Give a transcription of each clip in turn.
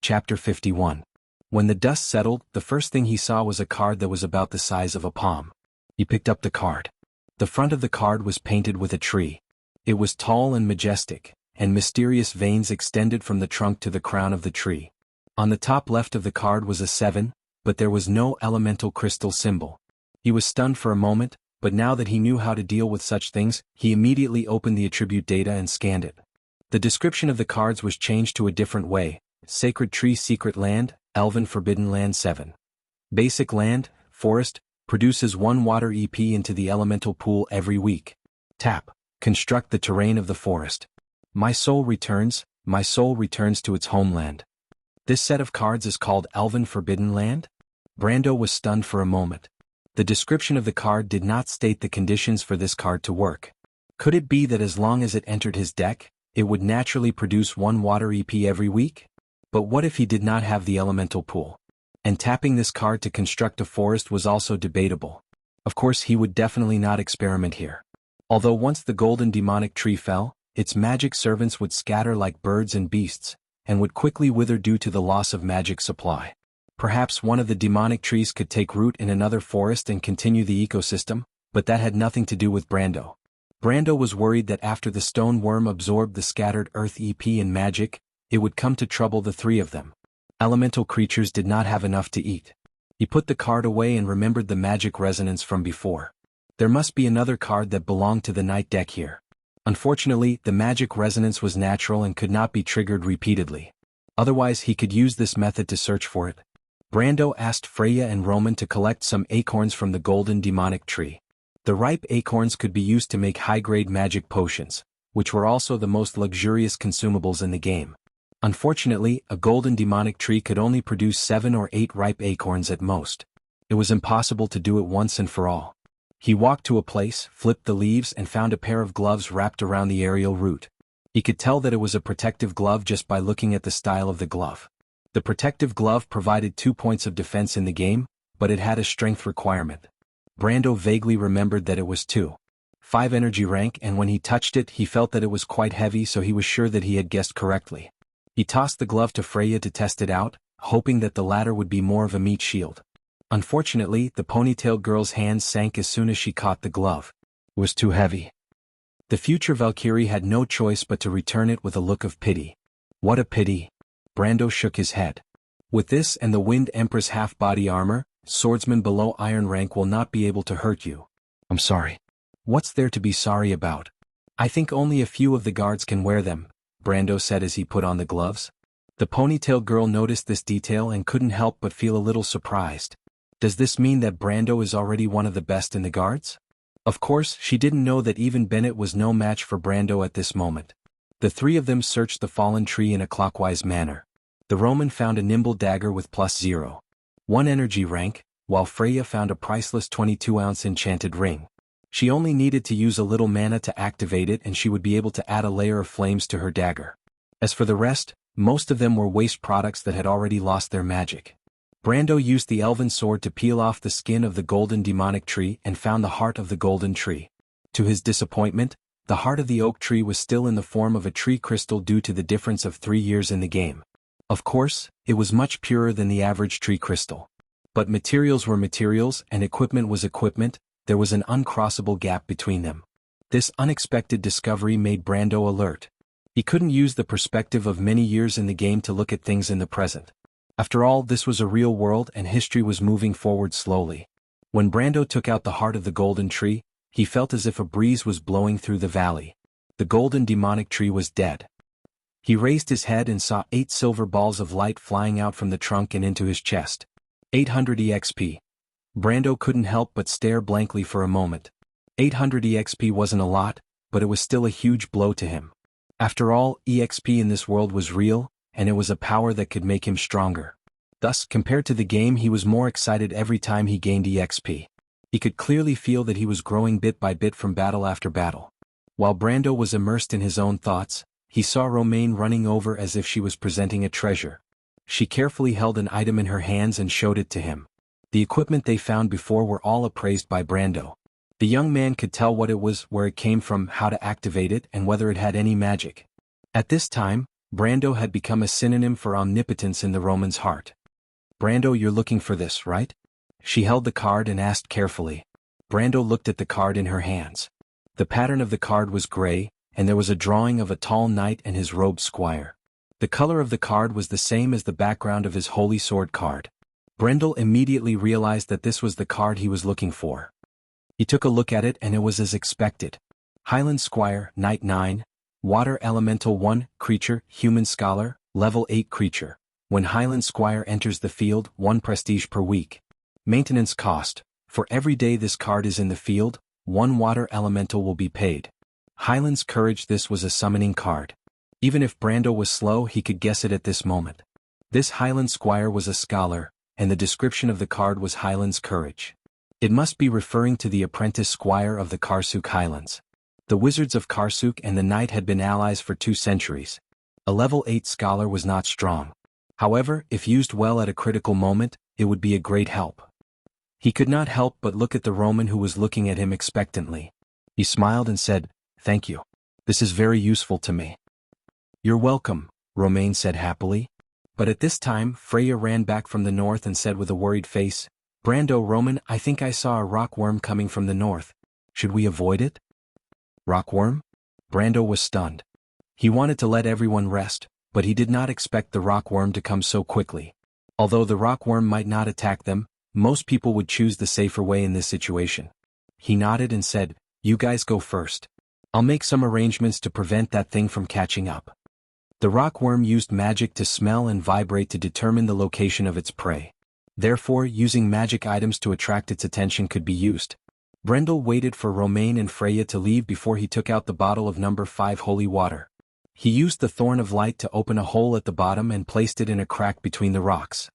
Chapter 51. When the dust settled, the first thing he saw was a card that was about the size of a palm. He picked up the card. The front of the card was painted with a tree. It was tall and majestic, and mysterious veins extended from the trunk to the crown of the tree. On the top left of the card was a 7, but there was no elemental crystal symbol. He was stunned for a moment, but now that he knew how to deal with such things, he immediately opened the attribute data and scanned it. The description of the cards was changed to a different way: Sacred Tree, Secret Land, Elven Forbidden Land 7. Basic Land, Forest, produces 1 water EP into the elemental pool every week. Tap. Construct the terrain of the forest. My soul returns to its homeland. This set of cards is called Elven Forbidden Land? Brando was stunned for a moment. The description of the card did not state the conditions for this card to work. Could it be that as long as it entered his deck, it would naturally produce 1 water EP every week? But what if he did not have the elemental pool? And tapping this card to construct a forest was also debatable. Of course, he would definitely not experiment here. Although once the golden demonic tree fell, its magic servants would scatter like birds and beasts, and would quickly wither due to the loss of magic supply. Perhaps one of the demonic trees could take root in another forest and continue the ecosystem, but that had nothing to do with Brando. Brando was worried that after the stone worm absorbed the scattered earth EP and magic, it would come to trouble the 3 of them. Elemental creatures did not have enough to eat. He put the card away and remembered the magic resonance from before. There must be another card that belonged to the night deck here. Unfortunately, the magic resonance was natural and could not be triggered repeatedly. Otherwise, he could use this method to search for it. Brando asked Freya and Roman to collect some acorns from the golden demonic tree. The ripe acorns could be used to make high-grade magic potions, which were also the most luxurious consumables in the game. Unfortunately, a golden demonic tree could only produce 7 or 8 ripe acorns at most. It was impossible to do it once and for all. He walked to a place, flipped the leaves, and found a pair of gloves wrapped around the aerial root. He could tell that it was a protective glove just by looking at the style of the glove. The protective glove provided 2 points of defense in the game, but it had a strength requirement. Brando vaguely remembered that it was 2.5 energy rank, and when he touched it he felt that it was quite heavy, so he was sure that he had guessed correctly. He tossed the glove to Freya to test it out, hoping that the latter would be more of a meat shield. Unfortunately, the ponytailed girl's hands sank as soon as she caught the glove. It was too heavy. The future Valkyrie had no choice but to return it with a look of pity. What a pity. Brando shook his head. With this and the Wind Empress half-body armor, swordsmen below iron rank will not be able to hurt you. I'm sorry. What's there to be sorry about? I think only a few of the guards can wear them, Brando said as he put on the gloves. The ponytailed girl noticed this detail and couldn't help but feel a little surprised. Does this mean that Brando is already one of the best in the guards? Of course, she didn't know that even Bennett was no match for Brando at this moment. The 3 of them searched the fallen tree in a clockwise manner. The Roman found a nimble dagger with +0.1 energy rank, while Freya found a priceless 22-ounce enchanted ring. She only needed to use a little mana to activate it and she would be able to add a layer of flames to her dagger. As for the rest, most of them were waste products that had already lost their magic. Brando used the elven sword to peel off the skin of the golden demonic tree and found the heart of the golden tree. To his disappointment, the heart of the oak tree was still in the form of a tree crystal due to the difference of 3 years in the game. Of course, it was much purer than the average tree crystal. But materials were materials and equipment was equipment. There was an uncrossable gap between them. This unexpected discovery made Brando alert. He couldn't use the perspective of many years in the game to look at things in the present. After all, this was a real world and history was moving forward slowly. When Brando took out the heart of the golden tree, he felt as if a breeze was blowing through the valley. The golden demonic tree was dead. He raised his head and saw 8 silver balls of light flying out from the trunk and into his chest. 800 EXP. Brando couldn't help but stare blankly for a moment. 800 EXP wasn't a lot, but it was still a huge blow to him. After all, EXP in this world was real, and it was a power that could make him stronger. Thus, compared to the game, he was more excited every time he gained EXP. He could clearly feel that he was growing bit by bit from battle after battle. While Brando was immersed in his own thoughts, he saw Romaine running over as if she was presenting a treasure. She carefully held an item in her hands and showed it to him. The equipment they found before were all appraised by Brando. The young man could tell what it was, where it came from, how to activate it, and whether it had any magic. At this time, Brando had become a synonym for omnipotence in the Roman's heart. Brando, you're looking for this, right? She held the card and asked carefully. Brando looked at the card in her hands. The pattern of the card was gray, and there was a drawing of a tall knight and his robed squire. The color of the card was the same as the background of his holy sword card. Brendel immediately realized that this was the card he was looking for. He took a look at it and it was as expected. Highland Squire, Knight 9, Water Elemental 1, Creature, Human Scholar, Level 8 Creature. When Highland Squire enters the field, 1 prestige per week. Maintenance cost. For every day this card is in the field, 1 Water Elemental will be paid. Highland's Courage. This was a summoning card. Even if Brando was slow, he could guess it at this moment. This Highland Squire was a scholar, and the description of the card was Highland's Courage. It must be referring to the apprentice squire of the Karsuk Highlands. The wizards of Karsuk and the knight had been allies for 2 centuries. A level 8 scholar was not strong. However, if used well at a critical moment, it would be a great help. He could not help but look at the Roman who was looking at him expectantly. He smiled and said, "Thank you. This is very useful to me." "You're welcome," Romain said happily. But at this time, Freya ran back from the north and said with a worried face, "Brando, Roman, I think I saw a rockworm coming from the north. Should we avoid it?" Rockworm? Brando was stunned. He wanted to let everyone rest, but he did not expect the rockworm to come so quickly. Although the rockworm might not attack them, most people would choose the safer way in this situation. He nodded and said, "You guys go first. I'll make some arrangements to prevent that thing from catching up." The rockworm used magic to smell and vibrate to determine the location of its prey. Therefore, using magic items to attract its attention could be used. Brendel waited for Romain and Freya to leave before he took out the bottle of number 5 holy water. He used the Thorn of Light to open a hole at the bottom and placed it in a crack between the rocks.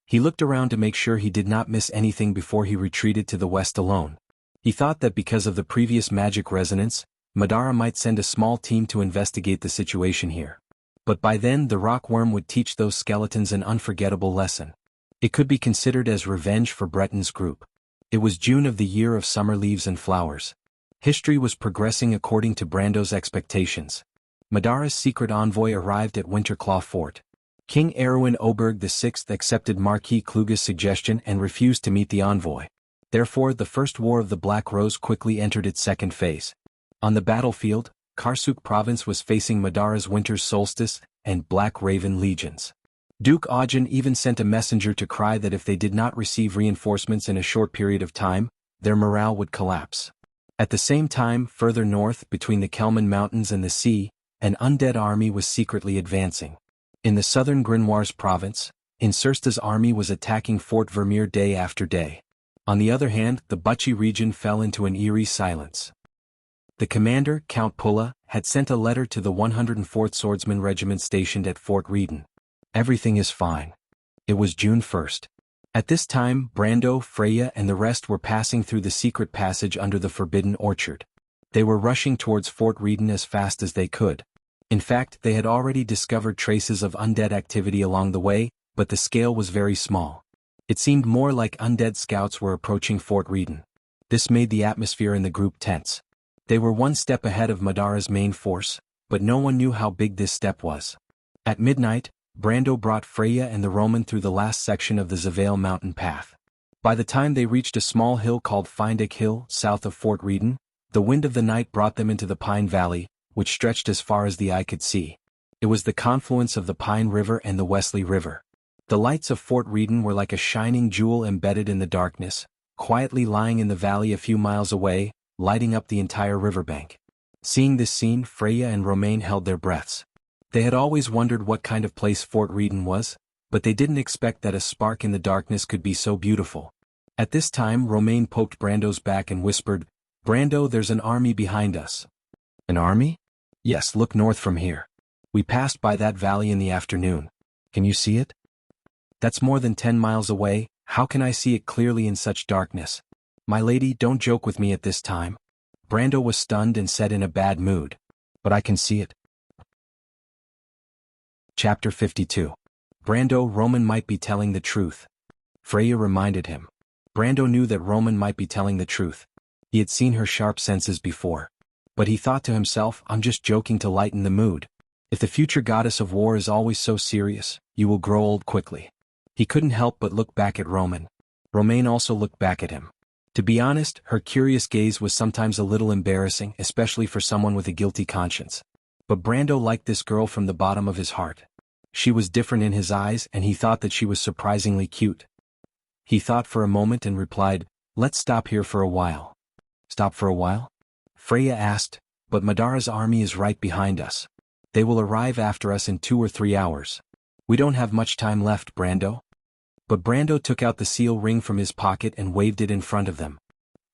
He looked around to make sure he did not miss anything before he retreated to the west alone. He thought that because of the previous magic resonance, Madara might send a small team to investigate the situation here. But by then the rockworm would teach those skeletons an unforgettable lesson. It could be considered as revenge for Breton's group. It was June of the year of summer leaves and flowers. History was progressing according to Brando's expectations. Madara's secret envoy arrived at Winterclaw Fort. King Erwin Oberg VI accepted Marquis Kluge's suggestion and refused to meet the envoy. Therefore, the First War of the Black Rose quickly entered its second phase. On the battlefield, Karsuk province was facing Madara's Winter's Solstice and Black Raven legions. Duke Ajin even sent a messenger to cry that if they did not receive reinforcements in a short period of time, their morale would collapse. At the same time, further north, between the Kelman Mountains and the sea, an undead army was secretly advancing. In the southern Grimoires province, Insursta's army was attacking Fort Vermeer day after day. On the other hand, the Buchi region fell into an eerie silence. The commander, Count Pulla, had sent a letter to the 104th Swordsman Regiment stationed at Fort Reedon. "Everything is fine." It was June 1st. At this time, Brando, Freya and the rest were passing through the secret passage under the Forbidden Orchard. They were rushing towards Fort Reedon as fast as they could. In fact, they had already discovered traces of undead activity along the way, but the scale was very small. It seemed more like undead scouts were approaching Fort Reedon. This made the atmosphere in the group tense. They were one step ahead of Madara's main force, but no one knew how big this step was. At midnight, Brando brought Freya and the Roman through the last section of the Zavale mountain path. By the time they reached a small hill called Findick Hill, south of Fort Reedon, the wind of the night brought them into the Pine Valley, which stretched as far as the eye could see. It was the confluence of the Pine River and the Wesley River. The lights of Fort Reedon were like a shining jewel embedded in the darkness, quietly lying in the valley a few miles away, lighting up the entire riverbank. Seeing this scene, Freya and Romain held their breaths. They had always wondered what kind of place Fort Reedon was, but they didn't expect that a spark in the darkness could be so beautiful. At this time, Romain poked Brando's back and whispered, "Brando, there's an army behind us." "An army?" "Yes, look north from here. We passed by that valley in the afternoon. Can you see it?" "That's more than 10 miles away. How can I see it clearly in such darkness?" "My lady, don't joke with me at this time." Brando was stunned and said in a bad mood, "But I can see it." Chapter 52. Brando, Roman might be telling the truth. Freya reminded him. Brando knew that Roman might be telling the truth. He had seen her sharp senses before. But he thought to himself, "I'm just joking to lighten the mood." If the future goddess of war is always so serious, you will grow old quickly. He couldn't help but look back at Romain. Romain also looked back at him. To be honest, her curious gaze was sometimes a little embarrassing, especially for someone with a guilty conscience. But Brando liked this girl from the bottom of his heart. She was different in his eyes, and he thought that she was surprisingly cute. He thought for a moment and replied, "Let's stop here for a while." "Stop for a while?" Freya asked, "But Madara's army is right behind us. They will arrive after us in 2 or 3 hours. We don't have much time left, Brando." But Brando took out the seal ring from his pocket and waved it in front of them.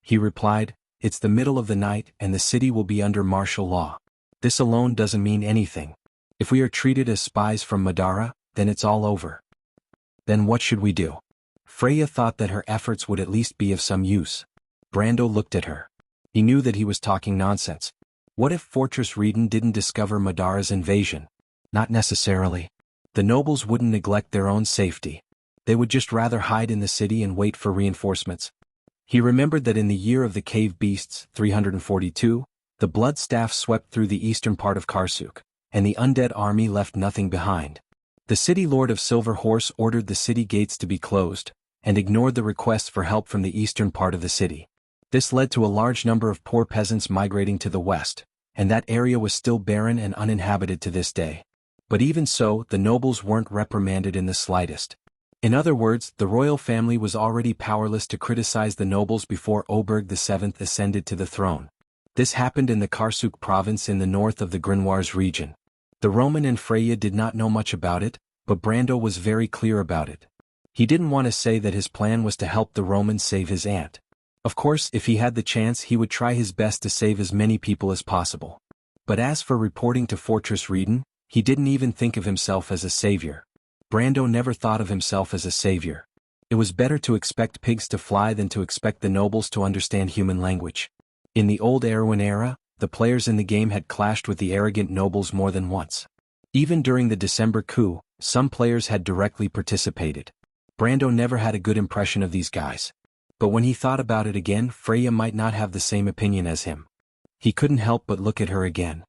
He replied, "It's the middle of the night and the city will be under martial law. This alone doesn't mean anything. If we are treated as spies from Madara, then it's all over." "Then what should we do?" Freya thought that her efforts would at least be of some use. Brando looked at her. He knew that he was talking nonsense. What if Fortress Reden didn't discover Madara's invasion? Not necessarily. The nobles wouldn't neglect their own safety. They would just rather hide in the city and wait for reinforcements. He remembered that in the year of the cave beasts, 342, the blood staff swept through the eastern part of Karsuk, and the undead army left nothing behind. The city lord of Silver Horse ordered the city gates to be closed, and ignored the requests for help from the eastern part of the city. This led to a large number of poor peasants migrating to the west, and that area was still barren and uninhabited to this day. But even so, the nobles weren't reprimanded in the slightest. In other words, the royal family was already powerless to criticize the nobles before Oberg VII ascended to the throne. This happened in the Karsuk province in the north of the Grimoires region. The Roman and Freya did not know much about it, but Brando was very clear about it. He didn't want to say that his plan was to help the Romans save his aunt. Of course, if he had the chance he would try his best to save as many people as possible. But as for reporting to Fortress Reden, he didn't even think of himself as a savior. Brando never thought of himself as a savior. It was better to expect pigs to fly than to expect the nobles to understand human language. In the old Erewhon era, the players in the game had clashed with the arrogant nobles more than once. Even during the December coup, some players had directly participated. Brando never had a good impression of these guys. But when he thought about it again, Freya might not have the same opinion as him. He couldn't help but look at her again.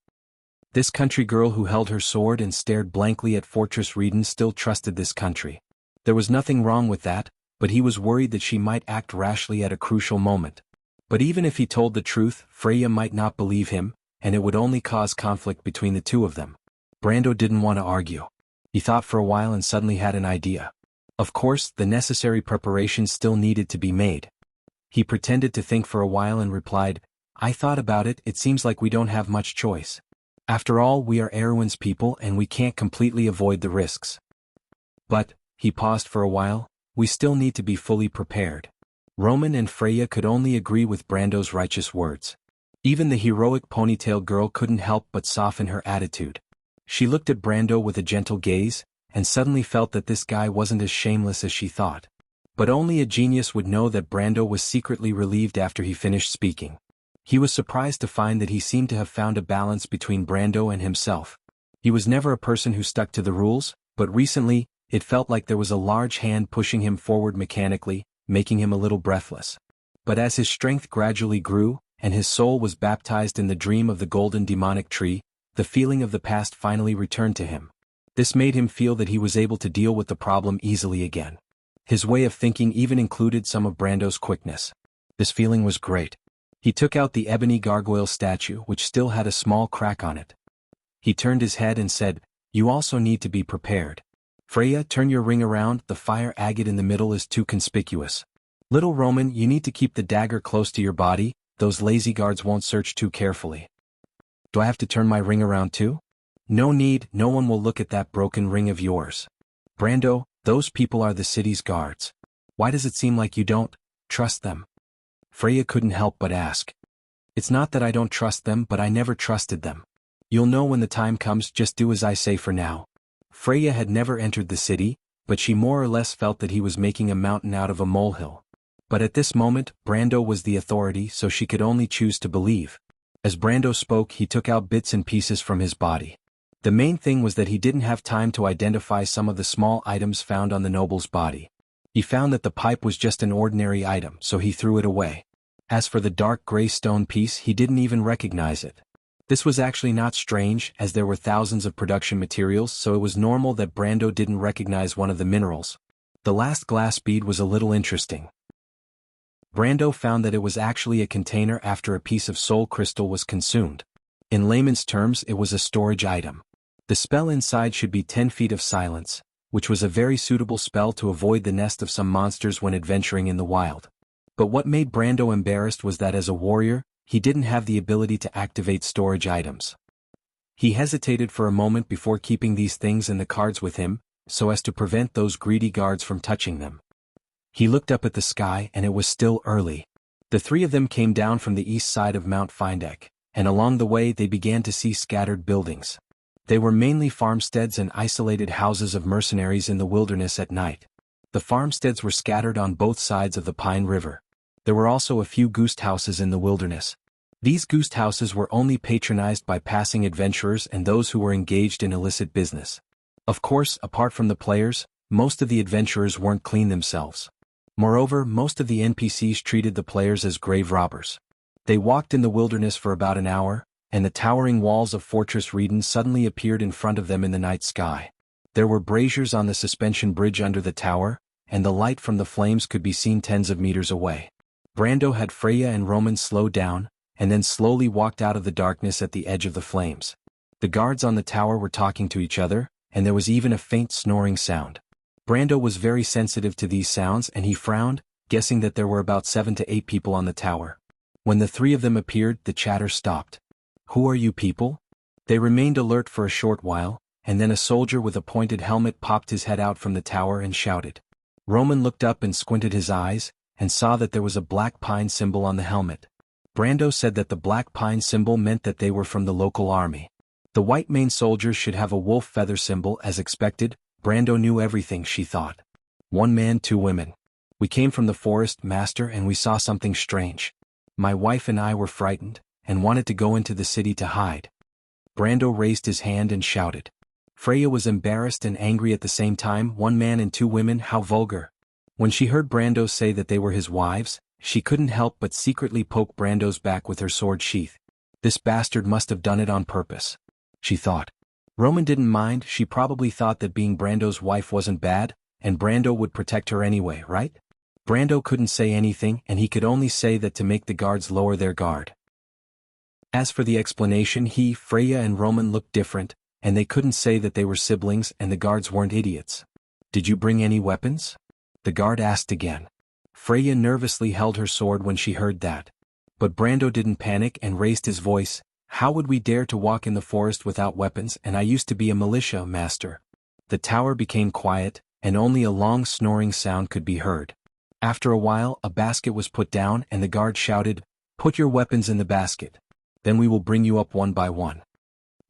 This country girl who held her sword and stared blankly at Fortress Reden still trusted this country. There was nothing wrong with that, but he was worried that she might act rashly at a crucial moment. But even if he told the truth, Freya might not believe him, and it would only cause conflict between the two of them. Brando didn't want to argue. He thought for a while and suddenly had an idea. Of course, the necessary preparations still needed to be made. He pretended to think for a while and replied, "I thought about it, it seems like we don't have much choice. After all, we are Erewhon's people and we can't completely avoid the risks. But," he paused for a while, "we still need to be fully prepared." Roman and Freya could only agree with Brando's righteous words. Even the heroic ponytail girl couldn't help but soften her attitude. She looked at Brando with a gentle gaze, and suddenly felt that this guy wasn't as shameless as she thought. But only a genius would know that Brando was secretly relieved after he finished speaking. He was surprised to find that he seemed to have found a balance between Brando and himself. He was never a person who stuck to the rules, but recently, it felt like there was a large hand pushing him forward mechanically, making him a little breathless. But as his strength gradually grew, and his soul was baptized in the dream of the golden demonic tree, the feeling of the past finally returned to him. This made him feel that he was able to deal with the problem easily again. His way of thinking even included some of Brando's quickness. This feeling was great. He took out the ebony gargoyle statue which still had a small crack on it. He turned his head and said, "You also need to be prepared. Freya, turn your ring around, the fire agate in the middle is too conspicuous. Little Roman, you need to keep the dagger close to your body, those lazy guards won't search too carefully." "Do I have to turn my ring around too?" "No need, no one will look at that broken ring of yours. Brando, those people are the city's guards. Why does it seem like you don't trust them?" Freya couldn't help but ask. "It's not that I don't trust them, but I never trusted them. You'll know when the time comes, just do as I say for now." Freya had never entered the city, but she more or less felt that he was making a mountain out of a molehill. But at this moment, Brando was the authority, so she could only choose to believe. As Brando spoke, he took out bits and pieces from his body. The main thing was that he didn't have time to identify some of the small items found on the noble's body. He found that the pipe was just an ordinary item, so he threw it away. As for the dark gray stone piece, he didn't even recognize it. This was actually not strange, as there were thousands of production materials, so it was normal that Brando didn't recognize one of the minerals. The last glass bead was a little interesting. Brando found that it was actually a container after a piece of soul crystal was consumed. In layman's terms, it was a storage item. The spell inside should be 10 feet of silence, which was a very suitable spell to avoid the nest of some monsters when adventuring in the wild. But what made Brando embarrassed was that as a warrior, he didn't have the ability to activate storage items. He hesitated for a moment before keeping these things and the cards with him, so as to prevent those greedy guards from touching them. He looked up at the sky and it was still early. The three of them came down from the east side of Mount Findeck, and along the way they began to see scattered buildings. They were mainly farmsteads and isolated houses of mercenaries in the wilderness at night. The farmsteads were scattered on both sides of the Pine River. There were also a few goose houses in the wilderness. These goose houses were only patronized by passing adventurers and those who were engaged in illicit business. Of course, apart from the players, most of the adventurers weren't clean themselves. Moreover, most of the NPCs treated the players as grave robbers. They walked in the wilderness for about an hour, and the towering walls of Fortress Reeden suddenly appeared in front of them in the night sky. There were braziers on the suspension bridge under the tower, and the light from the flames could be seen tens of meters away. Brando had Freya and Roman slow down, and then slowly walked out of the darkness at the edge of the flames. The guards on the tower were talking to each other, and there was even a faint snoring sound. Brando was very sensitive to these sounds and he frowned, guessing that there were about 7 to 8 people on the tower. When the three of them appeared, the chatter stopped. "Who are you people?" They remained alert for a short while, and then a soldier with a pointed helmet popped his head out from the tower and shouted. Roman looked up and squinted his eyes, and saw that there was a black pine symbol on the helmet. Brando said that the black pine symbol meant that they were from the local army. The white mane soldiers should have a wolf feather symbol as expected. Brando knew everything, she thought. 1 man, 2 women. We came from the forest, master, and we saw something strange. My wife and I were frightened, and wanted to go into the city to hide. Brando raised his hand and shouted. Freya was embarrassed and angry at the same time. 1 man and 2 women, how vulgar. When she heard Brando say that they were his wives, she couldn't help but secretly poke Brando's back with her sword sheath. This bastard must have done it on purpose, she thought. Roman didn't mind. She probably thought that being Brando's wife wasn't bad, and Brando would protect her anyway, right? Brando couldn't say anything, and he could only say that to make the guards lower their guard. As for the explanation, Freya and Roman looked different, and they couldn't say that they were siblings and the guards weren't idiots. Did you bring any weapons? The guard asked again. Freya nervously held her sword when she heard that. But Brando didn't panic and raised his voice. How would we dare to walk in the forest without weapons, and I used to be a militia master. The tower became quiet, and only a long snoring sound could be heard. After a while, a basket was put down and the guard shouted, Put your weapons in the basket. Then we will bring you up one by one.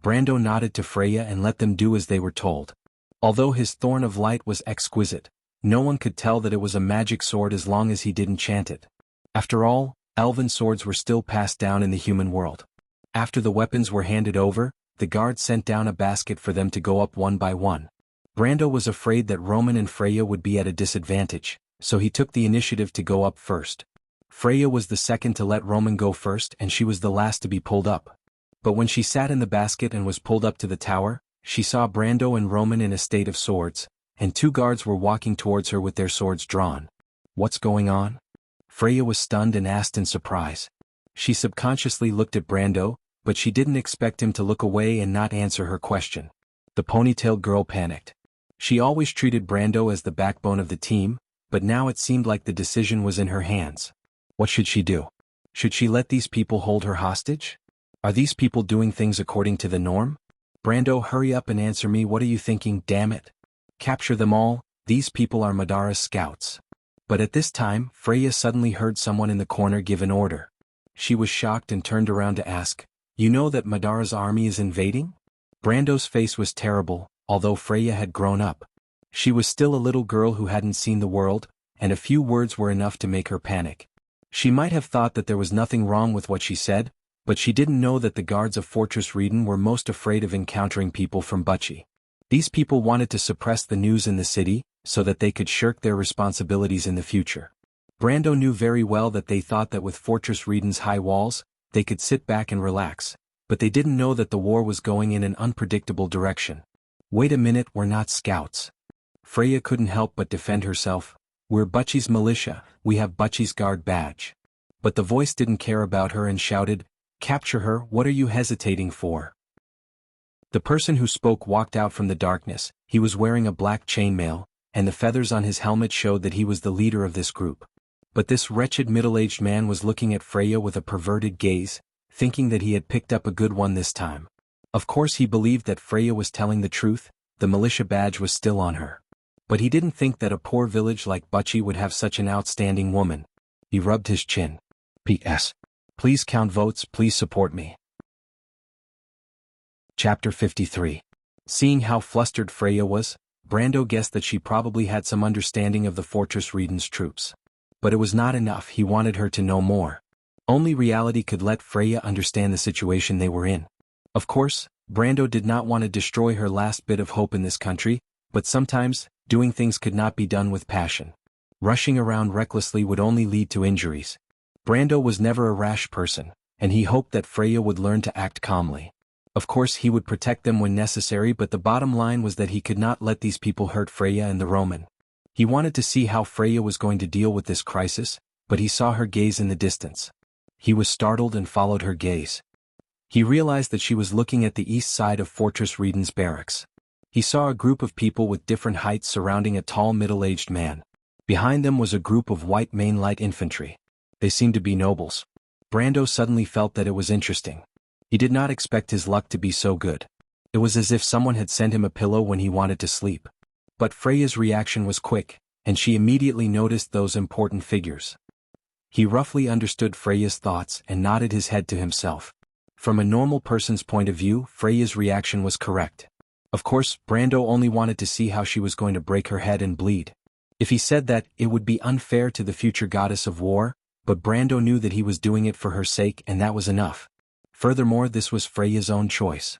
Brando nodded to Freya and let them do as they were told. Although his thorn of light was exquisite, no one could tell that it was a magic sword as long as he didn't chant it. After all, elven swords were still passed down in the human world. After the weapons were handed over, the guard sent down a basket for them to go up one by one. Brando was afraid that Roman and Freya would be at a disadvantage, so he took the initiative to go up first. Freya was the second to let Roman go first, and she was the last to be pulled up. But when she sat in the basket and was pulled up to the tower, she saw Brando and Roman in a state of swords, and 2 guards were walking towards her with their swords drawn. What's going on? Freya was stunned and asked in surprise. She subconsciously looked at Brando, but she didn't expect him to look away and not answer her question. The ponytailed girl panicked. She always treated Brando as the backbone of the team, but now it seemed like the decision was in her hands. What should she do? Should she let these people hold her hostage? Are these people doing things according to the norm? Brando, hurry up and answer me. What are you thinking, damn it? Capture them all. These people are Madara's scouts. But at this time, Freya suddenly heard someone in the corner give an order. She was shocked and turned around to ask, You know that Madara's army is invading? Brando's face was terrible, although Freya had grown up. She was still a little girl who hadn't seen the world, and a few words were enough to make her panic. She might have thought that there was nothing wrong with what she said, but she didn't know that the guards of Fortress Reeden were most afraid of encountering people from Bucci. These people wanted to suppress the news in the city, so that they could shirk their responsibilities in the future. Brando knew very well that they thought that with Fortress Reeden's high walls, they could sit back and relax, But they didn't know that the war was going in an unpredictable direction. Wait a minute, we're not scouts. Freya couldn't help but defend herself. We're Butchie's militia, we have Butchie's guard badge. But the voice didn't care about her and shouted, "Capture her, what are you hesitating for?" The person who spoke walked out from the darkness. He was wearing a black chainmail, and the feathers on his helmet showed that he was the leader of this group. But this wretched middle-aged man was looking at Freya with a perverted gaze, thinking that he had picked up a good one this time. Of course he believed that Freya was telling the truth, the militia badge was still on her. But he didn't think that a poor village like Butchie would have such an outstanding woman. He rubbed his chin. P.S. Please count votes, please support me. Chapter 53. Seeing how flustered Freya was, Brando guessed that she probably had some understanding of the Fortress Rieden's troops. But it was not enough, he wanted her to know more. Only reality could let Freya understand the situation they were in. Of course, Brando did not want to destroy her last bit of hope in this country, but sometimes, doing things could not be done with passion. Rushing around recklessly would only lead to injuries. Brando was never a rash person, and he hoped that Freya would learn to act calmly. Of course he would protect them when necessary, but the bottom line was that he could not let these people hurt Freya and the Roman. He wanted to see how Freya was going to deal with this crisis, but he saw her gaze in the distance. He was startled and followed her gaze. He realized that she was looking at the east side of Fortress Rieden's barracks. He saw a group of people with different heights surrounding a tall middle-aged man. Behind them was a group of white light infantry. They seemed to be nobles. Brando suddenly felt that it was interesting. He did not expect his luck to be so good. It was as if someone had sent him a pillow when he wanted to sleep. But Freya's reaction was quick, and she immediately noticed those important figures. He roughly understood Freya's thoughts and nodded his head to himself. From a normal person's point of view, Freya's reaction was correct. Of course, Brando only wanted to see how she was going to break her head and bleed. If he said that, it would be unfair to the future goddess of war, but Brando knew that he was doing it for her sake and that was enough. Furthermore, this was Freya's own choice.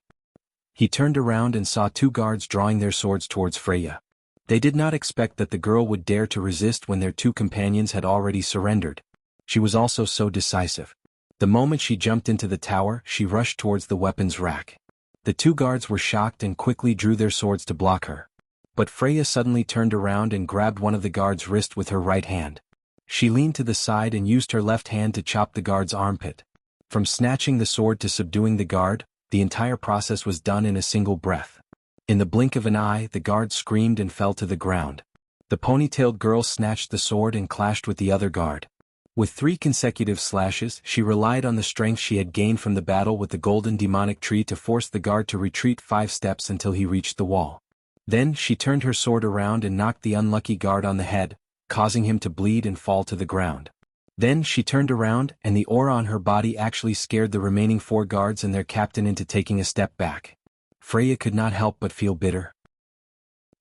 He turned around and saw two guards drawing their swords towards Freya. They did not expect that the girl would dare to resist when their two companions had already surrendered. She was also so decisive. The moment she jumped into the tower, she rushed towards the weapons rack. The two guards were shocked and quickly drew their swords to block her. But Freya suddenly turned around and grabbed one of the guards' wrist with her right hand. She leaned to the side and used her left hand to chop the guard's armpit. From snatching the sword to subduing the guard, the entire process was done in a single breath. In the blink of an eye, the guard screamed and fell to the ground. The ponytailed girl snatched the sword and clashed with the other guard. With 3 consecutive slashes, she relied on the strength she had gained from the battle with the golden demonic tree to force the guard to retreat 5 steps until he reached the wall. Then she turned her sword around and knocked the unlucky guard on the head, causing him to bleed and fall to the ground. Then she turned around and the aura on her body actually scared the remaining 4 guards and their captain into taking a step back. Freya could not help but feel bitter.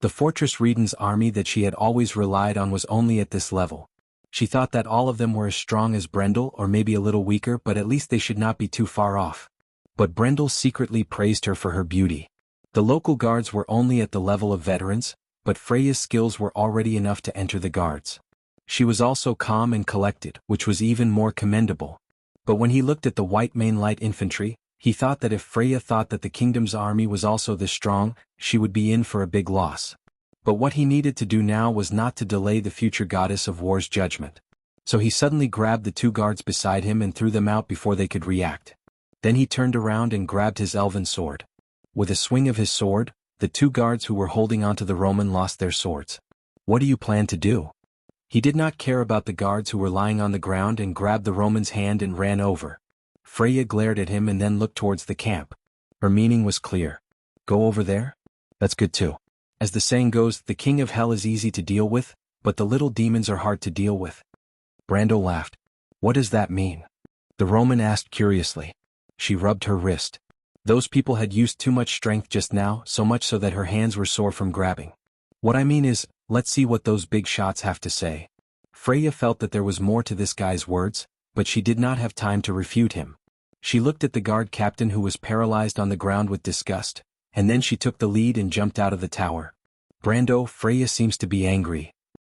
The Fortress Rieden's army that she had always relied on was only at this level. She thought that all of them were as strong as Brendel or maybe a little weaker, but at least they should not be too far off. But Brendel secretly praised her for her beauty. The local guards were only at the level of veterans, but Freya's skills were already enough to enter the guards. She was also calm and collected, which was even more commendable. But when he looked at the white light infantry, he thought that if Freya thought that the kingdom's army was also this strong, she would be in for a big loss. But what he needed to do now was not to delay the future goddess of war's judgment. So he suddenly grabbed the 2 guards beside him and threw them out before they could react. Then he turned around and grabbed his elven sword. With a swing of his sword, the 2 guards who were holding onto the Roman lost their swords. What do you plan to do? He did not care about the guards who were lying on the ground and grabbed the Roman's hand and ran over. Freya glared at him and then looked towards the camp. Her meaning was clear. Go over there? That's good too. As the saying goes, the king of hell is easy to deal with, but the little demons are hard to deal with. Brando laughed. What does that mean? The Roman asked curiously. She rubbed her wrist. Those people had used too much strength just now, so much so that her hands were sore from grabbing. What I mean is, let's see what those big shots have to say. Freya felt that there was more to this guy's words, but she did not have time to refute him. She looked at the guard captain who was paralyzed on the ground with disgust, and then she took the lead and jumped out of the tower. Brando, Freya seems to be angry.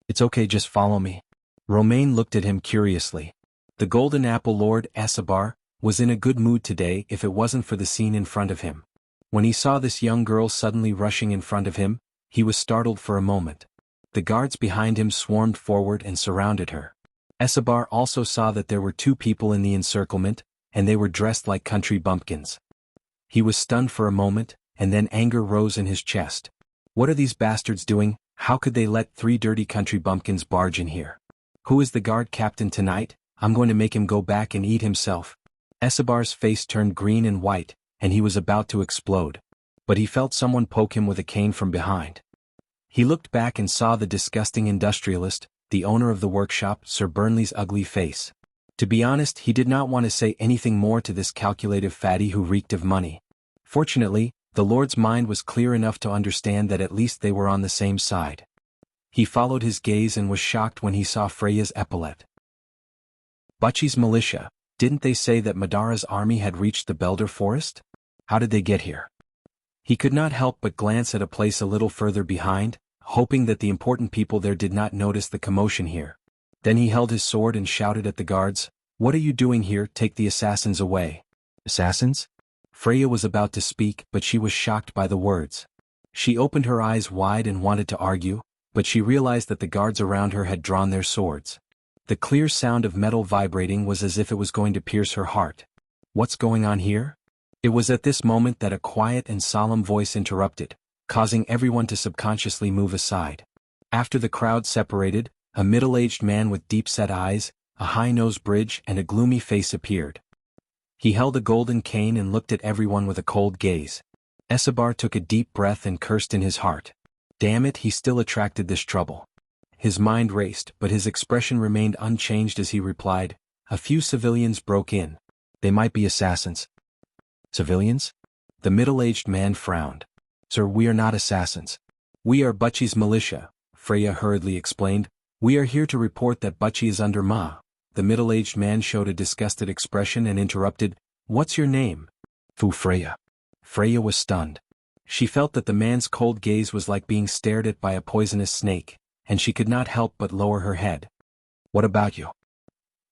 It's okay, just follow me. Romain looked at him curiously. The Golden Apple Lord, Asabar, was in a good mood today if it wasn't for the scene in front of him. When he saw this young girl suddenly rushing in front of him, he was startled for a moment. The guards behind him swarmed forward and surrounded her. Escobar also saw that there were two people in the encirclement, and they were dressed like country bumpkins. He was stunned for a moment, and then anger rose in his chest. What are these bastards doing? How could they let 3 dirty country bumpkins barge in here? Who is the guard captain tonight? I'm going to make him go back and eat himself. Escobar's face turned green and white, and he was about to explode. But he felt someone poke him with a cane from behind. He looked back and saw the disgusting industrialist, the owner of the workshop, Sir Burnley's ugly face. To be honest, he did not want to say anything more to this calculative fatty who reeked of money. Fortunately, the Lord's mind was clear enough to understand that at least they were on the same side. He followed his gaze and was shocked when he saw Freya's epaulette. Butchie's militia, didn't they say that Madara's army had reached the Belder Forest? How did they get here? He could not help but glance at a place a little further behind, hoping that the important people there did not notice the commotion here. Then he held his sword and shouted at the guards, "What are you doing here? Take the assassins away." Assassins? Freya was about to speak, but she was shocked by the words. She opened her eyes wide and wanted to argue, but she realized that the guards around her had drawn their swords. The clear sound of metal vibrating was as if it was going to pierce her heart. What's going on here? It was at this moment that a quiet and solemn voice interrupted, causing everyone to subconsciously move aside. After the crowd separated, a middle-aged man with deep-set eyes, a high-nosed bridge and a gloomy face appeared. He held a golden cane and looked at everyone with a cold gaze. Escobar took a deep breath and cursed in his heart. Damn it, he still attracted this trouble. His mind raced, but his expression remained unchanged as he replied, "A few civilians broke in. They might be assassins." Civilians? The middle-aged man frowned. "Sir, we are not assassins. We are Butchie's militia," Freya hurriedly explained. "We are here to report that Butchie is under Ma." The middle-aged man showed a disgusted expression and interrupted, "What's your name?" "Fu Freya." Freya was stunned. She felt that the man's cold gaze was like being stared at by a poisonous snake, and she could not help but lower her head. "What about you?"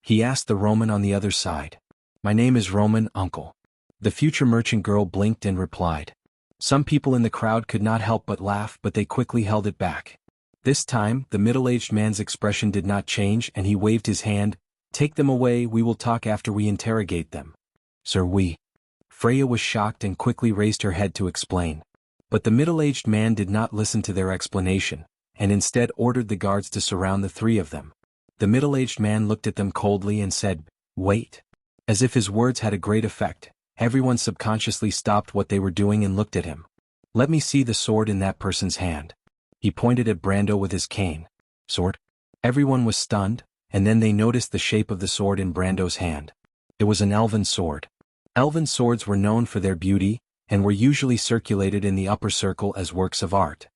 he asked the Roman on the other side. "My name is Roman, uncle." The future merchant girl blinked and replied. Some people in the crowd could not help but laugh, but they quickly held it back. This time, the middle-aged man's expression did not change and he waved his hand. "Take them away, we will talk after we interrogate them." "Sir, we..." Freya was shocked and quickly raised her head to explain. But the middle-aged man did not listen to their explanation, and instead ordered the guards to surround the 3 of them. The middle-aged man looked at them coldly and said, "Wait." As if his words had a great effect, everyone subconsciously stopped what they were doing and looked at him. "Let me see the sword in that person's hand." He pointed at Brando with his cane. "Sword?" Everyone was stunned, and then they noticed the shape of the sword in Brando's hand. It was an elven sword. Elven swords were known for their beauty, and were usually circulated in the upper circle as works of art.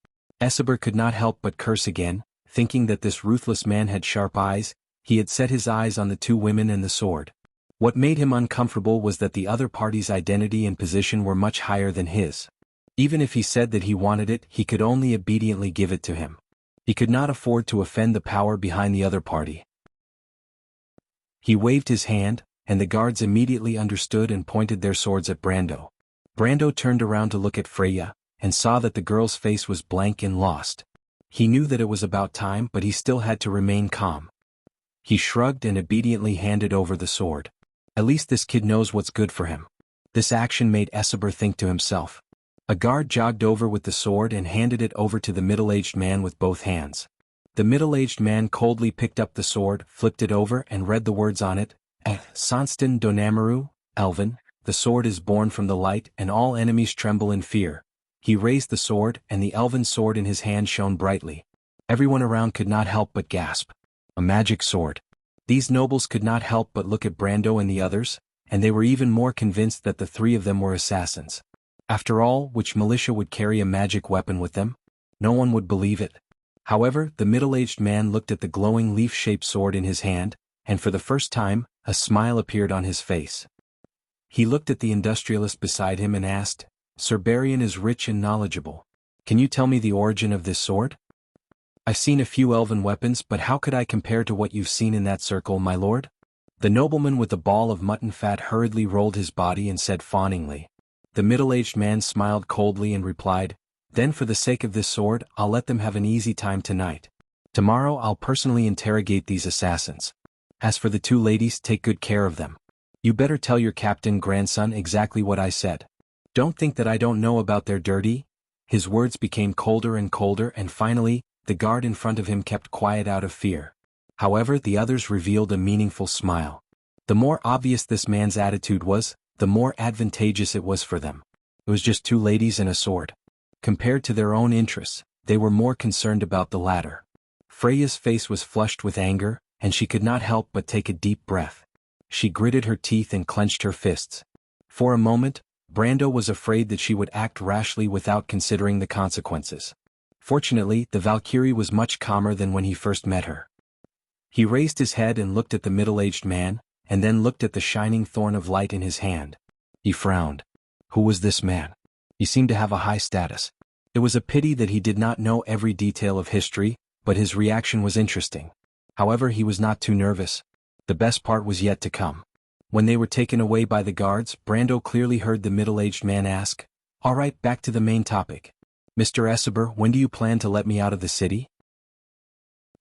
Escobar could not help but curse again, thinking that this ruthless man had sharp eyes. He had set his eyes on the 2 women and the sword. What made him uncomfortable was that the other party's identity and position were much higher than his. Even if he said that he wanted it, he could only obediently give it to him. He could not afford to offend the power behind the other party. He waved his hand, and the guards immediately understood and pointed their swords at Brando. Brando turned around to look at Freya, and saw that the girl's face was blank and lost. He knew that it was about time, but he still had to remain calm. He shrugged and obediently handed over the sword. At least this kid knows what's good for him. This action made Escobar think to himself. A guard jogged over with the sword and handed it over to the middle-aged man with both hands. The middle-aged man coldly picked up the sword, flipped it over and read the words on it. Sanston Donamaru, Elven, the sword is born from the light and all enemies tremble in fear. He raised the sword and the elven sword in his hand shone brightly. Everyone around could not help but gasp. A magic sword. These nobles could not help but look at Brando and the others, and they were even more convinced that the 3 of them were assassins. After all, which militia would carry a magic weapon with them? No one would believe it. However, the middle-aged man looked at the glowing leaf-shaped sword in his hand, and for the first time, a smile appeared on his face. He looked at the industrialist beside him and asked, "Sir Barian is rich and knowledgeable. Can you tell me the origin of this sword?" "I've seen a few elven weapons, but how could I compare to what you've seen in that circle, my lord?" The nobleman with the ball of mutton fat hurriedly rolled his body and said fawningly. The middle-aged man smiled coldly and replied, "Then for the sake of this sword, I'll let them have an easy time tonight. Tomorrow I'll personally interrogate these assassins. As for the two ladies, take good care of them. You better tell your captain grandson exactly what I said. Don't think that I don't know about their dirty." His words became colder and colder, and finally, the guard in front of him kept quiet out of fear. However, the others revealed a meaningful smile. The more obvious this man's attitude was, the more advantageous it was for them. It was just two ladies and a sword. Compared to their own interests, they were more concerned about the latter. Freya's face was flushed with anger, and she could not help but take a deep breath. She gritted her teeth and clenched her fists. For a moment, Brando was afraid that she would act rashly without considering the consequences. Fortunately, the Valkyrie was much calmer than when he first met her. He raised his head and looked at the middle-aged man, and then looked at the shining thorn of light in his hand. He frowned. Who was this man? He seemed to have a high status. It was a pity that he did not know every detail of history, but his reaction was interesting. However, he was not too nervous. The best part was yet to come. When they were taken away by the guards, Brando clearly heard the middle-aged man ask, "All right, back to the main topic. Mr. Esseber, when do you plan to let me out of the city?"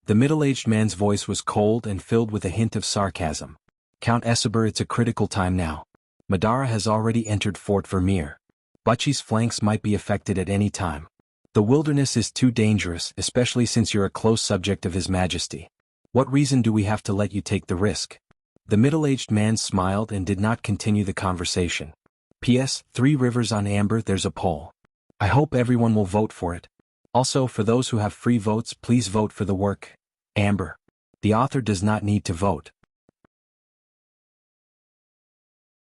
The middle-aged man's voice was cold and filled with a hint of sarcasm. "Count Esseber, it's a critical time now. Madara has already entered Fort Vermeer. Butchie's flanks might be affected at any time. The wilderness is too dangerous, especially since you're a close subject of His Majesty. What reason do we have to let you take the risk?" The middle-aged man smiled and did not continue the conversation. "P.S. 3 Rivers on Amber, there's a poll. I hope everyone will vote for it. Also, for those who have free votes, please vote for the work, Amber. The author does not need to vote."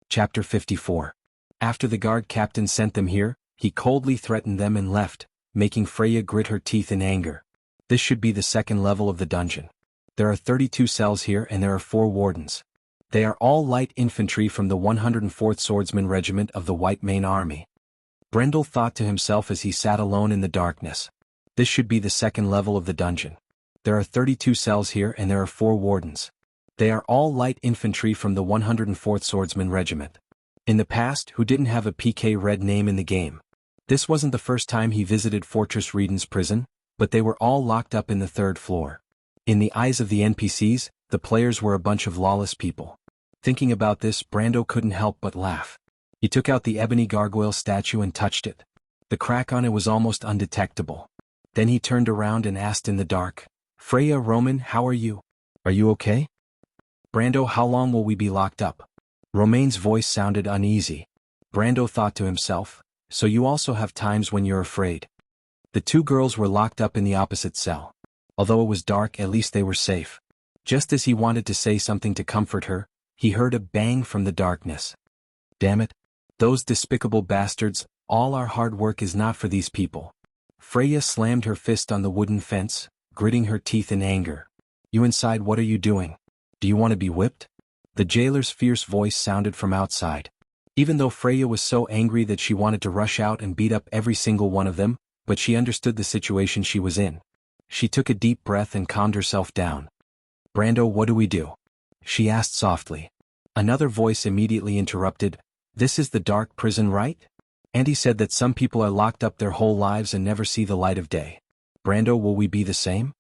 Chapter 54. After the guard captain sent them here, he coldly threatened them and left, making Freya grit her teeth in anger. This should be the second level of the dungeon. There are 32 cells here and there are 4 wardens. They are all light infantry from the 104th Swordsman Regiment of the White Mane Army. Brendel thought to himself as he sat alone in the darkness. This should be the second level of the dungeon. There are 32 cells here and there are 4 wardens. They are all light infantry from the 104th Swordsman Regiment. In the past, who didn't have a PK Red name in the game? This wasn't the first time he visited Fortress Rieden's prison, but they were all locked up in the 3rd floor. In the eyes of the NPCs, the players were a bunch of lawless people. Thinking about this, Brando couldn't help but laugh. He took out the ebony gargoyle statue and touched it. The crack on it was almost undetectable. Then he turned around and asked in the dark, "Freya, Roman, how are you? Are you okay?" "Brando, how long will we be locked up?" Romain's voice sounded uneasy. Brando thought to himself, so you also have times when you're afraid. The 2 girls were locked up in the opposite cell. Although it was dark, at least they were safe. Just as he wanted to say something to comfort her, he heard a bang from the darkness. Damn it. Those despicable bastards, all our hard work is not for these people. Freya slammed her fist on the wooden fence, gritting her teeth in anger. "You inside, what are you doing? Do you want to be whipped?" The jailer's fierce voice sounded from outside. Even though Freya was so angry that she wanted to rush out and beat up every single one of them, but she understood the situation she was in. She took a deep breath and calmed herself down. "Brando, what do we do?" she asked softly. Another voice immediately interrupted, "This is the dark prison, right? Andy said that some people are locked up their whole lives and never see the light of day. Brando, will we be the same?"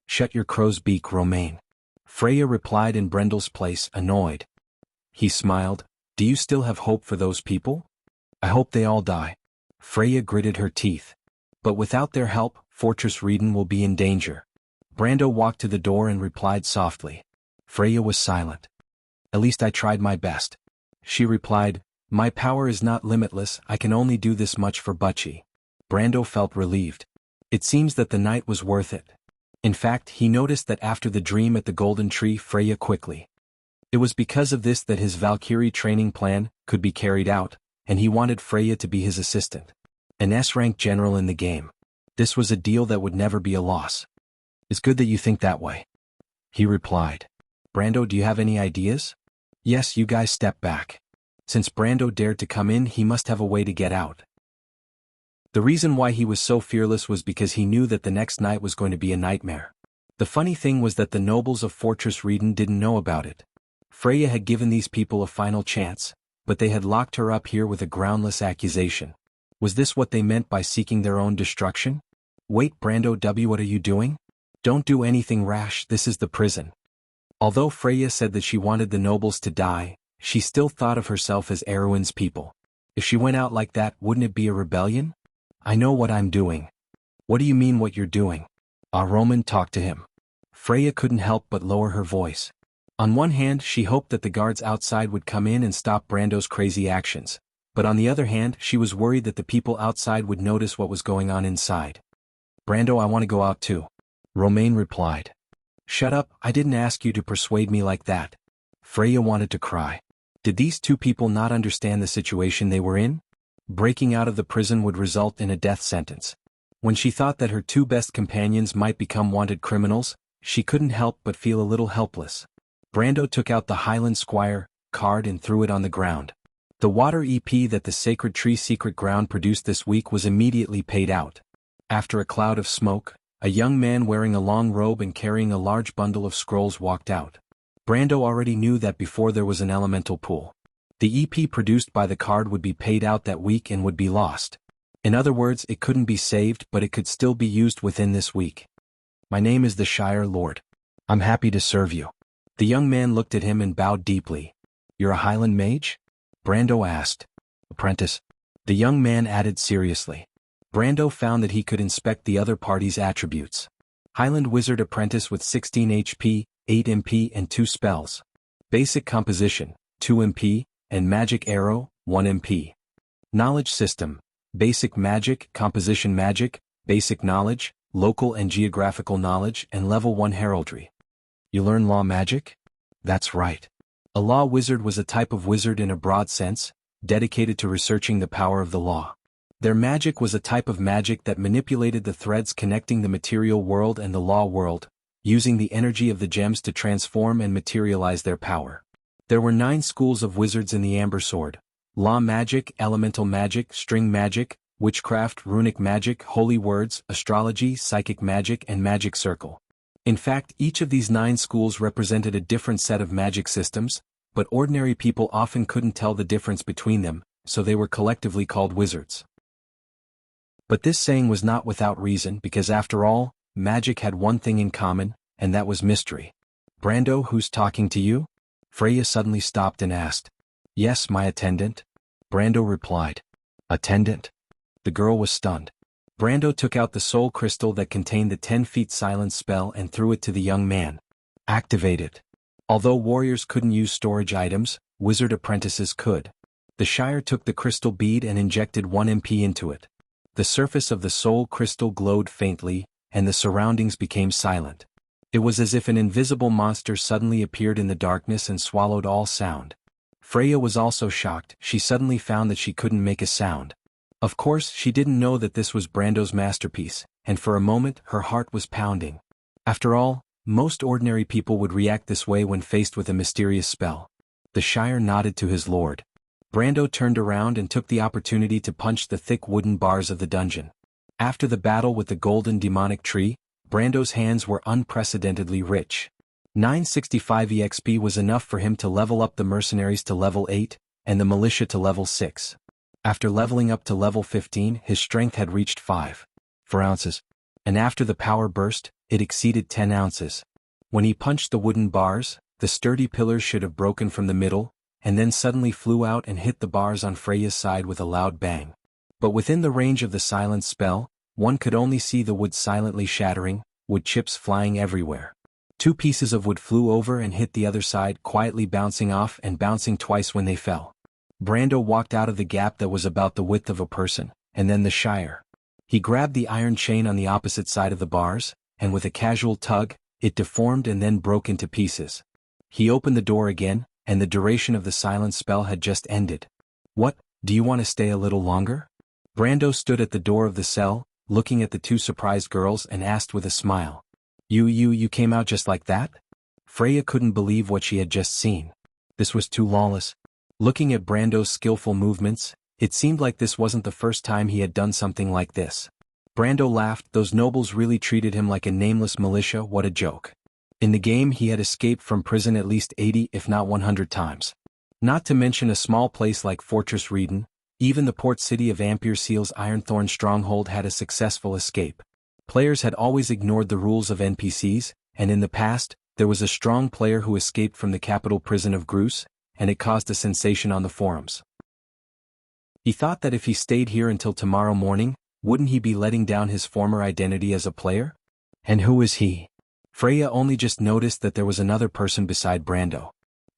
"Shut your crow's beak, Romain," Freya replied in Brendel's place, annoyed. He smiled. "Do you still have hope for those people?" "I hope they all die." Freya gritted her teeth. "But without their help, Fortress Rieden will be in danger." Brando walked to the door and replied softly. Freya was silent. "At least I tried my best," she replied. "My power is not limitless, I can only do this much for Butchie." Brando felt relieved. It seems that the night was worth it. In fact, he noticed that after the dream at the Golden Tree, Freya quickly. It was because of this that his Valkyrie training plan could be carried out, and he wanted Freya to be his assistant. An S-rank general in the game. This was a deal that would never be a loss. "It's good that you think that way," he replied. "Brando, do you have any ideas?" "Yes, you guys step back." Since Brando dared to come in, he must have a way to get out. The reason why he was so fearless was because he knew that the next night was going to be a nightmare. The funny thing was that the nobles of Fortress Rieden didn't know about it. Freya had given these people a final chance, but they had locked her up here with a groundless accusation. Was this what they meant by seeking their own destruction? Wait, Brando W. What are you doing? Don't do anything rash, this is the prison. Although Freya said that she wanted the nobles to die, she still thought of herself as Erwin's people. If she went out like that, wouldn't it be a rebellion? I know what I'm doing. What do you mean what you're doing? Roman, talk to him. Freya couldn't help but lower her voice. On one hand, she hoped that the guards outside would come in and stop Brando's crazy actions, but on the other hand, she was worried that the people outside would notice what was going on inside. Brando, I want to go out too. Romain replied. Shut up, I didn't ask you to persuade me like that. Freya wanted to cry. Did these two people not understand the situation they were in? Breaking out of the prison would result in a death sentence. When she thought that her two best companions might become wanted criminals, she couldn't help but feel a little helpless. Brando took out the Highland Squire card and threw it on the ground. The water EP that the Sacred Tree Secret Ground produced this week was immediately paid out. After a cloud of smoke, a young man wearing a long robe and carrying a large bundle of scrolls walked out. Brando already knew that before there was an elemental pool. The EP produced by the card would be paid out that week and would be lost. In other words, it couldn't be saved, but it could still be used within this week. My name is the Shire Lord. I'm happy to serve you. The young man looked at him and bowed deeply. You're a Highland mage? Brando asked. Apprentice. The young man added seriously. Brando found that he could inspect the other party's attributes. Highland Wizard Apprentice with 16 HP, 8 MP and 2 spells. Basic Composition, 2 MP, and Magic Arrow, 1 MP. Knowledge System, Basic Magic, Composition Magic, Basic Knowledge, Local and Geographical Knowledge and Level 1 Heraldry. You learn Law Magic? That's right. A Law Wizard was a type of wizard in a broad sense, dedicated to researching the power of the law. Their magic was a type of magic that manipulated the threads connecting the material world and the law world, using the energy of the gems to transform and materialize their power. There were 9 schools of wizards in the Amber Sword: Law Magic, Elemental Magic, String Magic, Witchcraft, Runic Magic, Holy Words, Astrology, Psychic Magic and Magic Circle. In fact, each of these 9 schools represented a different set of magic systems, but ordinary people often couldn't tell the difference between them, so they were collectively called wizards. But this saying was not without reason because after all, magic had one thing in common, and that was mystery. Brando, who's talking to you? Freya suddenly stopped and asked. Yes, my attendant. Brando replied. Attendant? The girl was stunned. Brando took out the soul crystal that contained the 10 feet silence spell and threw it to the young man. Activate it. Although warriors couldn't use storage items, wizard apprentices could. The Shire took the crystal bead and injected 1 MP into it. The surface of the soul crystal glowed faintly, and the surroundings became silent. It was as if an invisible monster suddenly appeared in the darkness and swallowed all sound. Freya was also shocked. She suddenly found that she couldn't make a sound. Of course, she didn't know that this was Brando's masterpiece, and for a moment her heart was pounding. After all, most ordinary people would react this way when faced with a mysterious spell. The Shire nodded to his lord. Brando turned around and took the opportunity to punch the thick wooden bars of the dungeon. After the battle with the golden demonic tree, Brando's hands were unprecedentedly rich. 965 EXP was enough for him to level up the mercenaries to level 8, and the militia to level 6. After leveling up to level 15, his strength had reached 4 ounces. And after the power burst, it exceeded 10 ounces. When he punched the wooden bars, the sturdy pillars should have broken from the middle, and then suddenly flew out and hit the bars on Freya's side with a loud bang. But within the range of the silence spell, one could only see the wood silently shattering, wood chips flying everywhere. 2 pieces of wood flew over and hit the other side, quietly bouncing off and bouncing twice when they fell. Brando walked out of the gap that was about the width of a person, and then the Shire. He grabbed the iron chain on the opposite side of the bars, and with a casual tug, it deformed and then broke into pieces. He opened the door again, and the duration of the silence spell had just ended. What, do you want to stay a little longer? Brando stood at the door of the cell, looking at the 2 surprised girls and asked with a smile. You came out just like that? Freya couldn't believe what she had just seen. This was too lawless. Looking at Brando's skillful movements, it seemed like this wasn't the first time he had done something like this. Brando laughed. Those nobles really treated him like a nameless militia. What a joke. In the game he had escaped from prison at least 80 if not 100 times. Not to mention a small place like Fortress Reeden, even the port city of Amberlight's Ironthorn stronghold had a successful escape. Players had always ignored the rules of NPCs, and in the past, there was a strong player who escaped from the capital prison of Gruus, and it caused a sensation on the forums. He thought that if he stayed here until tomorrow morning, wouldn't he be letting down his former identity as a player? And who is he? Freya only just noticed that there was another person beside Brando.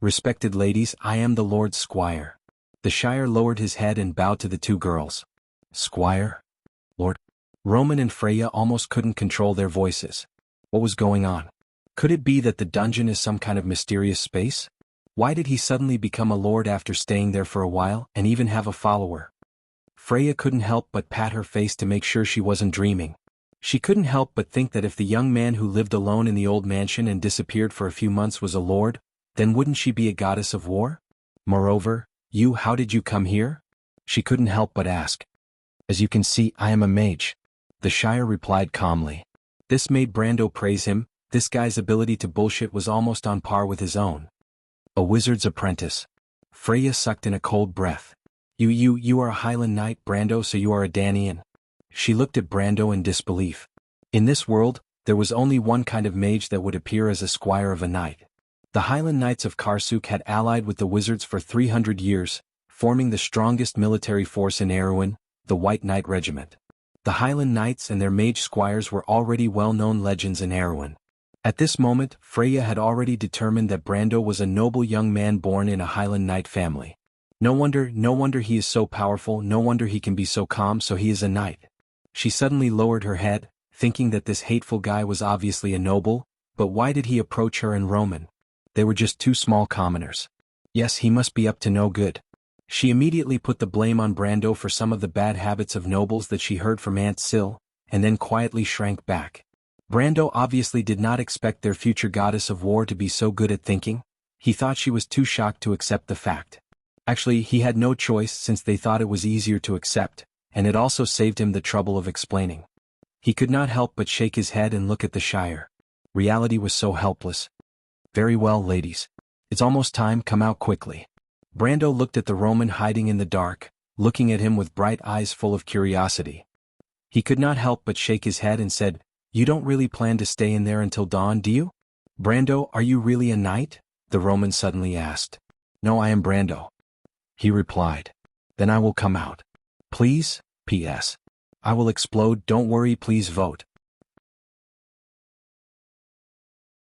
Respected ladies, I am the Lord Squire. The Shire lowered his head and bowed to the two girls. Squire? Lord? Roman and Freya almost couldn't control their voices. What was going on? Could it be that the dungeon is some kind of mysterious space? Why did he suddenly become a lord after staying there for a while and even have a follower? Freya couldn't help but pat her face to make sure she wasn't dreaming. She couldn't help but think that if the young man who lived alone in the old mansion and disappeared for a few months was a lord, then wouldn't she be a goddess of war? Moreover, how did you come here? She couldn't help but ask. As you can see, I am a mage. The Shire replied calmly. This made Brando praise him. This guy's ability to bullshit was almost on par with his own. A wizard's apprentice. Freya sucked in a cold breath. You are a Highland Knight, Brando, so you are a Danian. She looked at Brando in disbelief. In this world, there was only one kind of mage that would appear as a squire of a knight. The Highland Knights of Karsuk had allied with the wizards for 300 years, forming the strongest military force in Erewhon, the White Knight Regiment. The Highland Knights and their mage squires were already well-known legends in Erewhon. At this moment, Freya had already determined that Brando was a noble young man born in a Highland Knight family. No wonder he is so powerful, no wonder he can be so calm, so he is a knight. She suddenly lowered her head, thinking that this hateful guy was obviously a noble, but why did he approach her and Roman? They were just two small commoners. Yes, he must be up to no good. She immediately put the blame on Brando for some of the bad habits of nobles that she heard from Aunt Sil, and then quietly shrank back. Brando obviously did not expect their future goddess of war to be so good at thinking. He thought she was too shocked to accept the fact. Actually, he had no choice since they thought it was easier to accept, and it also saved him the trouble of explaining. He could not help but shake his head and look at the Shire. Reality was so helpless. Very well, ladies. It's almost time, come out quickly. Brando looked at the Roman hiding in the dark, looking at him with bright eyes full of curiosity. He could not help but shake his head and said, You don't really plan to stay in there until dawn, do you? Brando, are you really a knight? The Roman suddenly asked. No, I am Brando. He replied. Then I will come out. Please, P.S. I will explode, don't worry, please vote.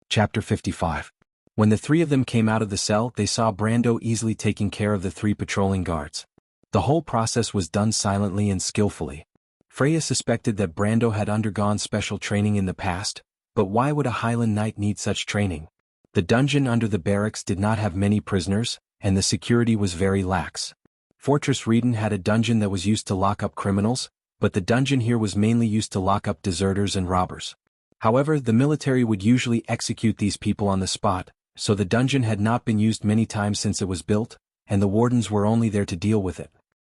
Chapter 55. When the three of them came out of the cell, they saw Brando easily taking care of the three patrolling guards. The whole process was done silently and skillfully. Freya suspected that Brando had undergone special training in the past, but why would a Highland Knight need such training? The dungeon under the barracks did not have many prisoners, and the security was very lax. Fortress Reeden had a dungeon that was used to lock up criminals, but the dungeon here was mainly used to lock up deserters and robbers. However, the military would usually execute these people on the spot, so the dungeon had not been used many times since it was built, and the wardens were only there to deal with it.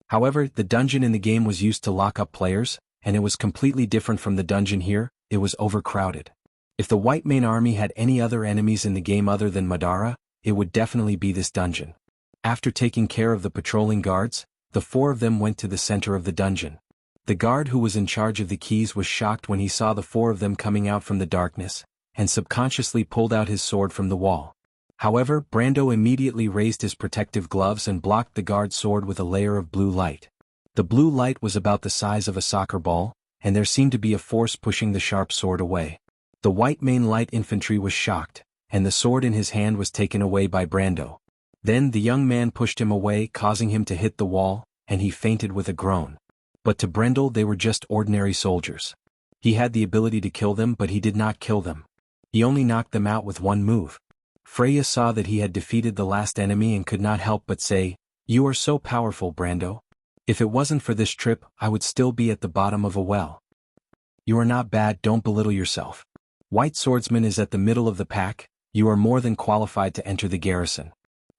However, the dungeon in the game was used to lock up players, and it was completely different from the dungeon here. It was overcrowded. If the White Mane Army had any other enemies in the game other than Madara, it would definitely be this dungeon. After taking care of the patrolling guards, the four of them went to the center of the dungeon. The guard who was in charge of the keys was shocked when he saw the four of them coming out from the darkness, and subconsciously pulled out his sword from the wall. However, Brando immediately raised his protective gloves and blocked the guard's sword with a layer of blue light. The blue light was about the size of a soccer ball, and there seemed to be a force pushing the sharp sword away. The White Mane Light Infantry was shocked, and the sword in his hand was taken away by Brando. Then the young man pushed him away, causing him to hit the wall, and he fainted with a groan. But to Brendel they were just ordinary soldiers. He had the ability to kill them, but he did not kill them. He only knocked them out with one move. Freya saw that he had defeated the last enemy and could not help but say, You are so powerful, Brando. If it wasn't for this trip, I would still be at the bottom of a well. You are not bad, don't belittle yourself. White Swordsman is at the middle of the pack, you are more than qualified to enter the garrison.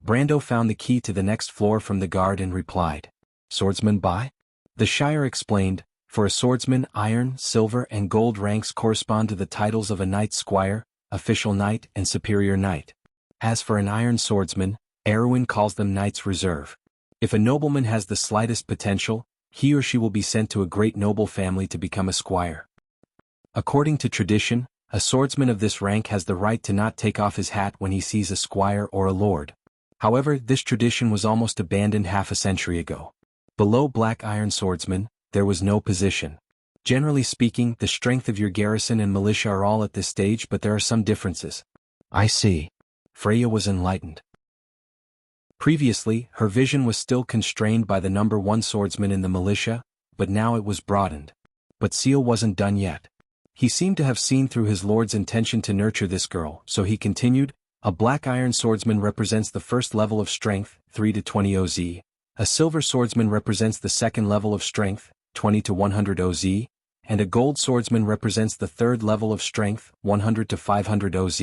Brando found the key to the next floor from the guard and replied, Swordsman buy? The Shire explained, For a swordsman, iron, silver and gold ranks correspond to the titles of a knight squire, official knight, and superior knight. As for an iron swordsman, Erwin calls them knights reserve. If a nobleman has the slightest potential, he or she will be sent to a great noble family to become a squire. According to tradition, a swordsman of this rank has the right to not take off his hat when he sees a squire or a lord. However, this tradition was almost abandoned half a century ago. Below black iron swordsman, there was no position. Generally speaking, the strength of your garrison and militia are all at this stage, but there are some differences. I see. Freya was enlightened. Previously, her vision was still constrained by the number 1 swordsman in the militia, but now it was broadened. But Seal wasn't done yet. He seemed to have seen through his lord's intention to nurture this girl, so he continued, a black iron swordsman represents the first level of strength, 3 to 20 OZ. A silver swordsman represents the second level of strength, 20 to 100 OZ, and a gold swordsman represents the third level of strength, 100 to 500 OZ.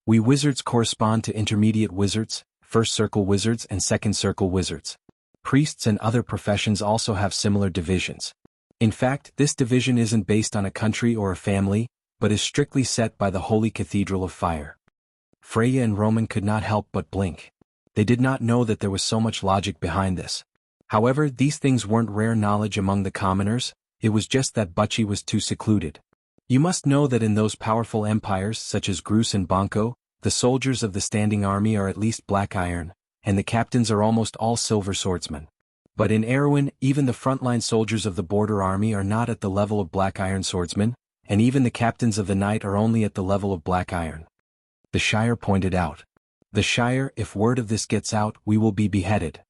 We wizards correspond to intermediate wizards, first circle wizards and second circle wizards. Priests and other professions also have similar divisions. In fact, this division isn't based on a country or a family, but is strictly set by the Holy Cathedral of Fire. Freya and Roman could not help but blink. They did not know that there was so much logic behind this. However, these things weren't rare knowledge among the commoners, it was just that Butchie was too secluded. You must know that in those powerful empires such as Grus and Banco, the soldiers of the standing army are at least black iron, and the captains are almost all silver swordsmen. But in Erwin, even the frontline soldiers of the border army are not at the level of black iron swordsmen, and even the captains of the knight are only at the level of black iron. The Shire pointed out. The Shire, if word of this gets out, we will be beheaded.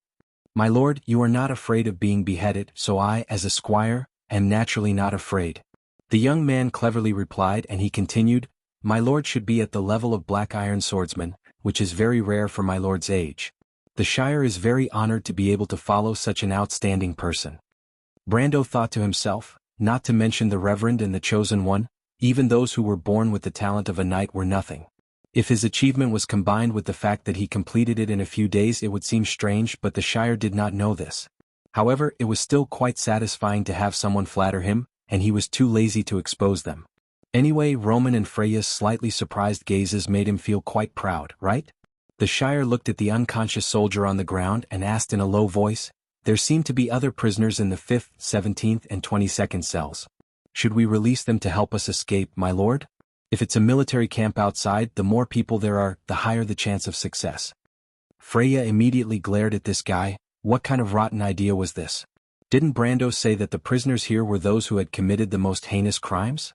My lord, you are not afraid of being beheaded, so I, as a squire, am naturally not afraid. The young man cleverly replied, and he continued, my lord should be at the level of black iron swordsman, which is very rare for my lord's age. The Shire is very honored to be able to follow such an outstanding person. Brando thought to himself, not to mention the Reverend and the Chosen One, even those who were born with the talent of a knight were nothing. If his achievement was combined with the fact that he completed it in a few days, it would seem strange, but the Shire did not know this. However, it was still quite satisfying to have someone flatter him, and he was too lazy to expose them. Anyway, Roman and Freya's slightly surprised gazes made him feel quite proud, right? The Shire looked at the unconscious soldier on the ground and asked in a low voice, there seem to be other prisoners in the 5th, 17th and 22nd cells. Should we release them to help us escape, my lord? If it's a military camp outside, the more people there are, the higher the chance of success. Freya immediately glared at this guy. What kind of rotten idea was this? Didn't Brando say that the prisoners here were those who had committed the most heinous crimes?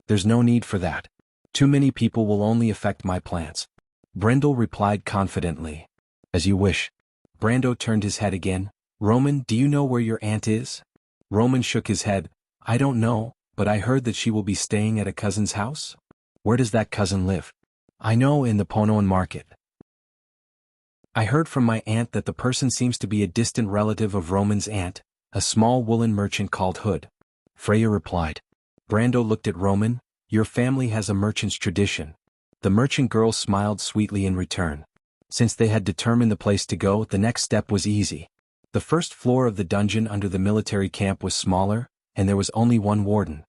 There's no need for that. Too many people will only affect my plans. Brendel replied confidently. As you wish. Brando turned his head again. Roman, do you know where your aunt is? Roman shook his head. I don't know, but I heard that she will be staying at a cousin's house. Where does that cousin live? I know, in the Ponoan market. I heard from my aunt that the person seems to be a distant relative of Roman's aunt, a small woolen merchant called Hood. Freya replied. Brando looked at Roman. Your family has a merchant's tradition. The merchant girl smiled sweetly in return. Since they had determined the place to go, the next step was easy. The first floor of the dungeon under the military camp was smaller, and there was only one warden.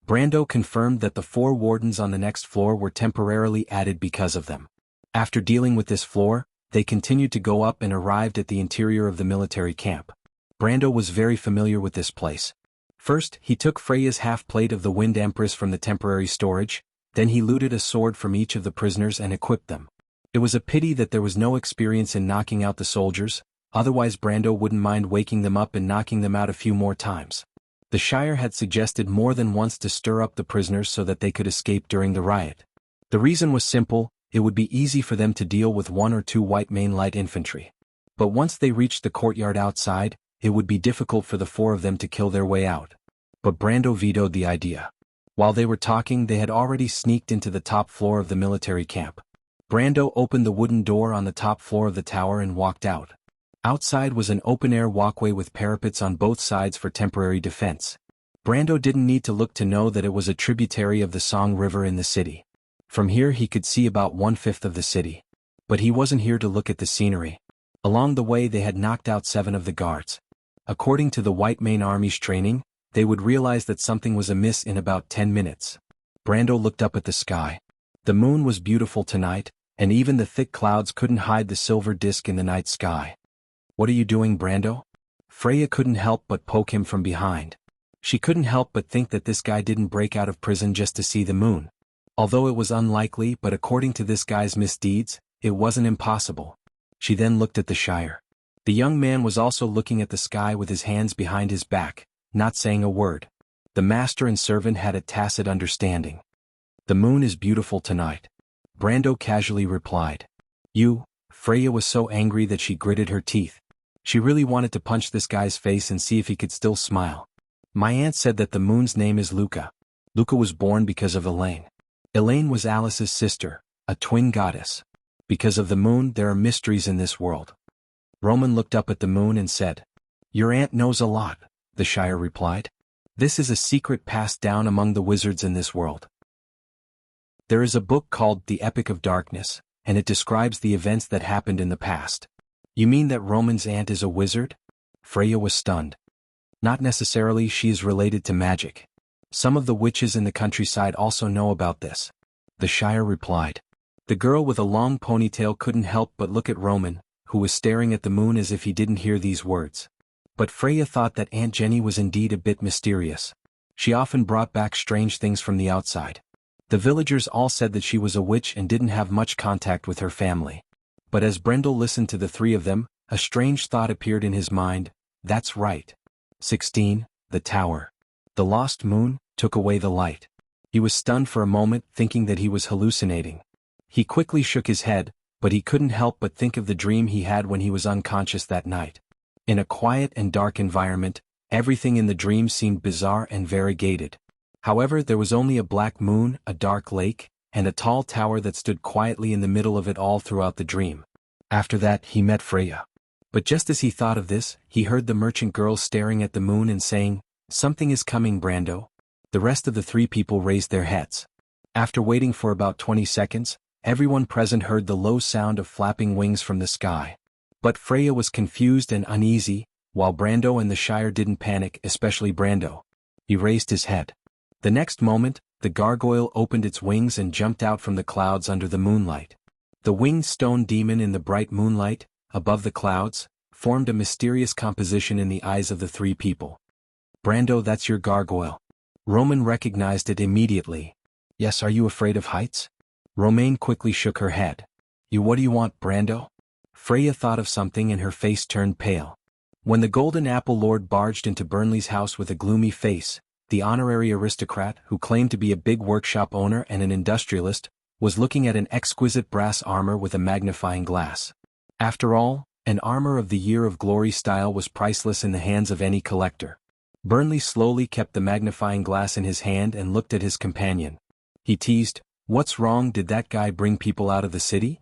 Brando confirmed that the 4 wardens on the next floor were temporarily added because of them. After dealing with this floor, they continued to go up and arrived at the interior of the military camp. Brando was very familiar with this place. First, he took Freya's half-plate of the Wind Empress from the temporary storage, then he looted a sword from each of the prisoners and equipped them. It was a pity that there was no experience in knocking out the soldiers, otherwise Brando wouldn't mind waking them up and knocking them out a few more times. The Shire had suggested more than once to stir up the prisoners so that they could escape during the riot. The reason was simple, it would be easy for them to deal with 1 or 2 white main light infantry. But once they reached the courtyard outside, it would be difficult for the 4 of them to kill their way out. But Brando vetoed the idea. While they were talking, they had already sneaked into the top floor of the military camp. Brando opened the wooden door on the top floor of the tower and walked out. Outside was an open-air walkway with parapets on both sides for temporary defense. Brando didn't need to look to know that it was a tributary of the Song River in the city. From here he could see about 1/5 of the city. But he wasn't here to look at the scenery. Along the way they had knocked out 7 of the guards. According to the White Main Army's training, they would realize that something was amiss in about 10 minutes. Brando looked up at the sky. The moon was beautiful tonight, and even the thick clouds couldn't hide the silver disk in the night sky. "What are you doing, Brando?" Freya couldn't help but poke him from behind. She couldn't help but think that this guy didn't break out of prison just to see the moon. Although it was unlikely, but according to this guy's misdeeds, it wasn't impossible. She then looked at the Shire. The young man was also looking at the sky with his hands behind his back, not saying a word. The master and servant had a tacit understanding. "The moon is beautiful tonight," Brando casually replied. Freya was so angry that she gritted her teeth. She really wanted to punch this guy's face and see if he could still smile. "My aunt said that the moon's name is Luca. Luca was born because of Elaine. Elaine was Alice's sister, a twin goddess. Because of the moon there are mysteries in this world." Roman looked up at the moon and said, "Your aunt knows a lot," the Shire replied. "This is a secret passed down among the wizards in this world. There is a book called The Epic of Darkness, and it describes the events that happened in the past." "You mean that Roman's aunt is a wizard?" Freya was stunned. "Not necessarily, she is related to magic. Some of the witches in the countryside also know about this," the Shire replied. The girl with a long ponytail couldn't help but look at Roman, who was staring at the moon as if he didn't hear these words. But Freya thought that Aunt Jenny was indeed a bit mysterious. She often brought back strange things from the outside. The villagers all said that she was a witch and didn't have much contact with her family. But as Brendel listened to the three of them, a strange thought appeared in his mind. That's right. 16, the tower. The lost moon took away the light. He was stunned for a moment, thinking that he was hallucinating. He quickly shook his head, but he couldn't help but think of the dream he had when he was unconscious that night. In a quiet and dark environment, everything in the dream seemed bizarre and variegated. However, there was only a black moon, a dark lake, and a tall tower that stood quietly in the middle of it all throughout the dream. After that, he met Freya. But just as he thought of this, he heard the merchant girl staring at the moon and saying, "Something is coming, Brando." The rest of the three people raised their heads. After waiting for about 20 seconds, everyone present heard the low sound of flapping wings from the sky. But Freya was confused and uneasy, while Brando and the Shire didn't panic, especially Brando. He raised his head. The next moment, the gargoyle opened its wings and jumped out from the clouds under the moonlight. The winged stone demon in the bright moonlight, above the clouds, formed a mysterious composition in the eyes of the three people. "Brando, that's your gargoyle." Roman recognized it immediately. "Yes, are you afraid of heights?" Romaine quickly shook her head. What do you want, Brando?" Freya thought of something and her face turned pale. When the Golden Apple Lord barged into Burnley's house with a gloomy face, the honorary aristocrat, who claimed to be a big workshop owner and an industrialist, was looking at an exquisite brass armor with a magnifying glass. After all, an armor of the Year of Glory style was priceless in the hands of any collector. Burnley slowly kept the magnifying glass in his hand and looked at his companion. He teased, "What's wrong? Did that guy bring people out of the city?"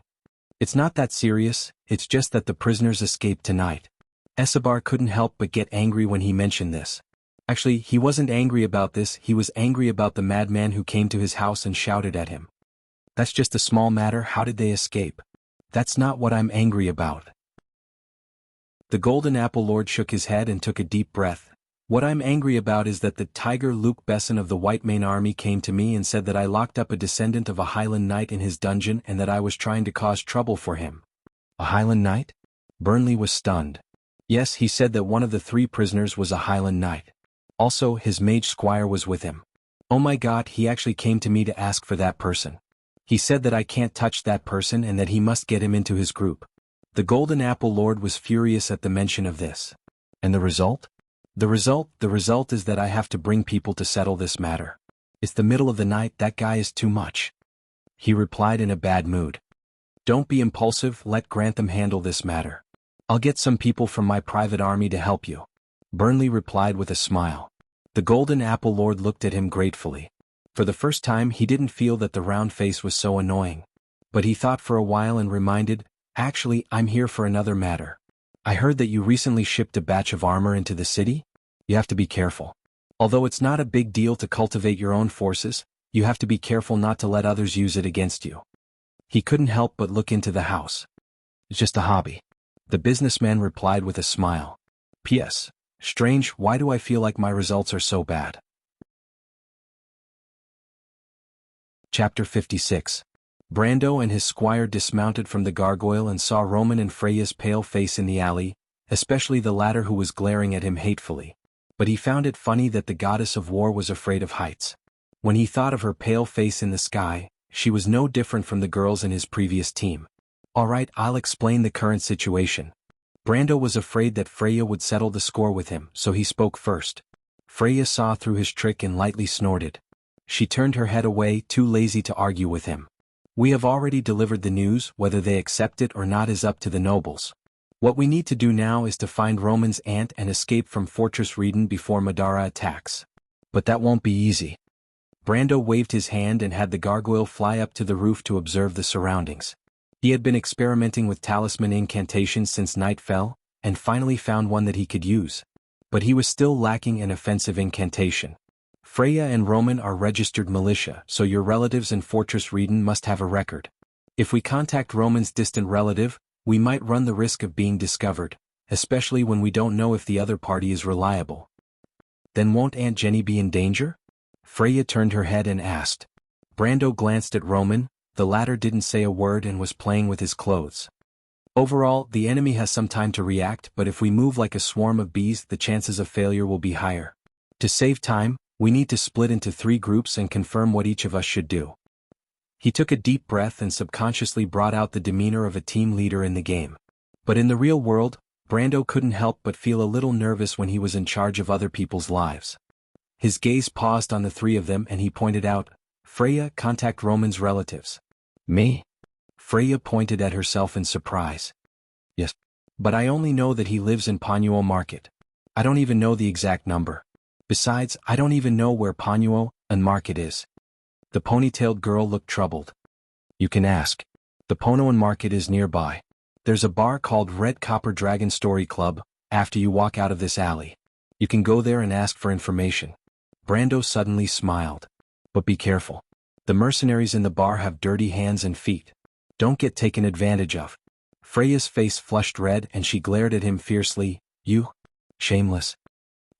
"It's not that serious, it's just that the prisoners escaped tonight." Escobar couldn't help but get angry when he mentioned this. Actually, he wasn't angry about this, he was angry about the madman who came to his house and shouted at him. "That's just a small matter, how did they escape?" "That's not what I'm angry about." The Golden Apple Lord shook his head and took a deep breath. "What I'm angry about is that the tiger Luke Besson of the White Mane Army came to me and said that I locked up a descendant of a Highland Knight in his dungeon and that I was trying to cause trouble for him." "A Highland Knight?" Burnley was stunned. "Yes, he said that one of the three prisoners was a Highland Knight. Also, his mage squire was with him. Oh my God, he actually came to me to ask for that person. He said that I can't touch that person and that he must get him into his group." The Golden Apple Lord was furious at the mention of this. "And the result?" The result is that I have to bring people to settle this matter. It's the middle of the night, that guy is too much." He replied in a bad mood. "Don't be impulsive, let Grantham handle this matter. I'll get some people from my private army to help you." Burnley replied with a smile. The Golden Apple Lord looked at him gratefully. For the first time he didn't feel that the round face was so annoying. But he thought for a while and reminded, "Actually, I'm here for another matter. I heard that you recently shipped a batch of armor into the city? You have to be careful. Although it's not a big deal to cultivate your own forces, you have to be careful not to let others use it against you." He couldn't help but look into the house. "It's just a hobby." The businessman replied with a smile. "P.S. Strange, why do I feel like my results are so bad?" Chapter 56. Brando and his squire dismounted from the gargoyle and saw Roman and Freya's pale face in the alley, especially the latter who was glaring at him hatefully. But he found it funny that the goddess of war was afraid of heights. When he thought of her pale face in the sky, she was no different from the girls in his previous team. Alright, I'll explain the current situation. Brando was afraid that Freya would settle the score with him, so he spoke first. Freya saw through his trick and lightly snorted. She turned her head away, too lazy to argue with him. We have already delivered the news, whether they accept it or not is up to the nobles. What we need to do now is to find Roman's aunt and escape from Fortress Reden before Madara attacks. But that won't be easy. Brando waved his hand and had the gargoyle fly up to the roof to observe the surroundings. He had been experimenting with talisman incantations since night fell, and finally found one that he could use. But he was still lacking an offensive incantation. Freya and Roman are registered militia, so your relatives in Fortress Reden must have a record. If we contact Roman's distant relative, we might run the risk of being discovered, especially when we don't know if the other party is reliable. Then won't Aunt Jenny be in danger? Freya turned her head and asked. Brando glanced at Roman. The latter didn't say a word and was playing with his clothes. Overall, the enemy has some time to react, but if we move like a swarm of bees, the chances of failure will be higher. To save time, we need to split into 3 groups and confirm what each of us should do. He took a deep breath and subconsciously brought out the demeanor of a team leader in the game. But in the real world, Brando couldn't help but feel a little nervous when he was in charge of other people's lives. His gaze paused on the 3 of them and he pointed out, Freya, contact Roman's relatives. Me? Freya pointed at herself in surprise. Yes. But I only know that he lives in Panuo Market. I don't even know the exact number. Besides, I don't even know where Panuo and Market is. The ponytailed girl looked troubled. You can ask. The Ponoan Market is nearby. There's a bar called Red Copper Dragon Story Club, after you walk out of this alley. You can go there and ask for information. Brando suddenly smiled. But be careful. The mercenaries in the bar have dirty hands and feet. Don't get taken advantage of. Freya's face flushed red and she glared at him fiercely. You? Shameless.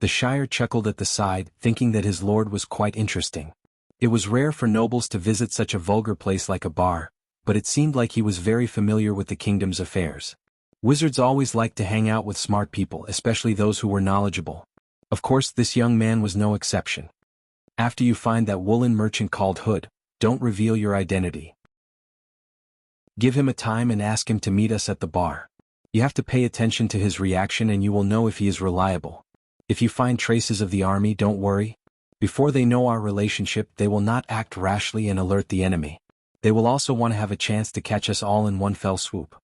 The Shire chuckled at the side, thinking that his lord was quite interesting. It was rare for nobles to visit such a vulgar place like a bar, but it seemed like he was very familiar with the kingdom's affairs. Wizards always liked to hang out with smart people, especially those who were knowledgeable. Of course, this young man was no exception. After you find that woolen merchant called Hood, don't reveal your identity. Give him a time and ask him to meet us at the bar. You have to pay attention to his reaction and you will know if he is reliable. If you find traces of the army, don't worry. Before they know our relationship, they will not act rashly and alert the enemy. They will also want to have a chance to catch us all in one fell swoop.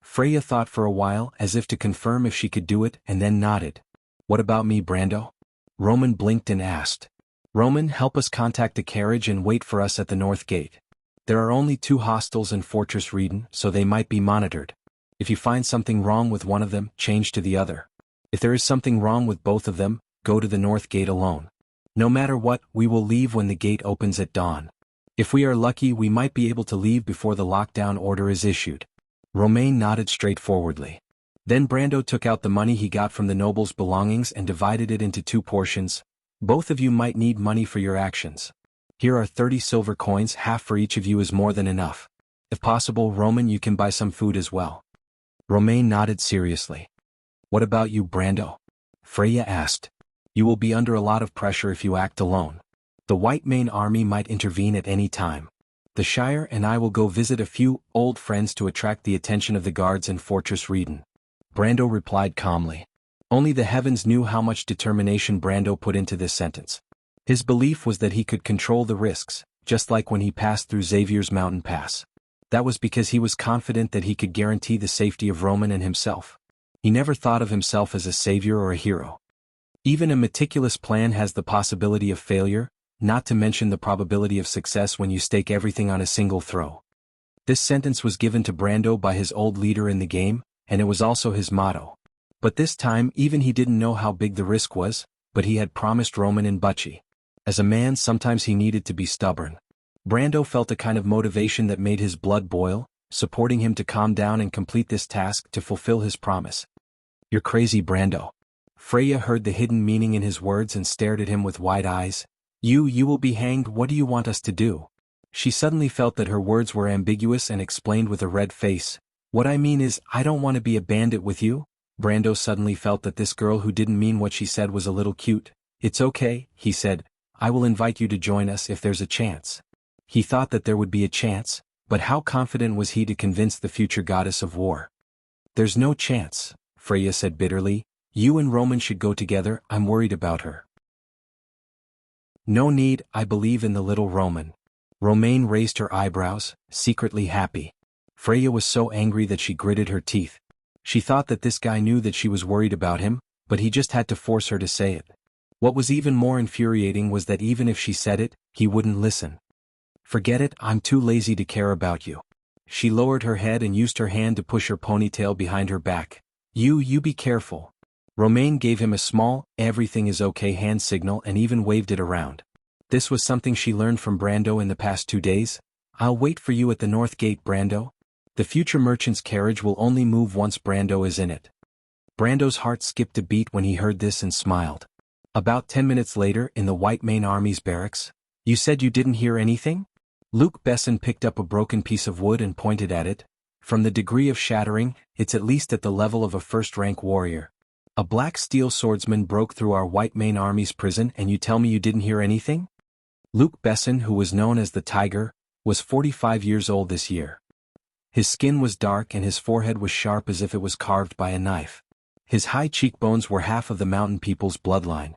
Freya thought for a while, as if to confirm if she could do it, and then nodded. What about me, Brando? Roman blinked and asked. Roman, help us contact a carriage and wait for us at the north gate. There are only 2 hostels in Fortress Reden, so they might be monitored. If you find something wrong with one of them, change to the other. If there is something wrong with both of them, go to the north gate alone. No matter what, we will leave when the gate opens at dawn. If we are lucky, we might be able to leave before the lockdown order is issued. Romain nodded straightforwardly. Then Brando took out the money he got from the noble's belongings and divided it into 2 portions. Both of you might need money for your actions. Here are 30 silver coins, half for each of you is more than enough. If possible, Roman, you can buy some food as well. Romain nodded seriously. What about you, Brando? Freya asked. You will be under a lot of pressure if you act alone. The White Mane Army might intervene at any time. The Shire and I will go visit a few old friends to attract the attention of the guards in Fortress Reden. Brando replied calmly. Only the heavens knew how much determination Brando put into this sentence. His belief was that he could control the risks, just like when he passed through Xavier's mountain pass. That was because he was confident that he could guarantee the safety of Roman and himself. He never thought of himself as a savior or a hero. Even a meticulous plan has the possibility of failure, not to mention the probability of success when you stake everything on a single throw. This sentence was given to Brando by his old leader in the game, and it was also his motto. But this time even he didn't know how big the risk was, but he had promised Roman and Butchie. As a man, sometimes he needed to be stubborn. Brando felt a kind of motivation that made his blood boil, supporting him to calm down and complete this task to fulfill his promise. You're crazy, Brando. Freya heard the hidden meaning in his words and stared at him with wide eyes. You will be hanged. What do you want us to do? She suddenly felt that her words were ambiguous and explained with a red face, "What I mean is, I don't want to be a bandit with you." Brando suddenly felt that this girl who didn't mean what she said was a little cute. "It's okay," he said, "I will invite you to join us if there's a chance." He thought that there would be a chance, but how confident was he to convince the future goddess of war? "There's no chance," Freya said bitterly. "You and Roman should go together, I'm worried about her." "No need, I believe in the little Roman." Romaine raised her eyebrows, secretly happy. Freya was so angry that she gritted her teeth. She thought that this guy knew that she was worried about him, but he just had to force her to say it. What was even more infuriating was that even if she said it, he wouldn't listen. "Forget it, I'm too lazy to care about you." She lowered her head and used her hand to push her ponytail behind her back. You be careful." Romaine gave him a small, "everything is okay" hand signal and even waved it around. This was something she learned from Brando in the past 2 days. "I'll wait for you at the north gate, Brando." The future merchant's carriage will only move once Brando is in it. Brando's heart skipped a beat when he heard this and smiled. About 10 minutes later in the White Main Army's barracks. "You said you didn't hear anything?" Luke Besson picked up a broken piece of wood and pointed at it. "From the degree of shattering, it's at least at the level of a first-rank warrior. A black steel swordsman broke through our White Main Army's prison and you tell me you didn't hear anything?" Luke Besson, who was known as the Tiger, was 45 years old this year. His skin was dark and his forehead was sharp as if it was carved by a knife. His high cheekbones were half of the mountain people's bloodline.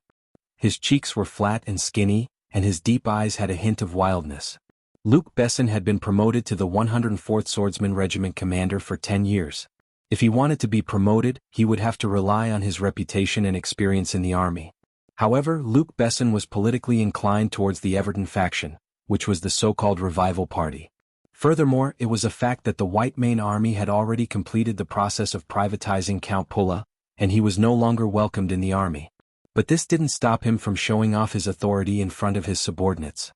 His cheeks were flat and skinny, and his deep eyes had a hint of wildness. Luke Besson had been promoted to the 104th Swordsman Regiment commander for 10 years. If he wanted to be promoted, he would have to rely on his reputation and experience in the army. However, Luke Besson was politically inclined towards the Everton faction, which was the so-called Revival Party. Furthermore, it was a fact that the White Main Army had already completed the process of privatizing Count Pulla, and he was no longer welcomed in the army. But this didn't stop him from showing off his authority in front of his subordinates.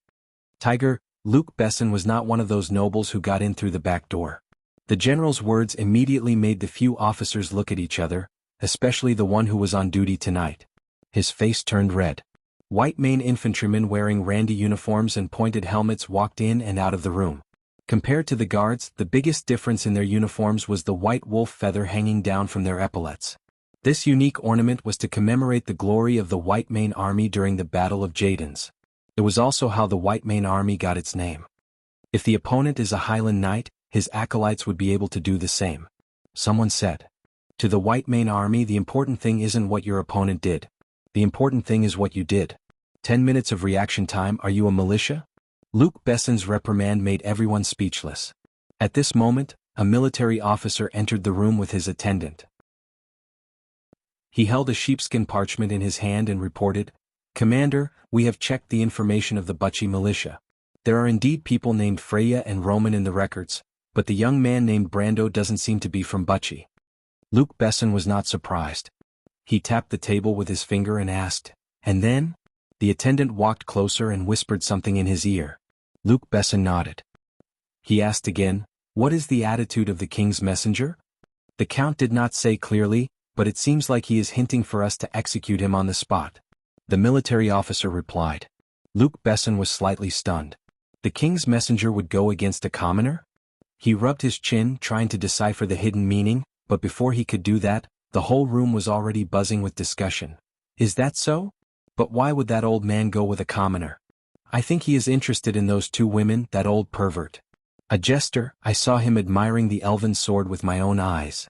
Tiger, Luke Besson was not one of those nobles who got in through the back door. The general's words immediately made the few officers look at each other, especially the one who was on duty tonight. His face turned red. White Main infantrymen wearing randy uniforms and pointed helmets walked in and out of the room. Compared to the guards, the biggest difference in their uniforms was the white wolf feather hanging down from their epaulets. This unique ornament was to commemorate the glory of the White Main Army during the Battle of Jadens. It was also how the White Main Army got its name. If the opponent is a Highland knight, his acolytes would be able to do the same. Someone said. To the White Main Army, the important thing isn't what your opponent did. The important thing is what you did. 10 minutes of reaction time. Are you a militia? Luke Besson's reprimand made everyone speechless. At this moment, a military officer entered the room with his attendant. He held a sheepskin parchment in his hand and reported, "Commander, we have checked the information of the Bucci militia. There are indeed people named Freya and Roman in the records, but the young man named Brando doesn't seem to be from Bucci." Luke Besson was not surprised. He tapped the table with his finger and asked, "And then?" The attendant walked closer and whispered something in his ear. Luke Besson nodded. He asked again, "What is the attitude of the king's messenger?" The count did not say clearly, but it seems like he is hinting for us to execute him on the spot. The military officer replied. Luke Besson was slightly stunned. The king's messenger would go against a commoner? He rubbed his chin, trying to decipher the hidden meaning, but before he could do that, the whole room was already buzzing with discussion. Is that so? But why would that old man go with a commoner? I think he is interested in those 2 women, that old pervert. A jester, I saw him admiring the elven sword with my own eyes.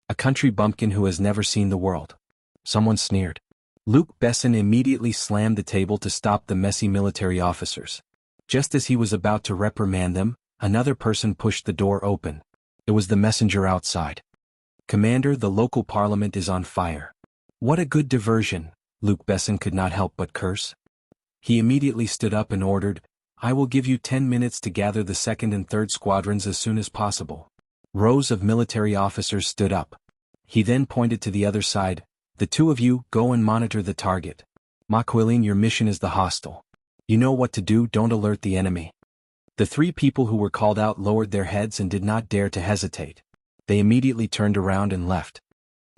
A country bumpkin who has never seen the world. Someone sneered. Luke Besson immediately slammed the table to stop the messy military officers. Just as he was about to reprimand them, another person pushed the door open. It was the messenger outside. "Commander, the local parliament is on fire." What a good diversion, Luke Besson could not help but curse. He immediately stood up and ordered, "I will give you 10 minutes to gather the 2nd and 3rd squadrons as soon as possible." Rows of military officers stood up. He then pointed to the other side, "The 2 of you, go and monitor the target. Maquilline, your mission is the hostile. You know what to do, don't alert the enemy." The 3 people who were called out lowered their heads and did not dare to hesitate. They immediately turned around and left.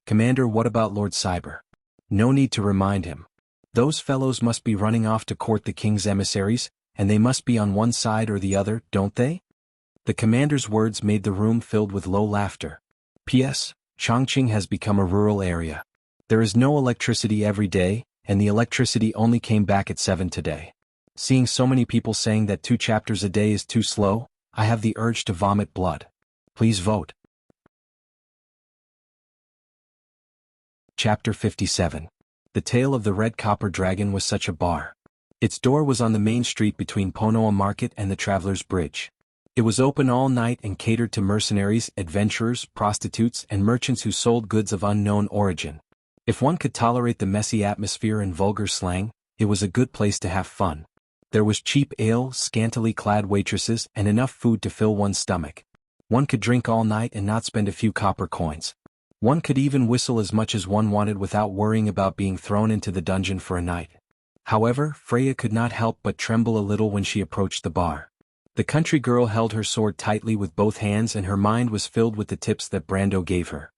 "Commander, what about Lord Cyber?" No need to remind him. Those fellows must be running off to court the king's emissaries, and they must be on one side or the other, don't they? The commander's words made the room filled with low laughter. P.S. Chongqing has become a rural area. There is no electricity every day, and the electricity only came back at 7 today. Seeing so many people saying that 2 chapters a day is too slow, I have the urge to vomit blood. Please vote. Chapter 57. The Tale of the Red Copper Dragon was such a bar. Its door was on the main street between Ponoa Market and the Traveler's Bridge. It was open all night and catered to mercenaries, adventurers, prostitutes, and merchants who sold goods of unknown origin. If one could tolerate the messy atmosphere and vulgar slang, it was a good place to have fun. There was cheap ale, scantily clad waitresses, and enough food to fill one's stomach. One could drink all night and not spend a few copper coins. One could even whistle as much as one wanted without worrying about being thrown into the dungeon for a night. However, Freya could not help but tremble a little when she approached the bar. The country girl held her sword tightly with both hands and her mind was filled with the tips that Brando gave her.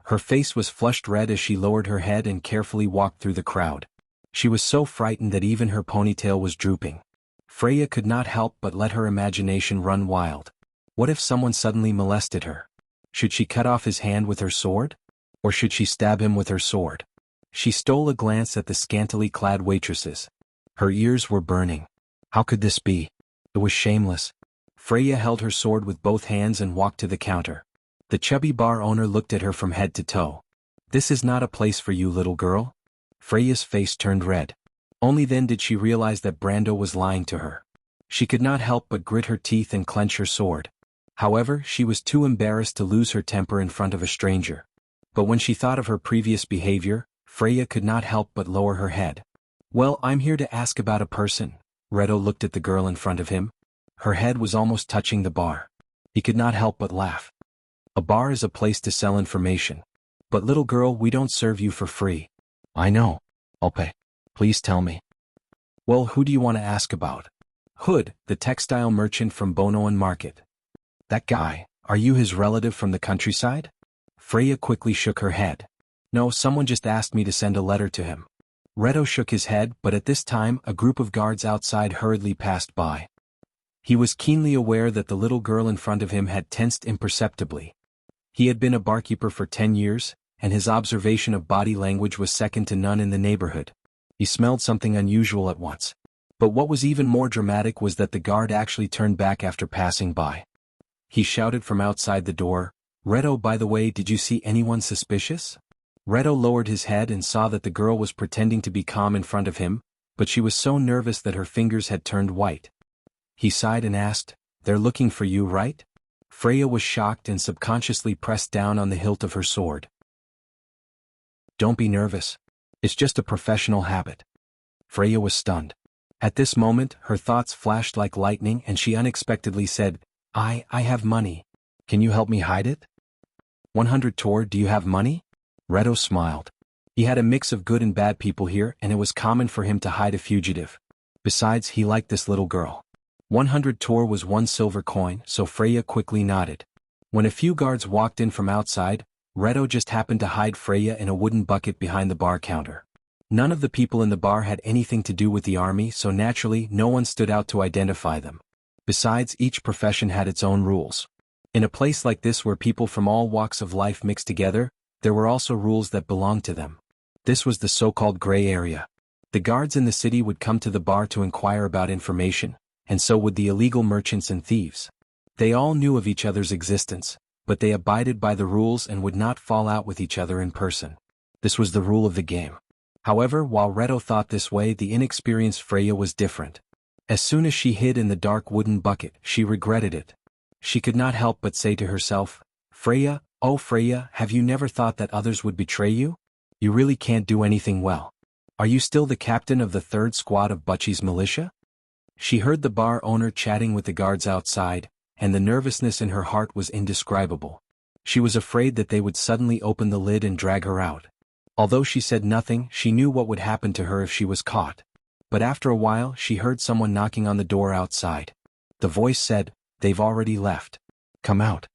Her face was flushed red as she lowered her head and carefully walked through the crowd. She was so frightened that even her ponytail was drooping. Freya could not help but let her imagination run wild. What if someone suddenly molested her? Should she cut off his hand with her sword? Or should she stab him with her sword? She stole a glance at the scantily clad waitresses. Her ears were burning. How could this be? It was shameless. Freya held her sword with both hands and walked to the counter. The chubby bar owner looked at her from head to toe. This is not a place for you, little girl. Freya's face turned red. Only then did she realize that Brando was lying to her. She could not help but grit her teeth and clench her sword. However, she was too embarrassed to lose her temper in front of a stranger. But when she thought of her previous behavior, Freya could not help but lower her head. Well, I'm here to ask about a person. Redo looked at the girl in front of him. Her head was almost touching the bar. He could not help but laugh. A bar is a place to sell information. But little girl, we don't serve you for free. I know. I'll pay. Please tell me. Well, who do you want to ask about? Hood, the textile merchant from Bonoan Market. That guy, are you his relative from the countryside? Freya quickly shook her head. No, someone just asked me to send a letter to him. Redo shook his head, but at this time a group of guards outside hurriedly passed by. He was keenly aware that the little girl in front of him had tensed imperceptibly. He had been a barkeeper for 10 years, and his observation of body language was second to none in the neighborhood. He smelled something unusual at once. But what was even more dramatic was that the guard actually turned back after passing by. He shouted from outside the door, Redo, by the way, did you see anyone suspicious? Redo lowered his head and saw that the girl was pretending to be calm in front of him, but she was so nervous that her fingers had turned white. He sighed and asked, They're looking for you, right? Freya was shocked and subconsciously pressed down on the hilt of her sword. Don't be nervous. It's just a professional habit. Freya was stunned. At this moment, her thoughts flashed like lightning and she unexpectedly said, I have money. Can you help me hide it? 100 Tor, do you have money? Redo smiled. He had a mix of good and bad people here and it was common for him to hide a fugitive. Besides, he liked this little girl. 100 Tor was 1 silver coin, so Freya quickly nodded. When a few guards walked in from outside, Redo just happened to hide Freya in a wooden bucket behind the bar counter. None of the people in the bar had anything to do with the army, so naturally no one stood out to identify them. Besides, each profession had its own rules. In a place like this where people from all walks of life mixed together, there were also rules that belonged to them. This was the so-called gray area. The guards in the city would come to the bar to inquire about information, and so would the illegal merchants and thieves. They all knew of each other's existence, but they abided by the rules and would not fall out with each other in person. This was the rule of the game. However, while Redo thought this way, the inexperienced Freya was different. As soon as she hid in the dark wooden bucket, she regretted it. She could not help but say to herself, Freya, oh Freya, have you never thought that others would betray you? You really can't do anything well. Are you still the captain of the 3rd squad of Butchie's militia? She heard the bar owner chatting with the guards outside, and the nervousness in her heart was indescribable. She was afraid that they would suddenly open the lid and drag her out. Although she said nothing, she knew what would happen to her if she was caught. But after a while, she heard someone knocking on the door outside. The voice said, They've already left. Come out.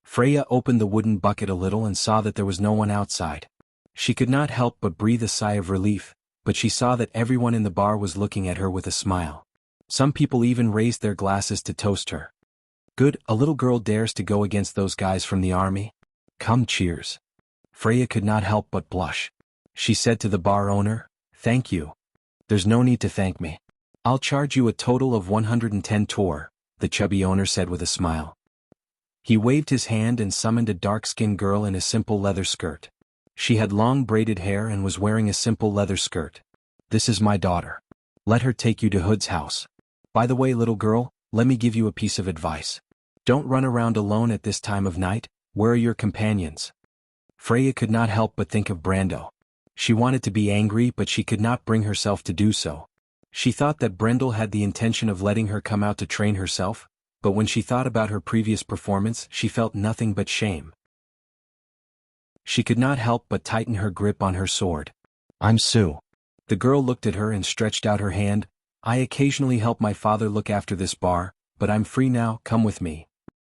Freya opened the wooden bucket a little and saw that there was no one outside. She could not help but breathe a sigh of relief, but she saw that everyone in the bar was looking at her with a smile. Some people even raised their glasses to toast her. Good, a little girl dares to go against those guys from the army? Come, cheers. Freya could not help but blush. She said to the bar owner, "Thank you. There's no need to thank me. I'll charge you a total of 110 tor," the chubby owner said with a smile. He waved his hand and summoned a dark-skinned girl in a simple leather skirt. She had long braided hair and was wearing a simple leather skirt. "This is my daughter. Let her take you to Hood's house. By the way, little girl, let me give you a piece of advice. Don't run around alone at this time of night. Where are your companions?" Freya could not help but think of Brando. She wanted to be angry, but she could not bring herself to do so. She thought that Brendel had the intention of letting her come out to train herself, but when she thought about her previous performance, she felt nothing but shame. She could not help but tighten her grip on her sword. "I'm Sue." The girl looked at her and stretched out her hand. "I occasionally help my father look after this bar, but I'm free now, come with me."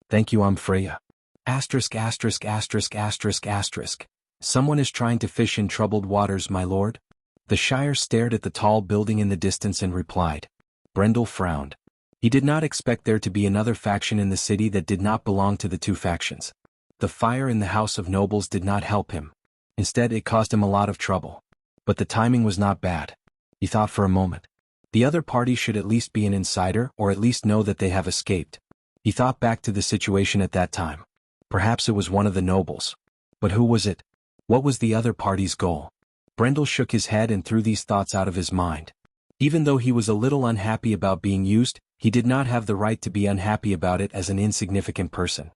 "Thank you, I'm Freya." Asterisk asterisk asterisk asterisk asterisk. "Someone is trying to fish in troubled waters, my lord." The Shire stared at the tall building in the distance and replied. Brendel frowned. He did not expect there to be another faction in the city that did not belong to the two factions. The fire in the House of Nobles did not help him. Instead, it caused him a lot of trouble. But the timing was not bad. He thought for a moment. The other party should at least be an insider, or at least know that they have escaped. He thought back to the situation at that time. Perhaps it was one of the nobles. But who was it? What was the other party's goal? Brendel shook his head and threw these thoughts out of his mind. Even though he was a little unhappy about being used, he did not have the right to be unhappy about it as an insignificant person.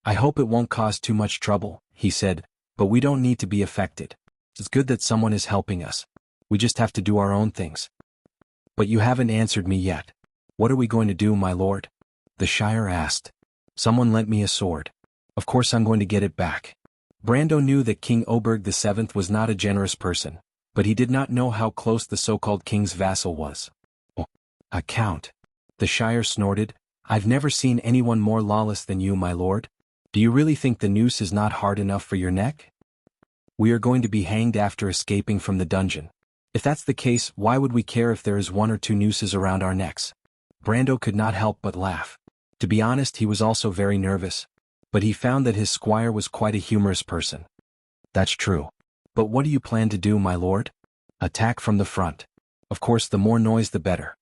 "I hope it won't cause too much trouble," he said, "but we don't need to be affected. It's good that someone is helping us. We just have to do our own things." "But you haven't answered me yet. What are we going to do, my lord?" The Shire asked. "Someone lent me a sword. Of course I'm going to get it back." Brando knew that King Oberg VII was not a generous person, but he did not know how close the so-called king's vassal was. "Oh, a count." The Shire snorted. "I've never seen anyone more lawless than you, my lord. Do you really think the noose is not hard enough for your neck? We are going to be hanged after escaping from the dungeon. If that's the case, why would we care if there is 1 or 2 nooses around our necks?" Brando could not help but laugh. To be honest, he was also very nervous. But he found that his squire was quite a humorous person. "That's true. But what do you plan to do, my lord?" "Attack from the front. Of course, the more noise the better."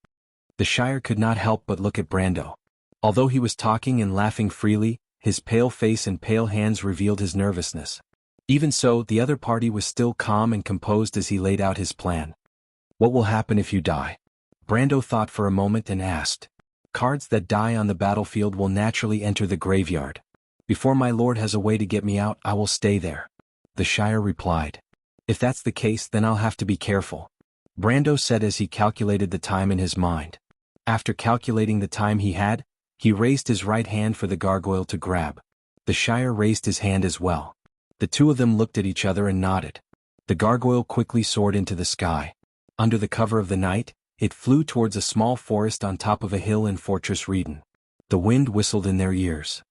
The Shire could not help but look at Brando. Although he was talking and laughing freely, his pale face and pale hands revealed his nervousness. Even so, the other party was still calm and composed as he laid out his plan. "What will happen if you die?" Brando thought for a moment and asked. "Cards that die on the battlefield will naturally enter the graveyard. Before my lord has a way to get me out, I will stay there." The Shire replied. "If that's the case, then I'll have to be careful," Brando said as he calculated the time in his mind. After calculating the time he had, he raised his right hand for the gargoyle to grab. The Shire raised his hand as well. The two of them looked at each other and nodded. The gargoyle quickly soared into the sky. Under the cover of the night, it flew towards a small forest on top of a hill in Fortress Reeden. The wind whistled in their ears.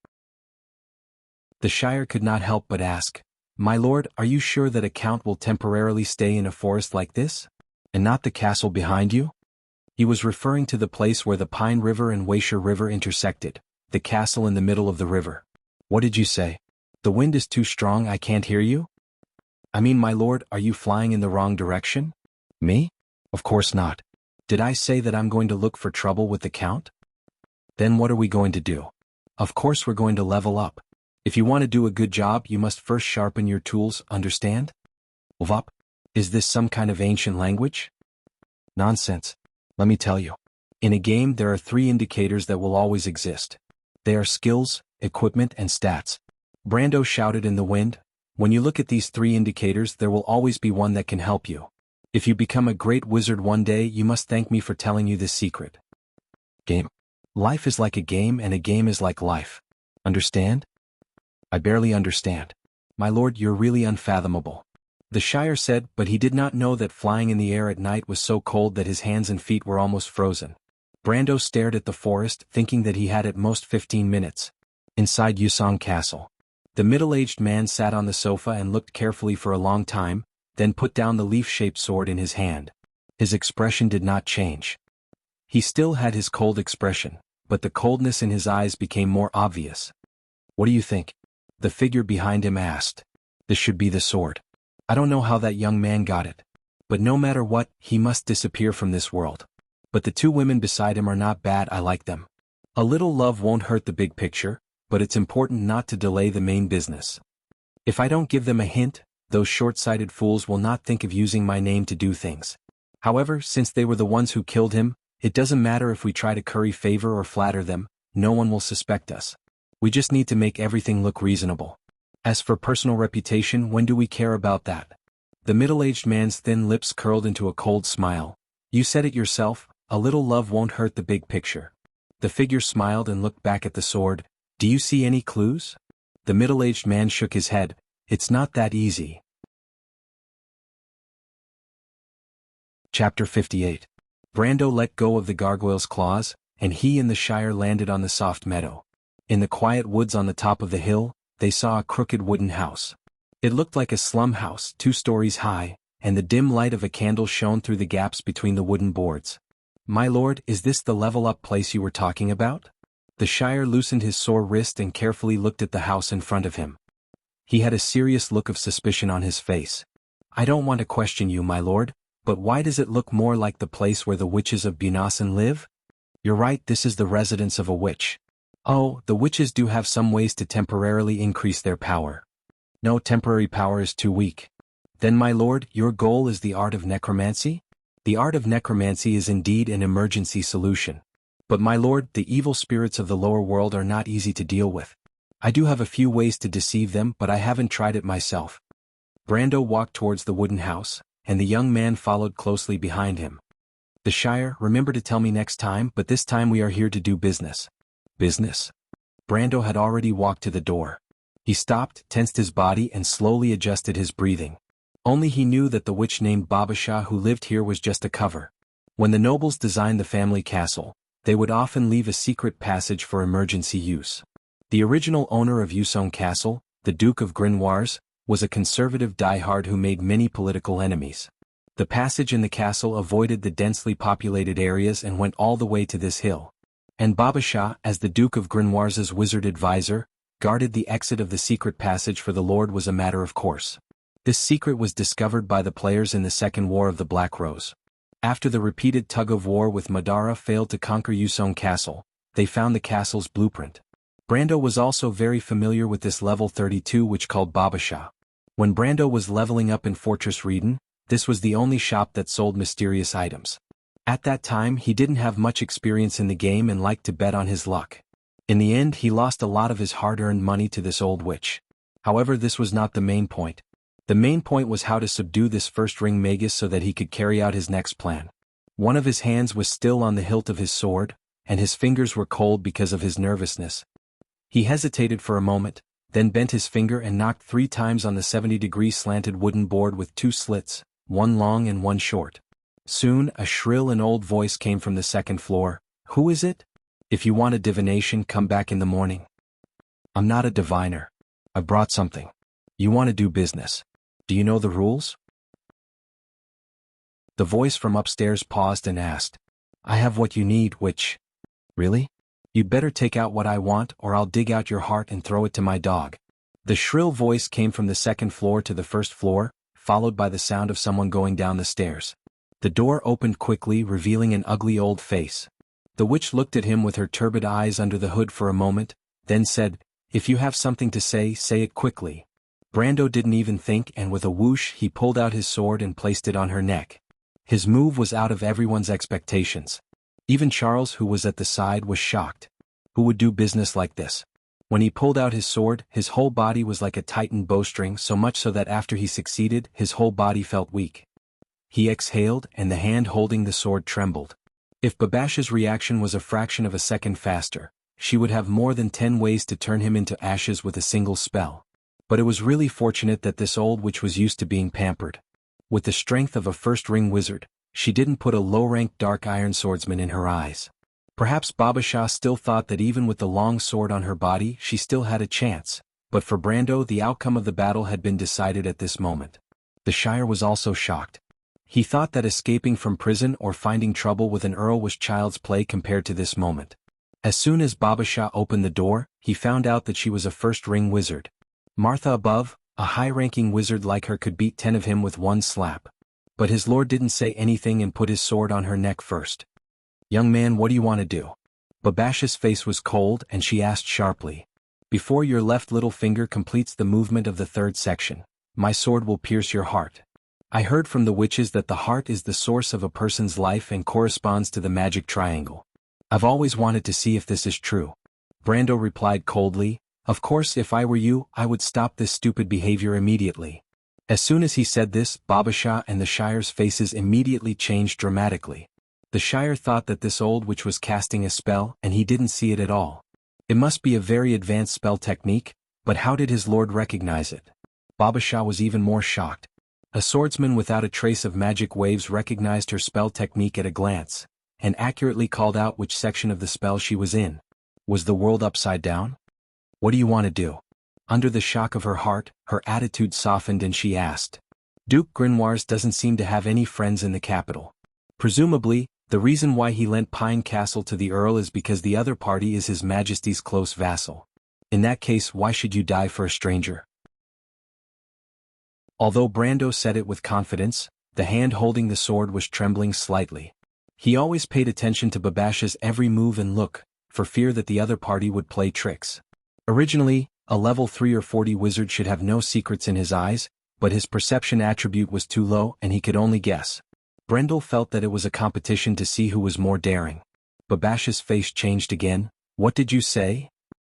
The Shire could not help but ask, "My lord, are you sure that a count will temporarily stay in a forest like this? And not the castle behind you?" He was referring to the place where the Pine River and Waysher River intersected, the castle in the middle of the river. "What did you say? The wind is too strong, I can't hear you." "I mean, my lord, are you flying in the wrong direction?" "Me? Of course not. Did I say that I'm going to look for trouble with the count?" "Then what are we going to do?" "Of course we're going to level up. If you want to do a good job, you must first sharpen your tools, understand?" "Vop? Is this some kind of ancient language?" "Nonsense. Let me tell you. In a game there are 3 indicators that will always exist. They are skills, equipment and stats." Brando shouted in the wind. "When you look at these 3 indicators, there will always be one that can help you. If you become a great wizard one day, you must thank me for telling you this secret." "Game. Life is like a game and a game is like life. Understand?" "I barely understand. My lord, you're really unfathomable." The Shire said, but he did not know that flying in the air at night was so cold that his hands and feet were almost frozen. Brando stared at the forest, thinking that he had at most 15 minutes. Inside Yusong Castle. The middle-aged man sat on the sofa and looked carefully for a long time, then put down the leaf-shaped sword in his hand. His expression did not change. He still had his cold expression, but the coldness in his eyes became more obvious. "What do you think?" the figure behind him asked. "This should be the sword. I don't know how that young man got it. But no matter what, he must disappear from this world. But the two women beside him are not bad, I like them. A little love won't hurt the big picture, but it's important not to delay the main business. If I don't give them a hint, those short-sighted fools will not think of using my name to do things. However, since they were the ones who killed him, it doesn't matter if we try to curry favor or flatter them, no one will suspect us. We just need to make everything look reasonable. As for personal reputation, when do we care about that?" The middle-aged man's thin lips curled into a cold smile. "You said it yourself, a little love won't hurt the big picture." The figure smiled and looked back at the sword. "Do you see any clues?" The middle-aged man shook his head. "It's not that easy." Chapter 58. Brando let go of the gargoyle's claws, and he and the Shire landed on the soft meadow. In the quiet woods on the top of the hill, they saw a crooked wooden house. It looked like a slum house, 2 stories high, and the dim light of a candle shone through the gaps between the wooden boards. "My lord, is this the level-up place you were talking about?" The Shire loosened his sore wrist and carefully looked at the house in front of him. He had a serious look of suspicion on his face. "I don't want to question you, my lord, but why does it look more like the place where the witches of Bunasan live?" "You're right, this is the residence of a witch." "Oh, the witches do have some ways to temporarily increase their power." "No, temporary power is too weak." "Then my lord, your goal is the art of necromancy?" "The art of necromancy is indeed an emergency solution. But my lord, the evil spirits of the lower world are not easy to deal with. I do have a few ways to deceive them, but I haven't tried it myself." Brando walked towards the wooden house, and the young man followed closely behind him. "The Shire, remember to tell me next time, but this time we are here to do business." "Business?" Brando had already walked to the door. He stopped, tensed his body and slowly adjusted his breathing. Only he knew that the witch named Babasha who lived here was just a cover. When the nobles designed the family castle, they would often leave a secret passage for emergency use. The original owner of Yusong Castle, the Duke of Grimoires, was a conservative diehard who made many political enemies. The passage in the castle avoided the densely populated areas and went all the way to this hill. And Babasha, as the Duke of Grimoires' wizard advisor, guarded the exit of the secret passage for the Lord was a matter of course. This secret was discovered by the players in the Second War of the Black Rose. After the repeated tug-of-war with Madara failed to conquer Yusong Castle, they found the castle's blueprint. Brando was also very familiar with this level 32 which called Babasha. When Brando was leveling up in Fortress Reeden, this was the only shop that sold mysterious items. At that time he didn't have much experience in the game and liked to bet on his luck. In the end he lost a lot of his hard-earned money to this old witch. However, this was not the main point. The main point was how to subdue this first-ring magus so that he could carry out his next plan. One of his hands was still on the hilt of his sword, and his fingers were cold because of his nervousness. He hesitated for a moment, then bent his finger and knocked 3 times on the 70-degree slanted wooden board with 2 slits, one long and one short. Soon, a shrill and old voice came from the second floor. "Who is it? If you want a divination, come back in the morning." "I'm not a diviner. I brought something. You want to do business. Do you know the rules?" The voice from upstairs paused and asked, "I have what you need, witch." "Really? You'd better take out what I want or I'll dig out your heart and throw it to my dog." The shrill voice came from the second floor to the first floor, followed by the sound of someone going down the stairs. The door opened quickly, revealing an ugly old face. The witch looked at him with her turbid eyes under the hood for a moment, then said, "If you have something to say it quickly." Brando didn't even think, and with a whoosh he pulled out his sword and placed it on her neck. His move was out of everyone's expectations. Even Charles, who was at the side, was shocked. Who would do business like this? When he pulled out his sword, his whole body was like a tightened bowstring, so much so that after he succeeded, his whole body felt weak. He exhaled, and the hand holding the sword trembled. If Babasha's reaction was a fraction of a second faster, she would have more than 10 ways to turn him into ashes with a single spell. But it was really fortunate that this old witch was used to being pampered. With the strength of a first-ring wizard, she didn't put a low-ranked dark iron swordsman in her eyes. Perhaps Babasha still thought that even with the long sword on her body she still had a chance, but for Brando the outcome of the battle had been decided at this moment. The Shire was also shocked. He thought that escaping from prison or finding trouble with an earl was child's play compared to this moment. As soon as Baba Shah opened the door, he found out that she was a first-ring wizard. Martha above, a high-ranking wizard like her could beat 10 of him with one slap. But his lord didn't say anything and put his sword on her neck first. "Young man, what do you want to do?" Babasha's face was cold and she asked sharply. "Before your left little finger completes the movement of the third section, my sword will pierce your heart." I heard from the witches that the heart is the source of a person's life and corresponds to the magic triangle. I've always wanted to see if this is true. Brando replied coldly, "Of course, if I were you, I would stop this stupid behavior immediately." As soon as he said this, Baba Shah and the Shire's faces immediately changed dramatically. The Shire thought that this old witch was casting a spell and he didn't see it at all. It must be a very advanced spell technique, but how did his lord recognize it? Baba Shah was even more shocked. A swordsman without a trace of magic waves recognized her spell technique at a glance, and accurately called out which section of the spell she was in. Was the world upside down? "What do you want to do?" Under the shock of her heart, her attitude softened and she asked. "Duke Grimoires doesn't seem to have any friends in the capital. Presumably, the reason why he lent Pine Castle to the Earl is because the other party is His Majesty's close vassal. In that case, why should you die for a stranger?" Although Brando said it with confidence, the hand holding the sword was trembling slightly. He always paid attention to Babasha's every move and look, for fear that the other party would play tricks. Originally, a level 3 or 40 wizard should have no secrets in his eyes, but his perception attribute was too low and he could only guess. Brendel felt that it was a competition to see who was more daring. Babasha's face changed again. "What did you say?"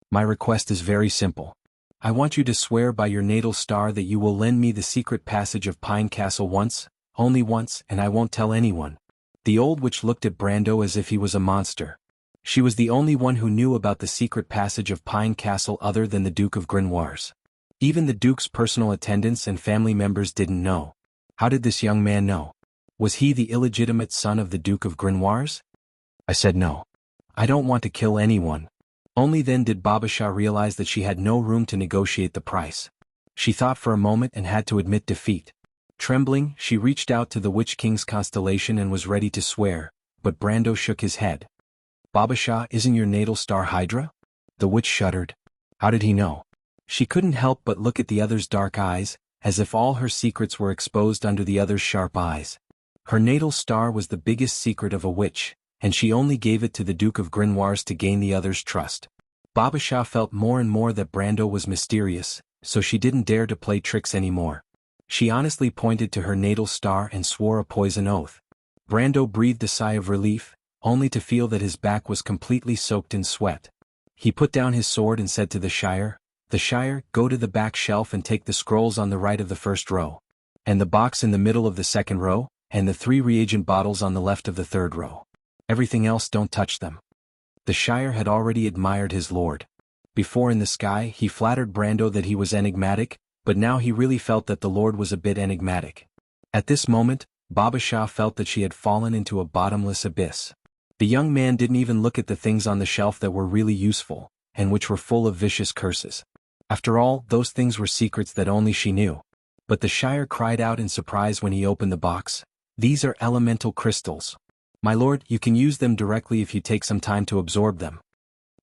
"My request is very simple. I want you to swear by your natal star that you will lend me the secret passage of Pine Castle once, only once, and I won't tell anyone." The old witch looked at Brando as if he was a monster. She was the only one who knew about the secret passage of Pine Castle other than the Duke of Grimoires. Even the Duke's personal attendants and family members didn't know. How did this young man know? Was he the illegitimate son of the Duke of Grimoires? I said no. I don't want to kill anyone. Only then did Baba Shah realize that she had no room to negotiate the price. She thought for a moment and had to admit defeat. Trembling, she reached out to the Witch King's constellation and was ready to swear, but Brando shook his head. "Baba Shah, isn't your natal star Hydra?" The witch shuddered. How did he know? She couldn't help but look at the other's dark eyes, as if all her secrets were exposed under the other's sharp eyes. Her natal star was the biggest secret of a witch, and she only gave it to the Duke of Grimoires to gain the other's trust. Baba Shah felt more and more that Brando was mysterious, so she didn't dare to play tricks anymore. She honestly pointed to her natal star and swore a poison oath. Brando breathed a sigh of relief, only to feel that his back was completely soaked in sweat. He put down his sword and said to the Shire, "The Shire, go to the back shelf and take the scrolls on the right of the first row, and the box in the middle of the second row, and the 3 reagent bottles on the left of the third row. Everything else don't touch them." The Shire had already admired his lord. Before in the sky he flattered Brando that he was enigmatic, but now he really felt that the lord was a bit enigmatic. At this moment, Baba Shah felt that she had fallen into a bottomless abyss. The young man didn't even look at the things on the shelf that were really useful, and which were full of vicious curses. After all, those things were secrets that only she knew. But the Shire cried out in surprise when he opened the box. "These are elemental crystals. My lord, you can use them directly if you take some time to absorb them."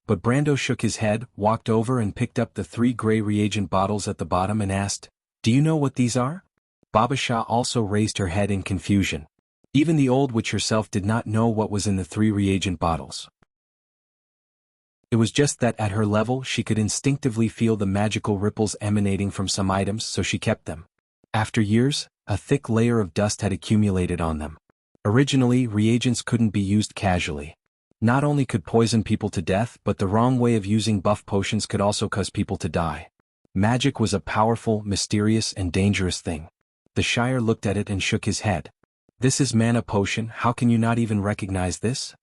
But Brando shook his head, walked over and picked up the 3 gray reagent bottles at the bottom and asked, "Do you know what these are?" Baba Shah also raised her head in confusion. Even the old witch herself did not know what was in the 3 reagent bottles. It was just that at her level she could instinctively feel the magical ripples emanating from some items, so she kept them. After years, a thick layer of dust had accumulated on them. Originally, reagents couldn't be used casually. Not only could poison people to death, but the wrong way of using buff potions could also cause people to die. Magic was a powerful, mysterious, and dangerous thing. The Shire looked at it and shook his head. "This is mana potion, how can you not even recognize this?"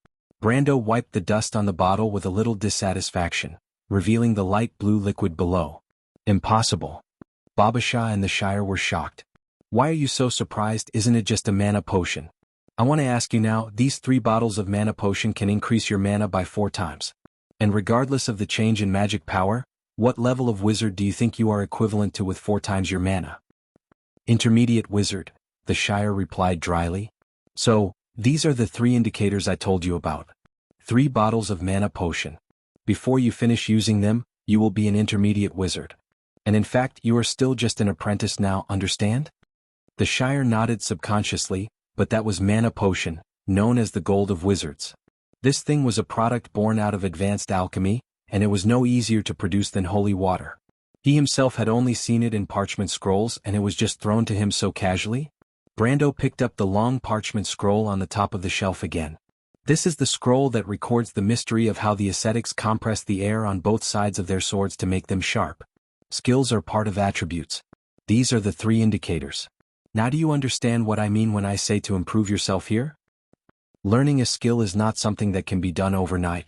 Brando wiped the dust on the bottle with a little dissatisfaction, revealing the light blue liquid below. "Impossible." Baba Shah and the Shire were shocked. "Why are you so surprised? Isn't it just a mana potion? I want to ask you now, these 3 bottles of mana potion can increase your mana by 4 times. And regardless of the change in magic power, what level of wizard do you think you are equivalent to with 4 times your mana?" "Intermediate wizard." the Shire replied dryly. So, these are the 3 indicators I told you about. 3 bottles of mana potion. Before you finish using them, you will be an intermediate wizard. And in fact, you are still just an apprentice now, understand? The Shire nodded subconsciously, but that was mana potion, known as the gold of wizards. This thing was a product born out of advanced alchemy, and it was no easier to produce than holy water. He himself had only seen it in parchment scrolls, and it was just thrown to him so casually. Brando picked up the long parchment scroll on the top of the shelf again. This is the scroll that records the mystery of how the ascetics compress the air on both sides of their swords to make them sharp. Skills are part of attributes. These are the 3 indicators. Now do you understand what I mean when I say to improve yourself here? Learning a skill is not something that can be done overnight.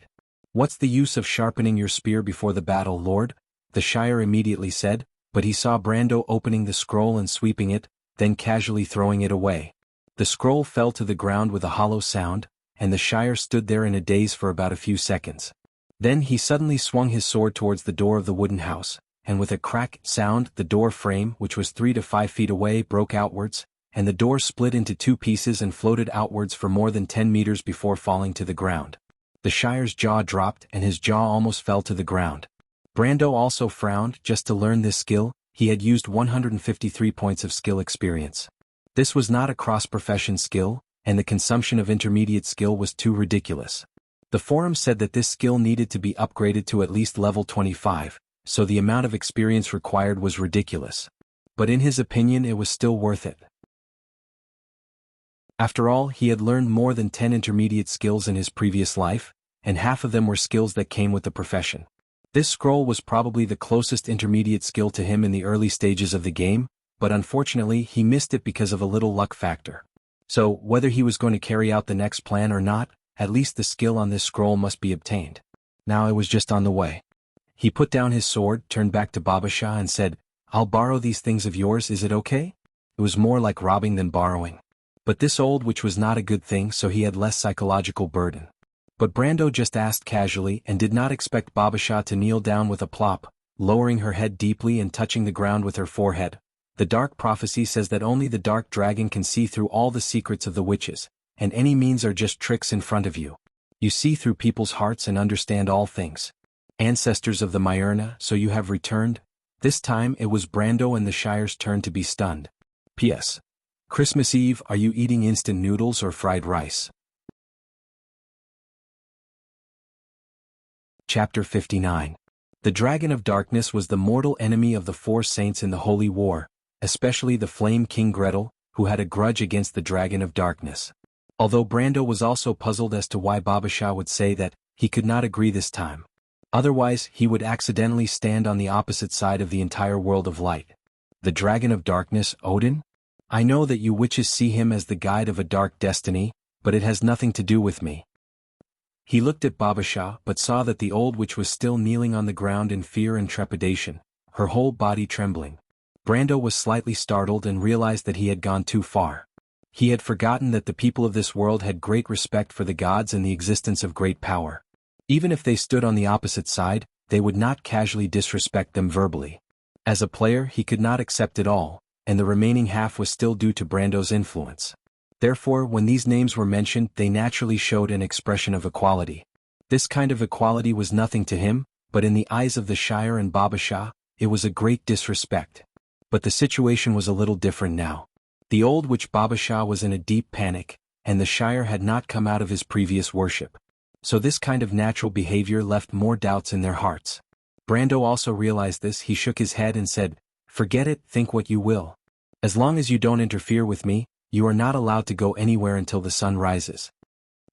What's the use of sharpening your spear before the battle, Lord? The Shire immediately said, but he saw Brando opening the scroll and sweeping it, then casually throwing it away. The scroll fell to the ground with a hollow sound, and the Shire stood there in a daze for about a few seconds. Then he suddenly swung his sword towards the door of the wooden house, and with a crack sound, the door frame, which was 3 to 5 feet away, broke outwards, and the door split into 2 pieces and floated outwards for more than 10 meters before falling to the ground. The Shire's jaw dropped and his jaw almost fell to the ground. Brando also frowned. Just to learn this skill, he had used 153 points of skill experience. This was not a cross-profession skill, and the consumption of intermediate skill was too ridiculous. The forum said that this skill needed to be upgraded to at least level 25, so the amount of experience required was ridiculous. But in his opinion it was still worth it. After all, he had learned more than 10 intermediate skills in his previous life, and half of them were skills that came with the profession. This scroll was probably the closest intermediate skill to him in the early stages of the game, but unfortunately he missed it because of a little luck factor. So, whether he was going to carry out the next plan or not, at least the skill on this scroll must be obtained. Now it was just on the way. He put down his sword, turned back to Babasha and said, "I'll borrow these things of yours, is it okay?" It was more like robbing than borrowing. But this old witch was not a good thing, so he had less psychological burden. But Brando just asked casually and did not expect Babasha to kneel down with a plop, lowering her head deeply and touching the ground with her forehead. The dark prophecy says that only the dark dragon can see through all the secrets of the witches, and any means are just tricks in front of you. You see through people's hearts and understand all things. Ancestors of the Myrna, so you have returned? This time it was Brando and the Shire's turn to be stunned. P.S. Christmas Eve, are you eating instant noodles or fried rice? Chapter 59. The Dragon of Darkness was the mortal enemy of the 4 saints in the Holy War, especially the Flame King Gretel, who had a grudge against the Dragon of Darkness. Although Brando was also puzzled as to why Babasha would say that, he could not agree this time. Otherwise, he would accidentally stand on the opposite side of the entire world of light. The Dragon of Darkness, Odin? I know that you witches see him as the guide of a dark destiny, but it has nothing to do with me. He looked at Babasha but saw that the old witch was still kneeling on the ground in fear and trepidation, her whole body trembling. Brando was slightly startled and realized that he had gone too far. He had forgotten that the people of this world had great respect for the gods and the existence of great power. Even if they stood on the opposite side, they would not casually disrespect them verbally. As a player, he could not accept it all, and the remaining half was still due to Brando's influence. Therefore, when these names were mentioned, they naturally showed an expression of equality. This kind of equality was nothing to him, but in the eyes of the Shire and Babasha, it was a great disrespect. But the situation was a little different now. The old witch Babasha was in a deep panic, and the Shire had not come out of his previous worship. So this kind of natural behavior left more doubts in their hearts. Brando also realized this. He shook his head and said, "Forget it, think what you will. As long as you don't interfere with me, you are not allowed to go anywhere until the sun rises."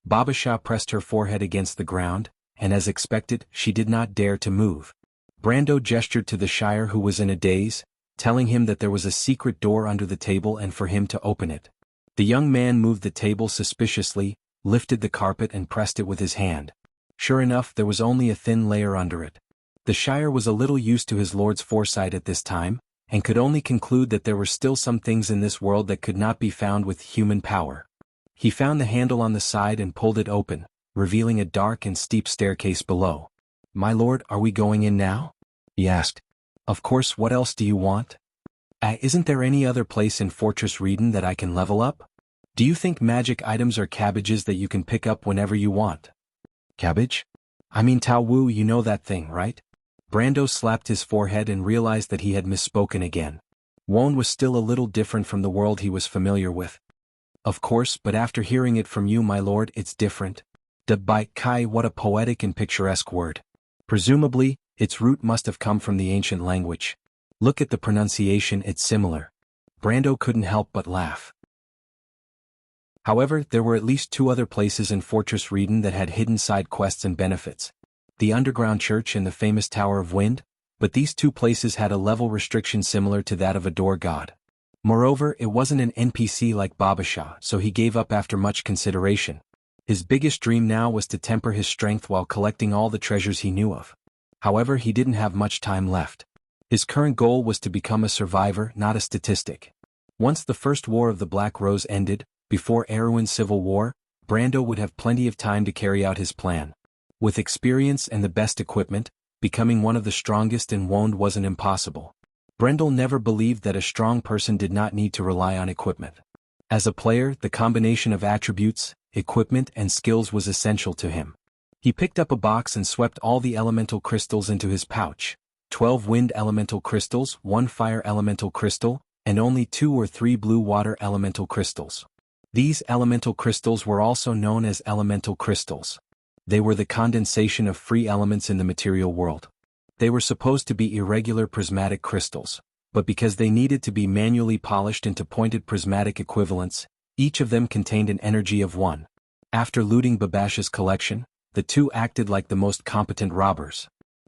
Babasha pressed her forehead against the ground, and as expected, she did not dare to move. Brando gestured to the Shire, who was in a daze, telling him that there was a secret door under the table and for him to open it. The young man moved the table suspiciously, lifted the carpet and pressed it with his hand. Sure enough, there was only a thin layer under it. The Shire was a little used to his lord's foresight at this time, and could only conclude that there were still some things in this world that could not be found with human power. He found the handle on the side and pulled it open, revealing a dark and steep staircase below. "My lord, are we going in now?" he asked. "Of course, what else do you want?" Isn't there any other place in Fortress Reedon that I can level up? Do you think magic items are cabbages that you can pick up whenever you want? Cabbage? I mean Tao Wu, you know that thing, right? Brando slapped his forehead and realized that he had misspoken again. Wone was still a little different from the world he was familiar with. Of course, but after hearing it from you, my lord, it's different. By Kai, what a poetic and picturesque word. Presumably, its root must have come from the ancient language. Look at the pronunciation, it's similar. Brando couldn't help but laugh. However, there were at least 2 other places in Fortress Reedon that had hidden side quests and benefits. The underground church and the famous Tower of Wind, but these 2 places had a level restriction similar to that of a door god. Moreover, it wasn't an NPC like Babasha, so he gave up after much consideration. His biggest dream now was to temper his strength while collecting all the treasures he knew of. However, he didn't have much time left. His current goal was to become a survivor, not a statistic. Once the First War of the Black Rose ended, before Erwin's Civil War, Brando would have plenty of time to carry out his plan. With experience and the best equipment, becoming one of the strongest in Wond wasn't impossible. Brendel never believed that a strong person did not need to rely on equipment. As a player, the combination of attributes, equipment and skills was essential to him. He picked up a box and swept all the elemental crystals into his pouch. 12 wind elemental crystals, 1 fire elemental crystal, and only 2 or 3 blue water elemental crystals. These elemental crystals were also known as elemental crystals. They were the condensation of free elements in the material world. They were supposed to be irregular prismatic crystals, but because they needed to be manually polished into pointed prismatic equivalents, each of them contained an energy of 1. After looting Babasha's collection, the 2 acted like the most competent robbers.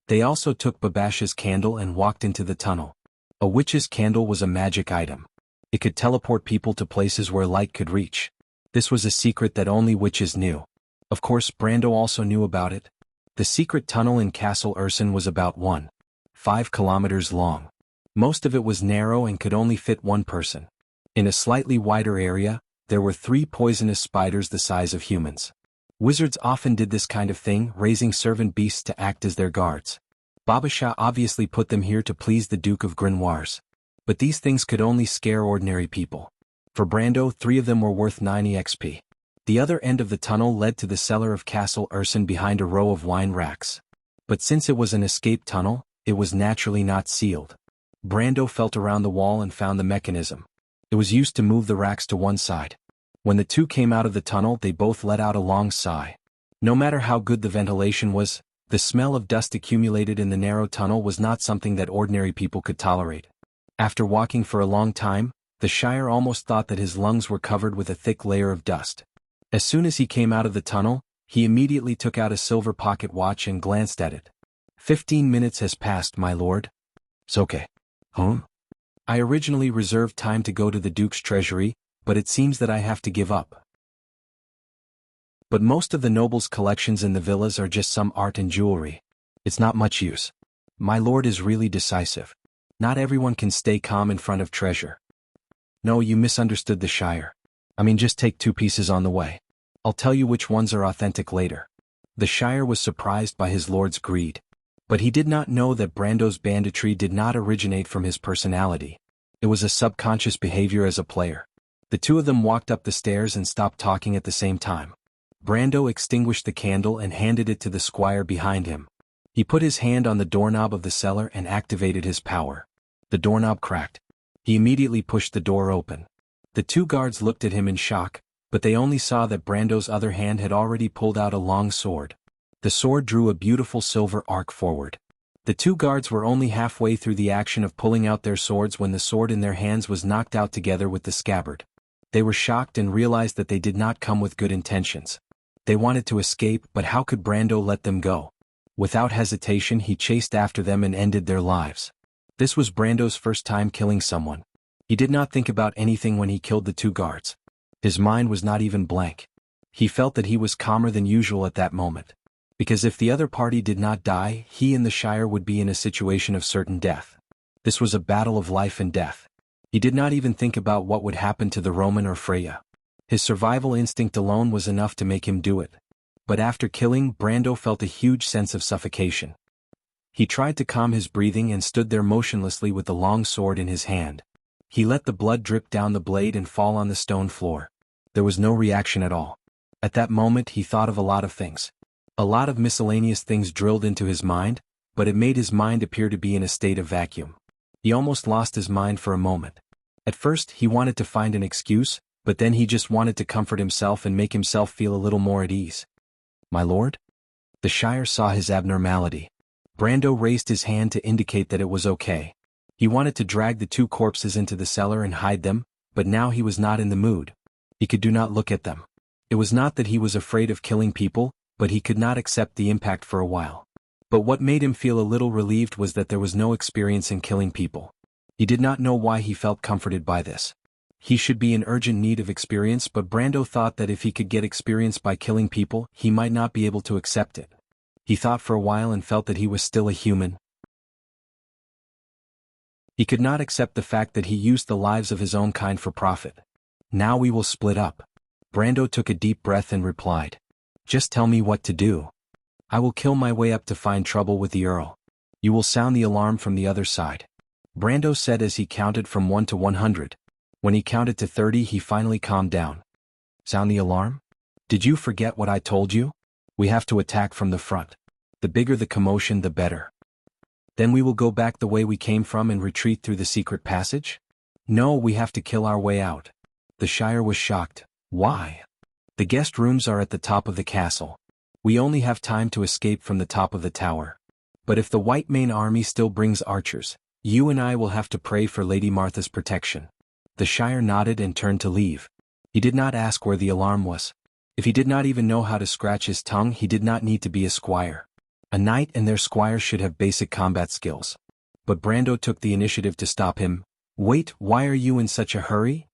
They also took Babasha's candle and walked into the tunnel. A witch's candle was a magic item. It could teleport people to places where light could reach. This was a secret that only witches knew. Of course, Brando also knew about it. The secret tunnel in Castle Urson was about 1.5 kilometers long. Most of it was narrow and could only fit 1 person. In a slightly wider area, there were 3 poisonous spiders the size of humans. Wizards often did this kind of thing, raising servant beasts to act as their guards. Babasha obviously put them here to please the Duke of Grenoires. But these things could only scare ordinary people. For Brando, 3 of them were worth 90 XP. The other end of the tunnel led to the cellar of Castle Urson behind a row of wine racks. But since it was an escape tunnel, it was naturally not sealed. Brando felt around the wall and found the mechanism. It was used to move the racks to one side. When the 2 came out of the tunnel, they both let out a long sigh. No matter how good the ventilation was, the smell of dust accumulated in the narrow tunnel was not something that ordinary people could tolerate. After walking for a long time, the Shire almost thought that his lungs were covered with a thick layer of dust. As soon as he came out of the tunnel, he immediately took out a silver pocket watch and glanced at it. 15 minutes has passed, my lord. It's okay. I originally reserved time to go to the Duke's treasury, but it seems that I have to give up. But most of the nobles' collections in the villas are just some art and jewelry. It's not much use. My lord is really decisive. Not everyone can stay calm in front of treasure. No, you misunderstood the Shire. I mean, just take 2 pieces on the way. I'll tell you which ones are authentic later. The Shire was surprised by his lord's greed. But he did not know that Brando's banditry did not originate from his personality. It was a subconscious behavior as a player. The 2 of them walked up the stairs and stopped talking at the same time. Brando extinguished the candle and handed it to the squire behind him. He put his hand on the doorknob of the cellar and activated his power. The doorknob cracked. He immediately pushed the door open. The 2 guards looked at him in shock, but they only saw that Brando's other hand had already pulled out a long sword. The sword drew a beautiful silver arc forward. The 2 guards were only halfway through the action of pulling out their swords when the sword in their hands was knocked out together with the scabbard. They were shocked and realized that they did not come with good intentions. They wanted to escape, but how could Brando let them go? Without hesitation, he chased after them and ended their lives. This was Brando's first time killing someone. He did not think about anything when he killed the 2 guards. His mind was not even blank. He felt that he was calmer than usual at that moment. Because if the other party did not die, he and the Shire would be in a situation of certain death. This was a battle of life and death. He did not even think about what would happen to the Roman or Freya. His survival instinct alone was enough to make him do it. But after killing, Brando felt a huge sense of suffocation. He tried to calm his breathing and stood there motionlessly with the long sword in his hand. He let the blood drip down the blade and fall on the stone floor. There was no reaction at all. At that moment he thought of a lot of things. A lot of miscellaneous things drilled into his mind, but it made his mind appear to be in a state of vacuum. He almost lost his mind for a moment. At first he wanted to find an excuse, but then he just wanted to comfort himself and make himself feel a little more at ease. "My lord?" The Shire saw his abnormality. Brando raised his hand to indicate that it was okay. He wanted to drag the two corpses into the cellar and hide them, but now he was not in the mood. He could not look at them. It was not that he was afraid of killing people, but he could not accept the impact for a while. But what made him feel a little relieved was that there was no experience in killing people. He did not know why he felt comforted by this. He should be in urgent need of experience, but Brando thought that if he could get experience by killing people, he might not be able to accept it. He thought for a while and felt that he was still a human. He could not accept the fact that he used the lives of his own kind for profit. "Now we will split up." Brando took a deep breath and replied. "Just tell me what to do. I will kill my way up to find trouble with the Earl. You will sound the alarm from the other side." Brando said as he counted from 1 to 100. When he counted to 30 he finally calmed down. "Sound the alarm? Did you forget what I told you? We have to attack from the front. The bigger the commotion the better. Then we will go back the way we came from and retreat through the secret passage? No, we have to kill our way out." The Shire was shocked. "Why?" "The guest rooms are at the top of the castle. We only have time to escape from the top of the tower. But if the White Mane Army still brings archers, you and I will have to pray for Lady Martha's protection." The Shire nodded and turned to leave. He did not ask where the alarm was. If he did not even know how to scratch his tongue, he did not need to be a squire. A knight and their squires should have basic combat skills. But Brando took the initiative to stop him. "Wait, why are you in such a hurry?"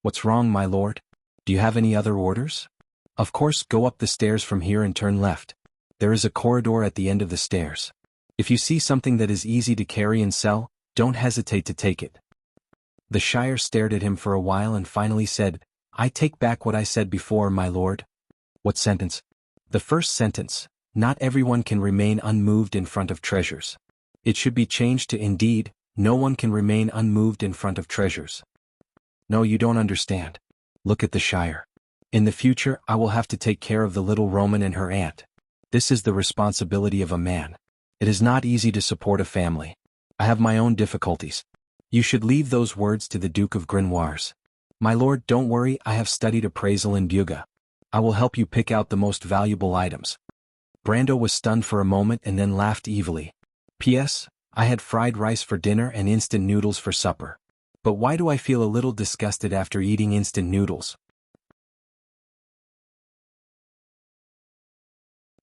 "What's wrong, my lord? Do you have any other orders?" "Of course, go up the stairs from here and turn left. There is a corridor at the end of the stairs. If you see something that is easy to carry and sell, don't hesitate to take it." The Shire stared at him for a while and finally said, "I take back what I said before, my lord." "What sentence?" "The first sentence. Not everyone can remain unmoved in front of treasures. It should be changed to indeed, no one can remain unmoved in front of treasures." "No, you don't understand. Look at the Shire. In the future I will have to take care of the little Roman and her aunt. This is the responsibility of a man. It is not easy to support a family. I have my own difficulties. You should leave those words to the Duke of Grenoir's." "My lord, don't worry, I have studied appraisal in Buga. I will help you pick out the most valuable items." Brando was stunned for a moment and then laughed evilly. "P.S. I had fried rice for dinner and instant noodles for supper. But why do I feel a little disgusted after eating instant noodles?"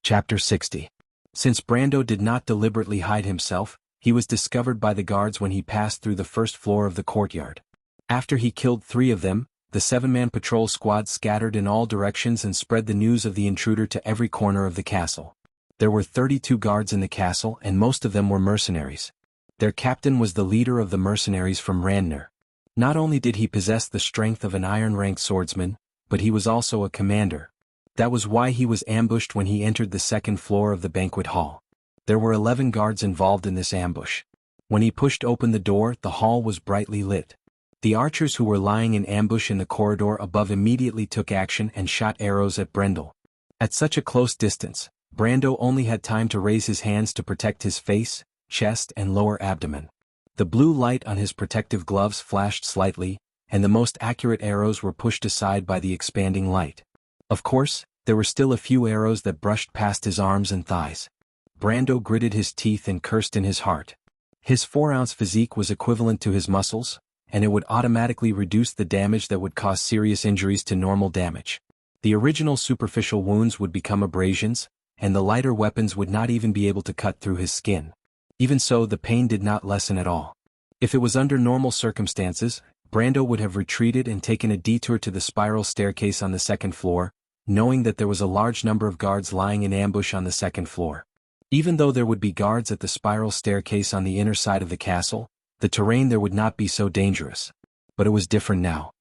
Chapter 60. Since Brando did not deliberately hide himself, he was discovered by the guards when he passed through the first floor of the courtyard. After he killed 3 of them, the 7-man patrol squad scattered in all directions and spread the news of the intruder to every corner of the castle. There were 32 guards in the castle and most of them were mercenaries. Their captain was the leader of the mercenaries from Ranner. Not only did he possess the strength of an iron-ranked swordsman, but he was also a commander. That was why he was ambushed when he entered the second floor of the banquet hall. There were 11 guards involved in this ambush. When he pushed open the door, the hall was brightly lit. The archers who were lying in ambush in the corridor above immediately took action and shot arrows at Brendel. At such a close distance, Brando only had time to raise his hands to protect his face, chest and lower abdomen. The blue light on his protective gloves flashed slightly, and the most accurate arrows were pushed aside by the expanding light. Of course, there were still a few arrows that brushed past his arms and thighs. Brando gritted his teeth and cursed in his heart. His 4-ounce physique was equivalent to his muscles, and it would automatically reduce the damage that would cause serious injuries to normal damage. The original superficial wounds would become abrasions, and the lighter weapons would not even be able to cut through his skin. Even so, the pain did not lessen at all. If it was under normal circumstances, Brando would have retreated and taken a detour to the spiral staircase on the second floor, knowing that there was a large number of guards lying in ambush on the second floor. Even though there would be guards at the spiral staircase on the inner side of the castle, the terrain there would not be so dangerous. But it was different now.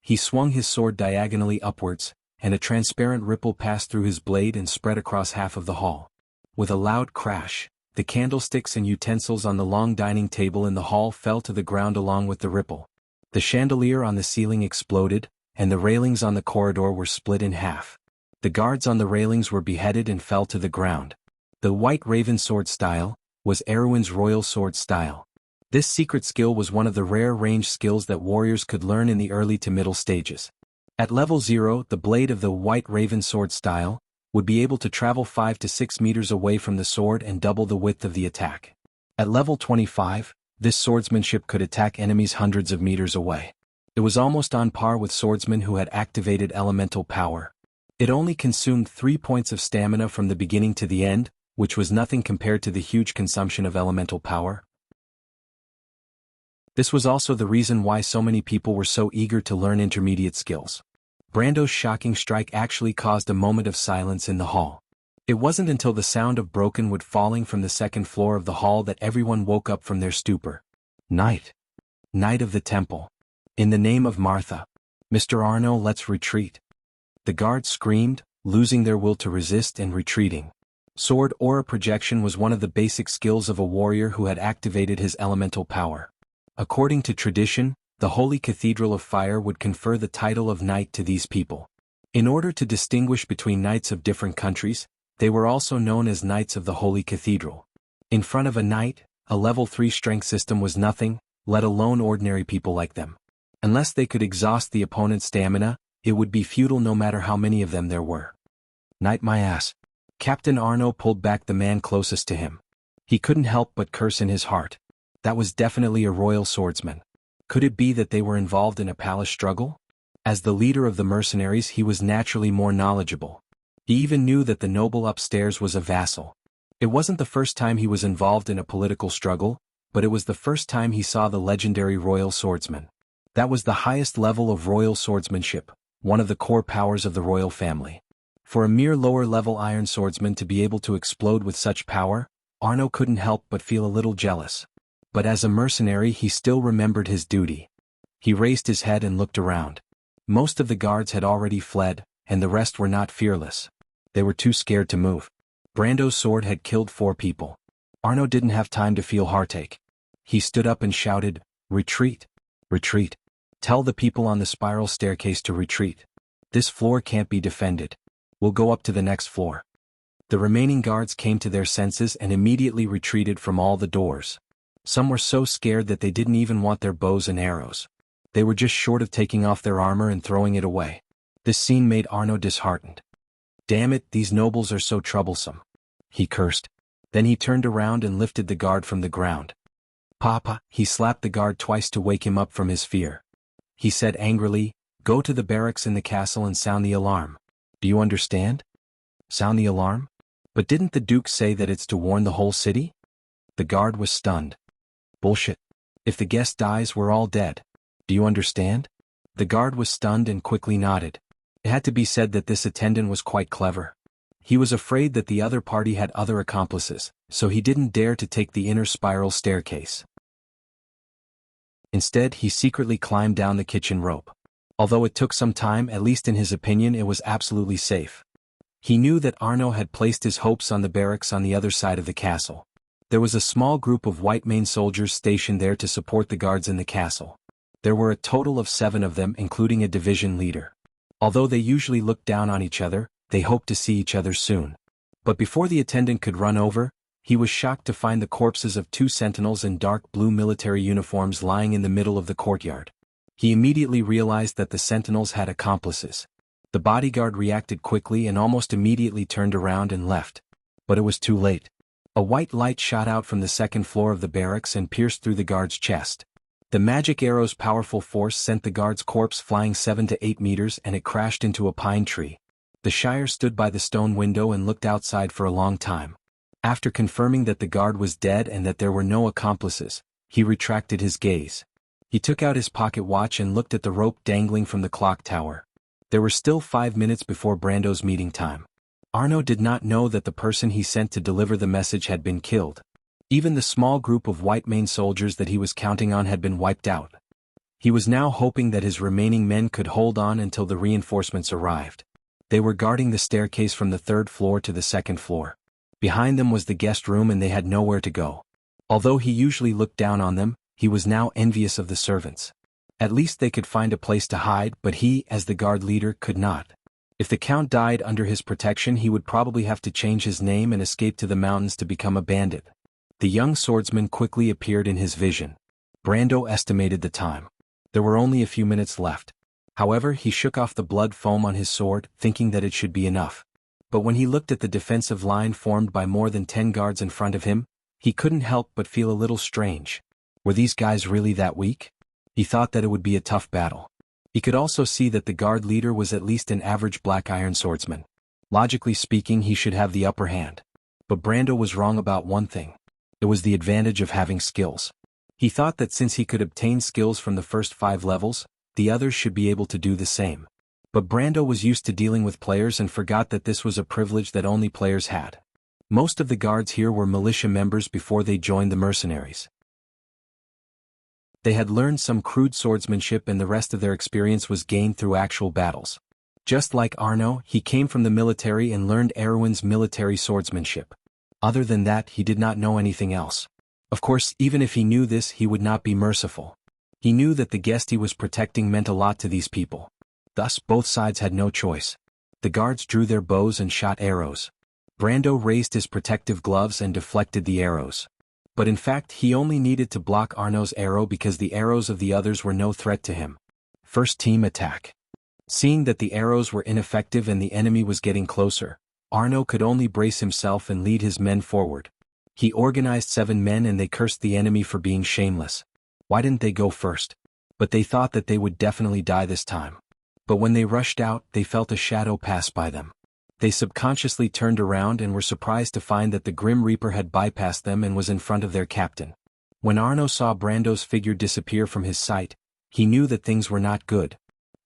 He swung his sword diagonally upwards, and a transparent ripple passed through his blade and spread across half of the hall. With a loud crash, the candlesticks and utensils on the long dining table in the hall fell to the ground along with the ripple. The chandelier on the ceiling exploded, and the railings on the corridor were split in half. The guards on the railings were beheaded and fell to the ground. The White Raven sword style was Erwin's royal sword style. This secret skill was one of the rare range skills that warriors could learn in the early to middle stages. At level 0, the blade of the White Raven sword style would be able to travel 5 to 6 meters away from the sword and double the width of the attack. At level 25, this swordsmanship could attack enemies hundreds of meters away. It was almost on par with swordsmen who had activated elemental power. It only consumed 3 points of stamina from the beginning to the end, which was nothing compared to the huge consumption of elemental power. This was also the reason why so many people were so eager to learn intermediate skills. Brando's shocking strike actually caused a moment of silence in the hall. It wasn't until the sound of broken wood falling from the second floor of the hall that everyone woke up from their stupor. Knight. Knight of the temple. In the name of Martha. Mr. Arno, let's retreat. The guards screamed, losing their will to resist and retreating. Sword aura projection was one of the basic skills of a warrior who had activated his elemental power. According to tradition, the Holy Cathedral of Fire would confer the title of knight to these people. In order to distinguish between knights of different countries, they were also known as Knights of the Holy Cathedral. In front of a knight, a level 3 strength system was nothing, let alone ordinary people like them. Unless they could exhaust the opponent's stamina, it would be futile no matter how many of them there were. Knight my ass. Captain Arno pulled back the man closest to him. He couldn't help but curse in his heart. That was definitely a royal swordsman. Could it be that they were involved in a palace struggle? As the leader of the mercenaries, he was naturally more knowledgeable. He even knew that the noble upstairs was a vassal. It wasn't the first time he was involved in a political struggle, but it was the first time he saw the legendary royal swordsman. That was the highest level of royal swordsmanship, one of the core powers of the royal family. For a mere lower-level iron swordsman to be able to explode with such power, Arno couldn't help but feel a little jealous. But as a mercenary he still remembered his duty. He raised his head and looked around. Most of the guards had already fled, and the rest were not fearless. They were too scared to move. Brando's sword had killed 4 people. Arno didn't have time to feel heartache. He stood up and shouted, "Retreat! Retreat! Tell the people on the spiral staircase to retreat. This floor can't be defended. We'll go up to the next floor." The remaining guards came to their senses and immediately retreated from all the doors. Some were so scared that they didn't even want their bows and arrows. They were just short of taking off their armor and throwing it away. This scene made Arno disheartened. Damn it, these nobles are so troublesome. He cursed. Then he turned around and lifted the guard from the ground. Papa, he slapped the guard twice to wake him up from his fear. He said angrily, "Go to the barracks in the castle and sound the alarm. Do you understand? Sound the alarm? But didn't the Duke say that it's to warn the whole city?" The guard was stunned. Bullshit. If the guest dies, we're all dead. Do you understand? The guard was stunned and quickly nodded. It had to be said that this attendant was quite clever. He was afraid that the other party had other accomplices, so he didn't dare to take the inner spiral staircase. Instead, he secretly climbed down the kitchen rope. Although it took some time, at least in his opinion, it was absolutely safe. He knew that Arno had placed his hopes on the barracks on the other side of the castle. There was a small group of white mane soldiers stationed there to support the guards in the castle. There were a total of 7 of them, including a division leader. Although they usually looked down on each other, they hoped to see each other soon. But before the attendant could run over, he was shocked to find the corpses of 2 sentinels in dark blue military uniforms lying in the middle of the courtyard. He immediately realized that the sentinels had accomplices. The bodyguard reacted quickly and almost immediately turned around and left. But it was too late. A white light shot out from the second floor of the barracks and pierced through the guard's chest. The magic arrow's powerful force sent the guard's corpse flying 7 to 8 meters and it crashed into a pine tree. The Shire stood by the stone window and looked outside for a long time. After confirming that the guard was dead and that there were no accomplices, he retracted his gaze. He took out his pocket watch and looked at the rope dangling from the clock tower. There were still 5 minutes before Brando's meeting time. Arno did not know that the person he sent to deliver the message had been killed. Even the small group of white mane soldiers that he was counting on had been wiped out. He was now hoping that his remaining men could hold on until the reinforcements arrived. They were guarding the staircase from the 3rd floor to the 2nd floor. Behind them was the guest room and they had nowhere to go. Although he usually looked down on them, he was now envious of the servants. At least they could find a place to hide, but he, as the guard leader, could not. If the Count died under his protection, he would probably have to change his name and escape to the mountains to become a bandit. The young swordsman quickly appeared in his vision. Brando estimated the time. There were only a few minutes left. However, he shook off the blood foam on his sword, thinking that it should be enough. But when he looked at the defensive line formed by more than 10 guards in front of him, he couldn't help but feel a little strange. Were these guys really that weak? He thought that it would be a tough battle. He could also see that the guard leader was at least an average black iron swordsman. Logically speaking, he should have the upper hand. But Brando was wrong about one thing. It was the advantage of having skills. He thought that since he could obtain skills from the first 5 levels, the others should be able to do the same. But Brando was used to dealing with players and forgot that this was a privilege that only players had. Most of the guards here were militia members before they joined the mercenaries. They had learned some crude swordsmanship, and the rest of their experience was gained through actual battles. Just like Arno, he came from the military and learned Erwin's military swordsmanship. Other than that, he did not know anything else. Of course, even if he knew this, he would not be merciful. He knew that the guest he was protecting meant a lot to these people. Thus, both sides had no choice. The guards drew their bows and shot arrows. Brando raised his protective gloves and deflected the arrows. But in fact, he only needed to block Arno's arrow because the arrows of the others were no threat to him. First team attack. Seeing that the arrows were ineffective and the enemy was getting closer, Arno could only brace himself and lead his men forward. He organized 7 men and they cursed the enemy for being shameless. Why didn't they go first? But they thought that they would definitely die this time. But when they rushed out, they felt a shadow pass by them. They subconsciously turned around and were surprised to find that the Grim Reaper had bypassed them and was in front of their captain. When Arno saw Brando's figure disappear from his sight, he knew that things were not good.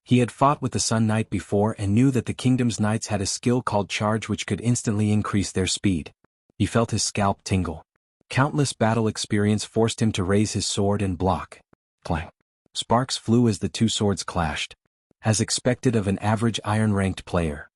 He had fought with the Sun Knight before and knew that the Kingdom's Knights had a skill called Charge which could instantly increase their speed. He felt his scalp tingle. Countless battle experience forced him to raise his sword and block. Clang. Sparks flew as the 2 swords clashed. As expected of an average iron-ranked player.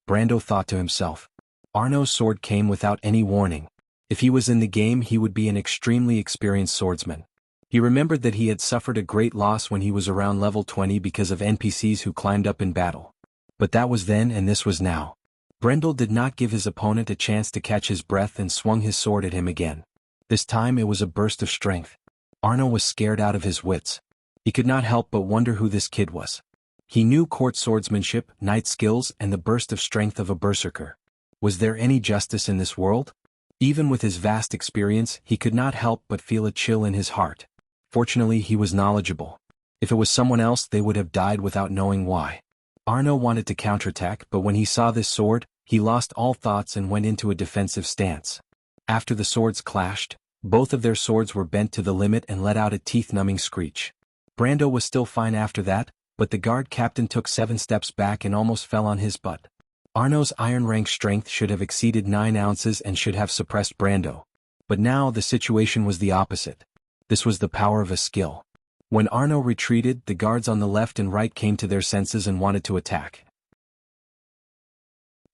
Brando thought to himself. Arno's sword came without any warning. If he was in the game, he would be an extremely experienced swordsman. He remembered that he had suffered a great loss when he was around level 20 because of NPCs who climbed up in battle. But that was then and this was now. Brendel did not give his opponent a chance to catch his breath and swung his sword at him again. This time it was a burst of strength. Arno was scared out of his wits. He could not help but wonder who this kid was. He knew court swordsmanship, knight skills, and the burst of strength of a berserker. Was there any justice in this world? Even with his vast experience, he could not help but feel a chill in his heart. Fortunately, he was knowledgeable. If it was someone else, they would have died without knowing why. Arno wanted to counterattack, but when he saw this sword, he lost all thoughts and went into a defensive stance. After the swords clashed, both of their swords were bent to the limit and let out a teeth-numbing screech. Brando was still fine after that, but the guard captain took 7 steps back and almost fell on his butt. Arno's iron-rank strength should have exceeded 9 ounces and should have suppressed Brando. But now the situation was the opposite. This was the power of a skill. When Arno retreated, the guards on the left and right came to their senses and wanted to attack.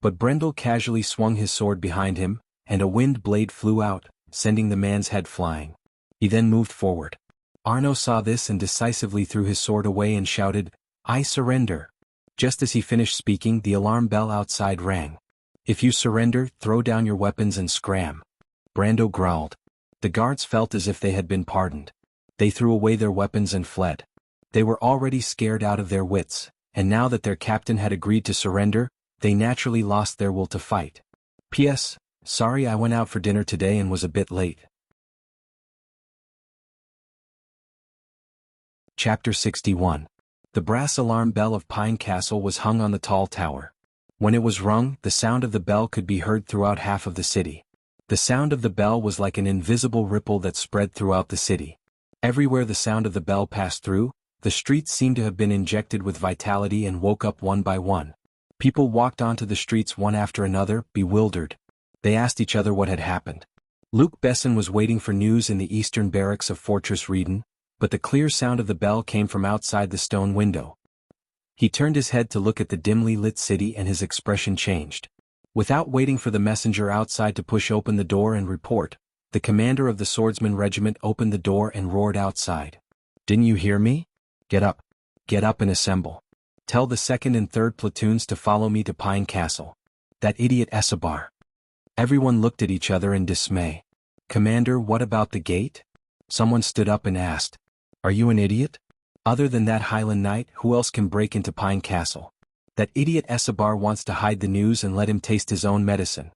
But Brendel casually swung his sword behind him, and a wind blade flew out, sending the man's head flying. He then moved forward. Arno saw this and decisively threw his sword away and shouted, "I surrender." Just as he finished speaking, the alarm bell outside rang. "If you surrender, throw down your weapons and scram." Brando growled. The guards felt as if they had been pardoned. They threw away their weapons and fled. They were already scared out of their wits, and now that their captain had agreed to surrender, they naturally lost their will to fight. P.S. Sorry I went out for dinner today and was a bit late. Chapter 61. The brass alarm bell of Pine Castle was hung on the tall tower. When it was rung, the sound of the bell could be heard throughout half of the city. The sound of the bell was like an invisible ripple that spread throughout the city. Everywhere the sound of the bell passed through, the streets seemed to have been injected with vitality and woke up one by one. People walked onto the streets one after another, bewildered. They asked each other what had happened. Luke Besson was waiting for news in the eastern barracks of Fortress Reeden, but the clear sound of the bell came from outside the stone window. He turned his head to look at the dimly lit city and his expression changed. Without waiting for the messenger outside to push open the door and report, the commander of the swordsman regiment opened the door and roared outside. "Didn't you hear me? Get up. Get up and assemble. Tell the 2nd and 3rd platoons to follow me to Pine Castle. That idiot Escobar. Everyone looked at each other in dismay. Commander, what about the gate? Someone stood up and asked. Are you an idiot? Other than that Highland Knight, who else can break into Pine Castle? That idiot Escobar wants to hide the news and let him taste his own medicine.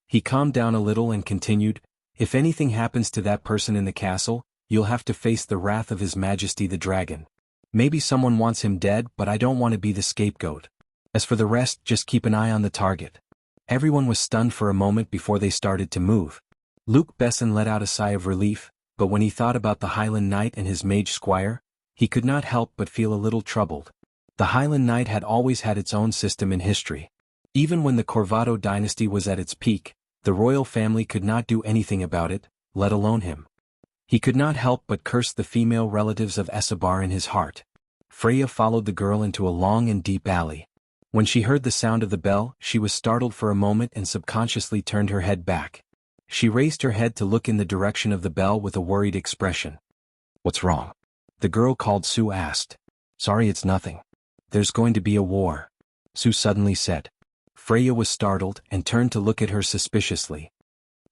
He calmed down a little and continued, if anything happens to that person in the castle, you'll have to face the wrath of His Majesty the Dragon. Maybe someone wants him dead, but I don't want to be the scapegoat. As for the rest, just keep an eye on the target. Everyone was stunned for a moment before they started to move. Luke Besson let out a sigh of relief, but when he thought about the Highland Knight and his mage squire, he could not help but feel a little troubled. The Highland Knight had always had its own system in history. Even when the Corvado dynasty was at its peak, the royal family could not do anything about it, let alone him. He could not help but curse the female relatives of Escobar in his heart. Freya followed the girl into a long and deep alley. When she heard the sound of the bell, she was startled for a moment and subconsciously turned her head back. She raised her head to look in the direction of the bell with a worried expression. What's wrong? The girl called Sue asked. Sorry, it's nothing. There's going to be a war, Sue suddenly said. Freya was startled and turned to look at her suspiciously.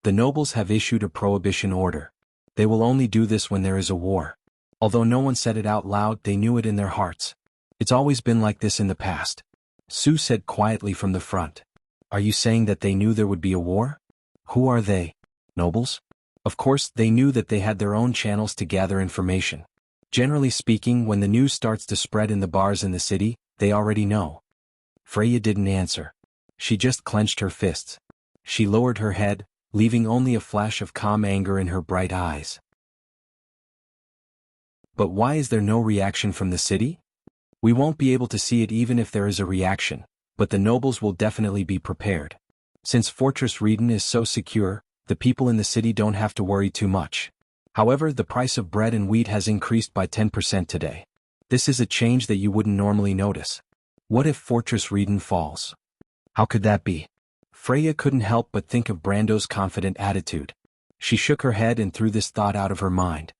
The nobles have issued a prohibition order. They will only do this when there is a war. Although no one said it out loud, they knew it in their hearts. It's always been like this in the past. Sue said quietly from the front. Are you saying that they knew there would be a war? Who are they? Nobles? Of course, they knew that they had their own channels to gather information. Generally speaking, when the news starts to spread in the bars in the city, they already know. Freya didn't answer. She just clenched her fists. She lowered her head, leaving only a flash of calm anger in her bright eyes. But why is there no reaction from the city? We won't be able to see it even if there is a reaction, but the nobles will definitely be prepared. Since Fortress Reeden is so secure, the people in the city don't have to worry too much. However, the price of bread and wheat has increased by 10% today. This is a change that you wouldn't normally notice. What if Fortress Reeden falls? How could that be? Freya couldn't help but think of Brando's confident attitude. She shook her head and threw this thought out of her mind.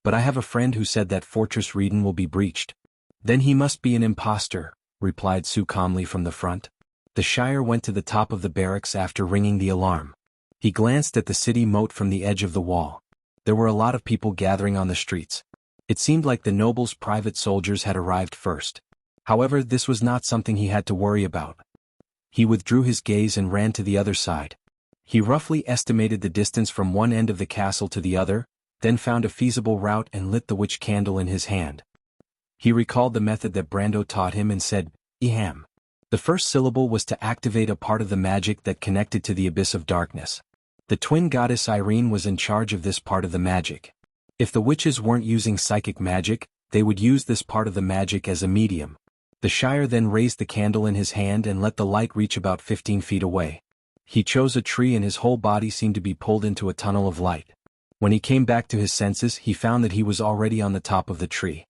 But I have a friend who said that Fortress Reeden will be breached. Then he must be an impostor, replied Sue calmly from the front. The Shire went to the top of the barracks after ringing the alarm. He glanced at the city moat from the edge of the wall. There were a lot of people gathering on the streets. It seemed like the nobles' private soldiers had arrived first. However, this was not something he had to worry about. He withdrew his gaze and ran to the other side. He roughly estimated the distance from one end of the castle to the other, then found a feasible route and lit the witch candle in his hand. He recalled the method that Brando taught him and said, Iham. The first syllable was to activate a part of the magic that connected to the abyss of darkness. The twin goddess Irene was in charge of this part of the magic. If the witches weren't using psychic magic, they would use this part of the magic as a medium. The Shire then raised the candle in his hand and let the light reach about 15 feet away. He chose a tree and his whole body seemed to be pulled into a tunnel of light. When he came back to his senses, he found that he was already on the top of the tree.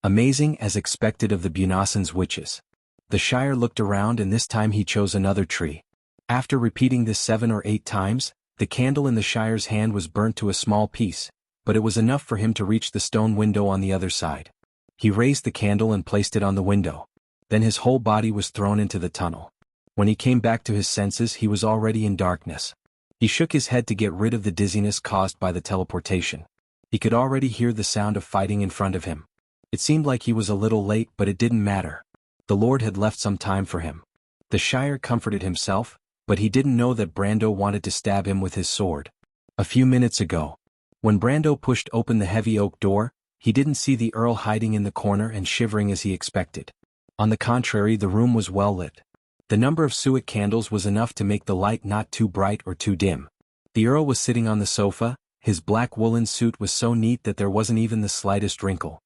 Amazing as expected of the Bunassan's witches. The Shire looked around and this time he chose another tree. After repeating this 7 or 8 times, the candle in the Shire's hand was burnt to a small piece, but it was enough for him to reach the stone window on the other side. He raised the candle and placed it on the window. Then his whole body was thrown into the tunnel. When he came back to his senses, he was already in darkness. He shook his head to get rid of the dizziness caused by the teleportation. He could already hear the sound of fighting in front of him. It seemed like he was a little late, but it didn't matter. The Lord had left some time for him. The Shire comforted himself, but he didn't know that Brando wanted to stab him with his sword. A few minutes ago, when Brando pushed open the heavy oak door, he didn't see the Earl hiding in the corner and shivering as he expected. On the contrary, the room was well lit. The number of suet candles was enough to make the light not too bright or too dim. The Earl was sitting on the sofa, his black woolen suit was so neat that there wasn't even the slightest wrinkle.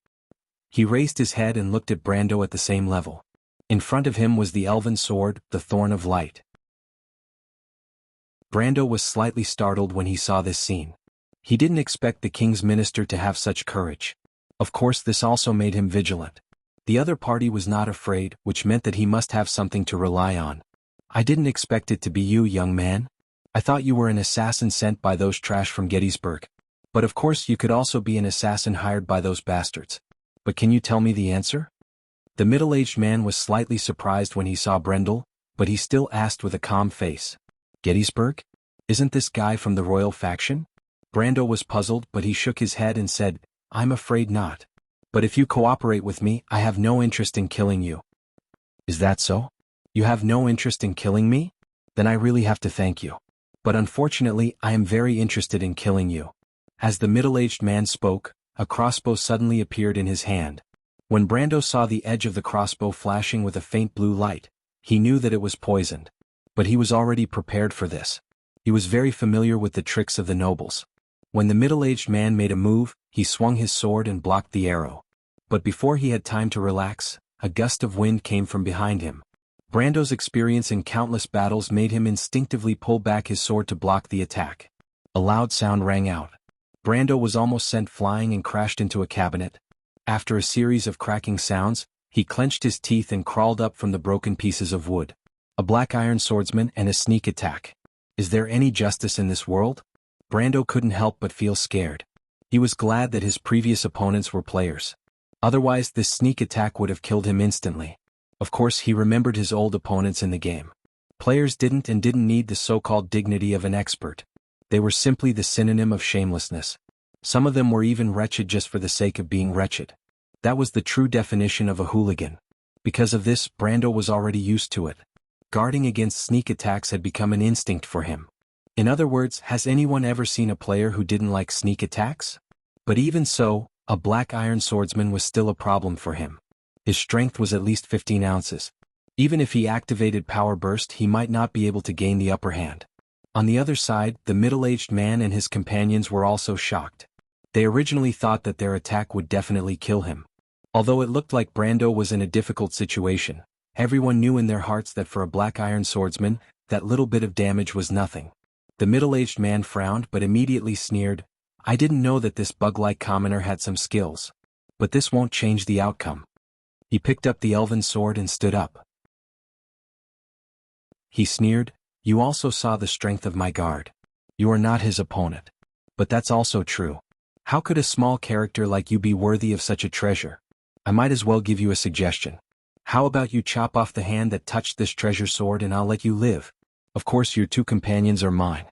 He raised his head and looked at Brando at the same level. In front of him was the elven sword, the Thorn of Light. Brando was slightly startled when he saw this scene. He didn't expect the king's minister to have such courage. Of course, this also made him vigilant. The other party was not afraid, which meant that he must have something to rely on. I didn't expect it to be you, young man. I thought you were an assassin sent by those trash from Gettysburg. But of course you could also be an assassin hired by those bastards. But can you tell me the answer? The middle-aged man was slightly surprised when he saw Brendel, but he still asked with a calm face. Gettysburg? Isn't this guy from the royal faction? Brando was puzzled, but he shook his head and said, I'm afraid not. But if you cooperate with me, I have no interest in killing you. Is that so? You have no interest in killing me? Then I really have to thank you. But unfortunately, I am very interested in killing you. As the middle-aged man spoke, a crossbow suddenly appeared in his hand. When Brando saw the edge of the crossbow flashing with a faint blue light, he knew that it was poisoned. But he was already prepared for this. He was very familiar with the tricks of the nobles. When the middle-aged man made a move, he swung his sword and blocked the arrow. But before he had time to relax, a gust of wind came from behind him. Brando's experience in countless battles made him instinctively pull back his sword to block the attack. A loud sound rang out. Brando was almost sent flying and crashed into a cabinet. After a series of cracking sounds, he clenched his teeth and crawled up from the broken pieces of wood. A black iron swordsman and a sneak attack. Is there any justice in this world? Brando couldn't help but feel scared. He was glad that his previous opponents were players. Otherwise, this sneak attack would have killed him instantly. Of course, he remembered his old opponents in the game. Players didn't need the so-called dignity of an expert. They were simply the synonym of shamelessness. Some of them were even wretched just for the sake of being wretched. That was the true definition of a hooligan. Because of this, Brando was already used to it. Guarding against sneak attacks had become an instinct for him. In other words, has anyone ever seen a player who didn't like sneak attacks? But even so, a black iron swordsman was still a problem for him. His strength was at least 15 ounces. Even if he activated Power Burst, he might not be able to gain the upper hand. On the other side, the middle-aged man and his companions were also shocked. They originally thought that their attack would definitely kill him. Although it looked like Brando was in a difficult situation, everyone knew in their hearts that for a black iron swordsman, that little bit of damage was nothing. The middle-aged man frowned but immediately sneered, I didn't know that this bug-like commoner had some skills. But this won't change the outcome. He picked up the elven sword and stood up. He sneered, you also saw the strength of my guard. You are not his opponent. But that's also true. How could a small character like you be worthy of such a treasure? I might as well give you a suggestion. How about you chop off the hand that touched this treasure sword and I'll let you live? Of course your two companions are mine.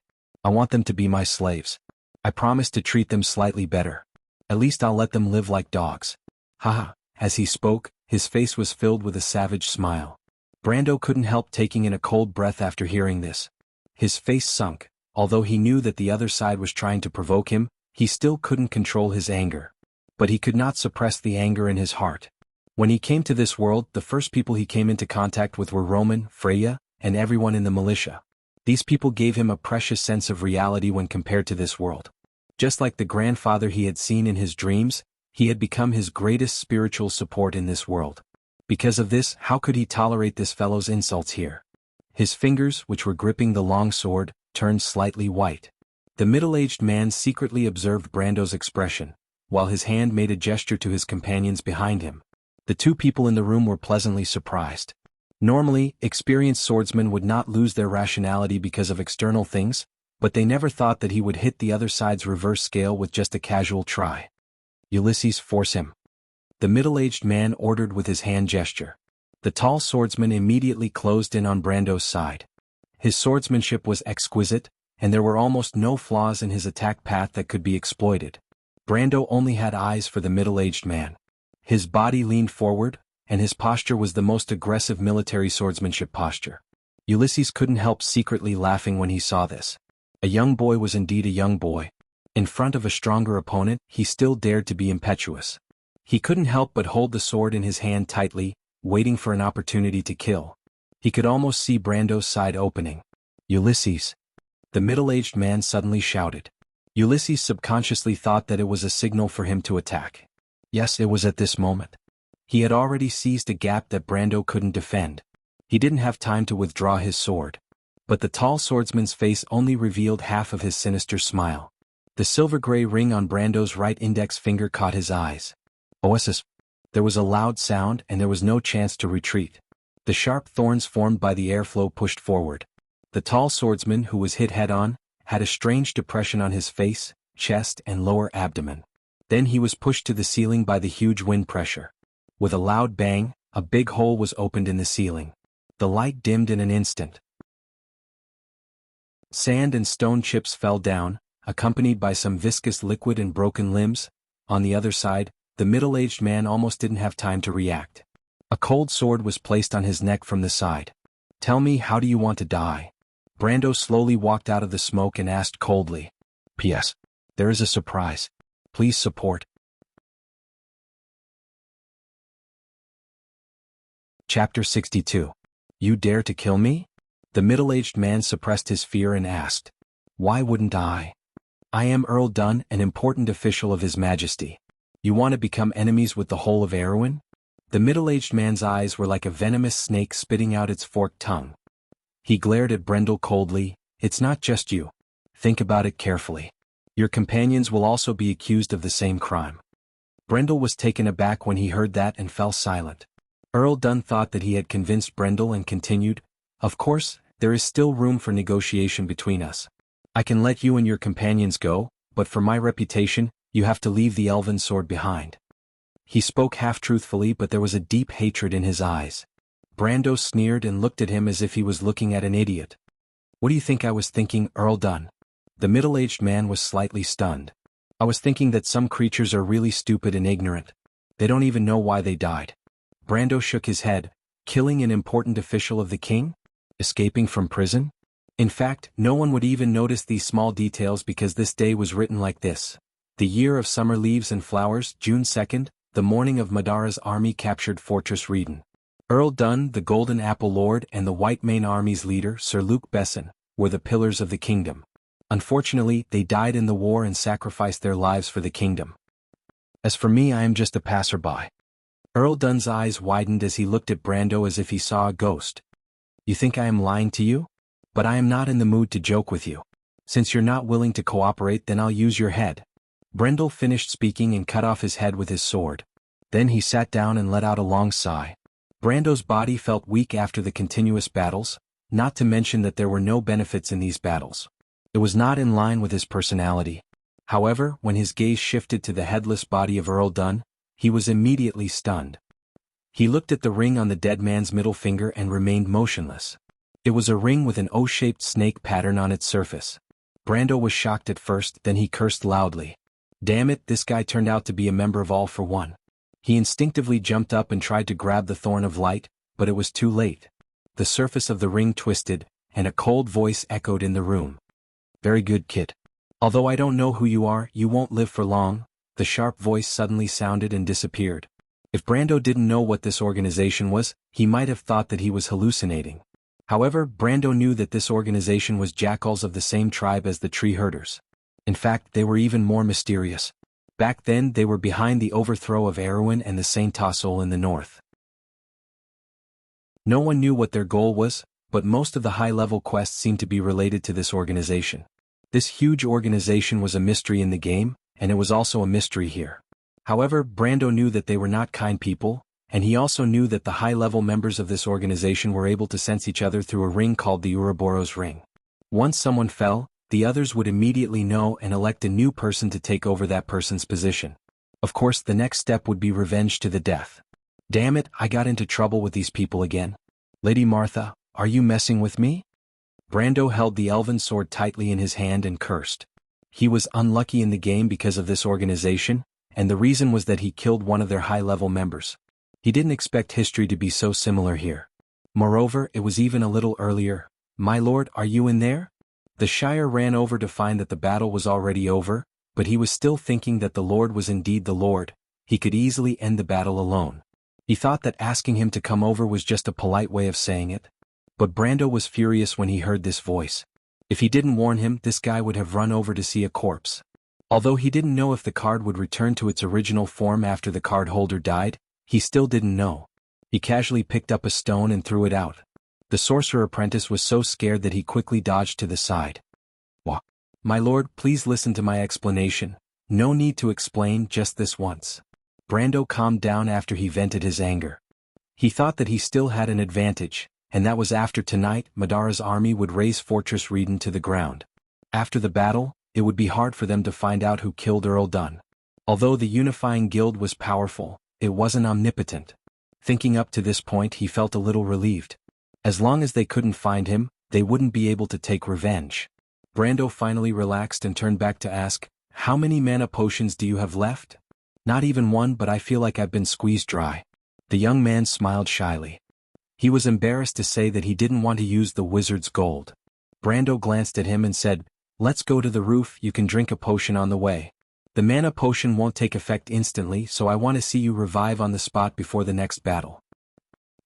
I want them to be my slaves. I promise to treat them slightly better. At least I'll let them live like dogs. Haha. As he spoke, his face was filled with a savage smile. Brando couldn't help taking in a cold breath after hearing this. His face sunk. Although he knew that the other side was trying to provoke him, he still couldn't control his anger. But he could not suppress the anger in his heart. When he came to this world, the first people he came into contact with were Roman, Freya, and everyone in the militia. These people gave him a precious sense of reality when compared to this world. Just like the grandfather he had seen in his dreams, he had become his greatest spiritual support in this world. Because of this, how could he tolerate this fellow's insults here? His fingers, which were gripping the long sword, turned slightly white. The middle-aged man secretly observed Brando's expression, while his hand made a gesture to his companions behind him. The two people in the room were pleasantly surprised. Normally, experienced swordsmen would not lose their rationality because of external things, but they never thought that he would hit the other side's reverse scale with just a casual try. Ulysses, force him. The middle-aged man ordered with his hand gesture. The tall swordsman immediately closed in on Brando's side. His swordsmanship was exquisite, and there were almost no flaws in his attack path that could be exploited. Brando only had eyes for the middle-aged man. His body leaned forward, and his posture was the most aggressive military swordsmanship posture. Ulysses couldn't help secretly laughing when he saw this. A young boy was indeed a young boy. In front of a stronger opponent, he still dared to be impetuous. He couldn't help but hold the sword in his hand tightly, waiting for an opportunity to kill. He could almost see Brando's side opening. Ulysses! The middle-aged man suddenly shouted. Ulysses subconsciously thought that it was a signal for him to attack. Yes, it was at this moment. He had already seized a gap that Brando couldn't defend. He didn't have time to withdraw his sword. But the tall swordsman's face only revealed half of his sinister smile. The silver-gray ring on Brando's right index finger caught his eyes. Oasis! There was a loud sound and there was no chance to retreat. The sharp thorns formed by the airflow pushed forward. The tall swordsman, who was hit head-on, had a strange depression on his face, chest, and lower abdomen. Then he was pushed to the ceiling by the huge wind pressure. With a loud bang, a big hole was opened in the ceiling. The light dimmed in an instant. Sand and stone chips fell down, accompanied by some viscous liquid and broken limbs. On the other side, the middle-aged man almost didn't have time to react. A cold sword was placed on his neck from the side. "Tell me, how do you want to die?" Brando slowly walked out of the smoke and asked coldly. "P.S. There is a surprise. Please support." Chapter 62. You dare to kill me? The middle-aged man suppressed his fear and asked. "Why wouldn't I? I am Earl Dunn, an important official of His Majesty. You want to become enemies with the whole of Erewhon?" The middle-aged man's eyes were like a venomous snake spitting out its forked tongue. He glared at Brendel coldly. "It's not just you. Think about it carefully. Your companions will also be accused of the same crime." Brendel was taken aback when he heard that and fell silent. Earl Dunn thought that he had convinced Brendel and continued, "Of course, there is still room for negotiation between us. I can let you and your companions go, but for my reputation, you have to leave the elven sword behind." He spoke half-truthfully, but there was a deep hatred in his eyes. Brando sneered and looked at him as if he was looking at an idiot. "What do you think I was thinking, Earl Dunn?" The middle-aged man was slightly stunned. "I was thinking that some creatures are really stupid and ignorant. They don't even know why they died." Brando shook his head. Killing an important official of the king? Escaping from prison? In fact, no one would even notice these small details because this day was written like this. The year of summer leaves and flowers, June 2nd, the morning of Madara's army captured Fortress Redon. Earl Dunn, the Golden Apple Lord, and the White Mane Army's leader, Sir Luke Besson, were the pillars of the kingdom. Unfortunately, they died in the war and sacrificed their lives for the kingdom. As for me, I am just a passerby. Earl Dunn's eyes widened as he looked at Brando as if he saw a ghost. "You think I am lying to you? But I am not in the mood to joke with you. Since you're not willing to cooperate, then I'll use your head." Brendel finished speaking and cut off his head with his sword. Then he sat down and let out a long sigh. Brando's body felt weak after the continuous battles, not to mention that there were no benefits in these battles. It was not in line with his personality. However, when his gaze shifted to the headless body of Earl Dunn, he was immediately stunned. He looked at the ring on the dead man's middle finger and remained motionless. It was a ring with an O-shaped snake pattern on its surface. Brando was shocked at first, then he cursed loudly. Damn it, this guy turned out to be a member of All for One. He instinctively jumped up and tried to grab the Thorn of Light, but it was too late. The surface of the ring twisted, and a cold voice echoed in the room. "Very good, kid. Although I don't know who you are, you won't live for long." The sharp voice suddenly sounded and disappeared. If Brando didn't know what this organization was, he might have thought that he was hallucinating. However, Brando knew that this organization was jackals of the same tribe as the tree herders. In fact, they were even more mysterious. Back then, they were behind the overthrow of Erewhon and the Saint Tassol in the north. No one knew what their goal was, but most of the high-level quests seemed to be related to this organization. This huge organization was a mystery in the game, and it was also a mystery here. However, Brando knew that they were not kind people, and he also knew that the high-level members of this organization were able to sense each other through a ring called the Ouroboros ring. Once someone fell, the others would immediately know and elect a new person to take over that person's position. Of course, the next step would be revenge to the death. Damn it, I got into trouble with these people again. Lady Martha, are you messing with me? Brando held the elven sword tightly in his hand and cursed. He was unlucky in the game because of this organization, and the reason was that he killed one of their high-level members. He didn't expect history to be so similar here. Moreover, it was even a little earlier. "My lord, are you in there?" The Shire ran over to find that the battle was already over, but he was still thinking that the Lord was indeed the Lord. He could easily end the battle alone. He thought that asking him to come over was just a polite way of saying it. But Brando was furious when he heard this voice. If he didn't warn him, this guy would have run over to see a corpse. Although he didn't know if the card would return to its original form after the card holder died, he still didn't know. He casually picked up a stone and threw it out. The sorcerer apprentice was so scared that he quickly dodged to the side. "Wah. My lord, please listen to my explanation. No need to explain, just this once." Brando calmed down after he vented his anger. He thought that he still had an advantage, and that was after tonight, Madara's army would raze Fortress Redon to the ground. After the battle, it would be hard for them to find out who killed Earl Dunn. Although the unifying guild was powerful, it wasn't omnipotent. Thinking up to this point, he felt a little relieved. As long as they couldn't find him, they wouldn't be able to take revenge. Brando finally relaxed and turned back to ask, "How many mana potions do you have left?" "Not even one, but I feel like I've been squeezed dry." The young man smiled shyly. He was embarrassed to say that he didn't want to use the wizard's gold. Brando glanced at him and said, "Let's go to the roof, you can drink a potion on the way. The mana potion won't take effect instantly, so I want to see you revive on the spot before the next battle."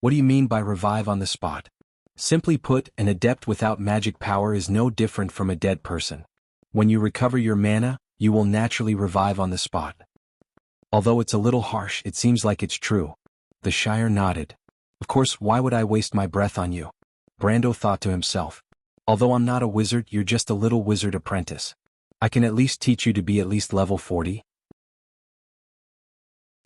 "What do you mean by revive on the spot?" "Simply put, an adept without magic power is no different from a dead person. When you recover your mana, you will naturally revive on the spot." Although it's a little harsh, it seems like it's true. The Shire nodded. "Of course, why would I waste my breath on you?" Brando thought to himself. "Although I'm not a wizard, you're just a little wizard apprentice. I can at least teach you to be at least level 40.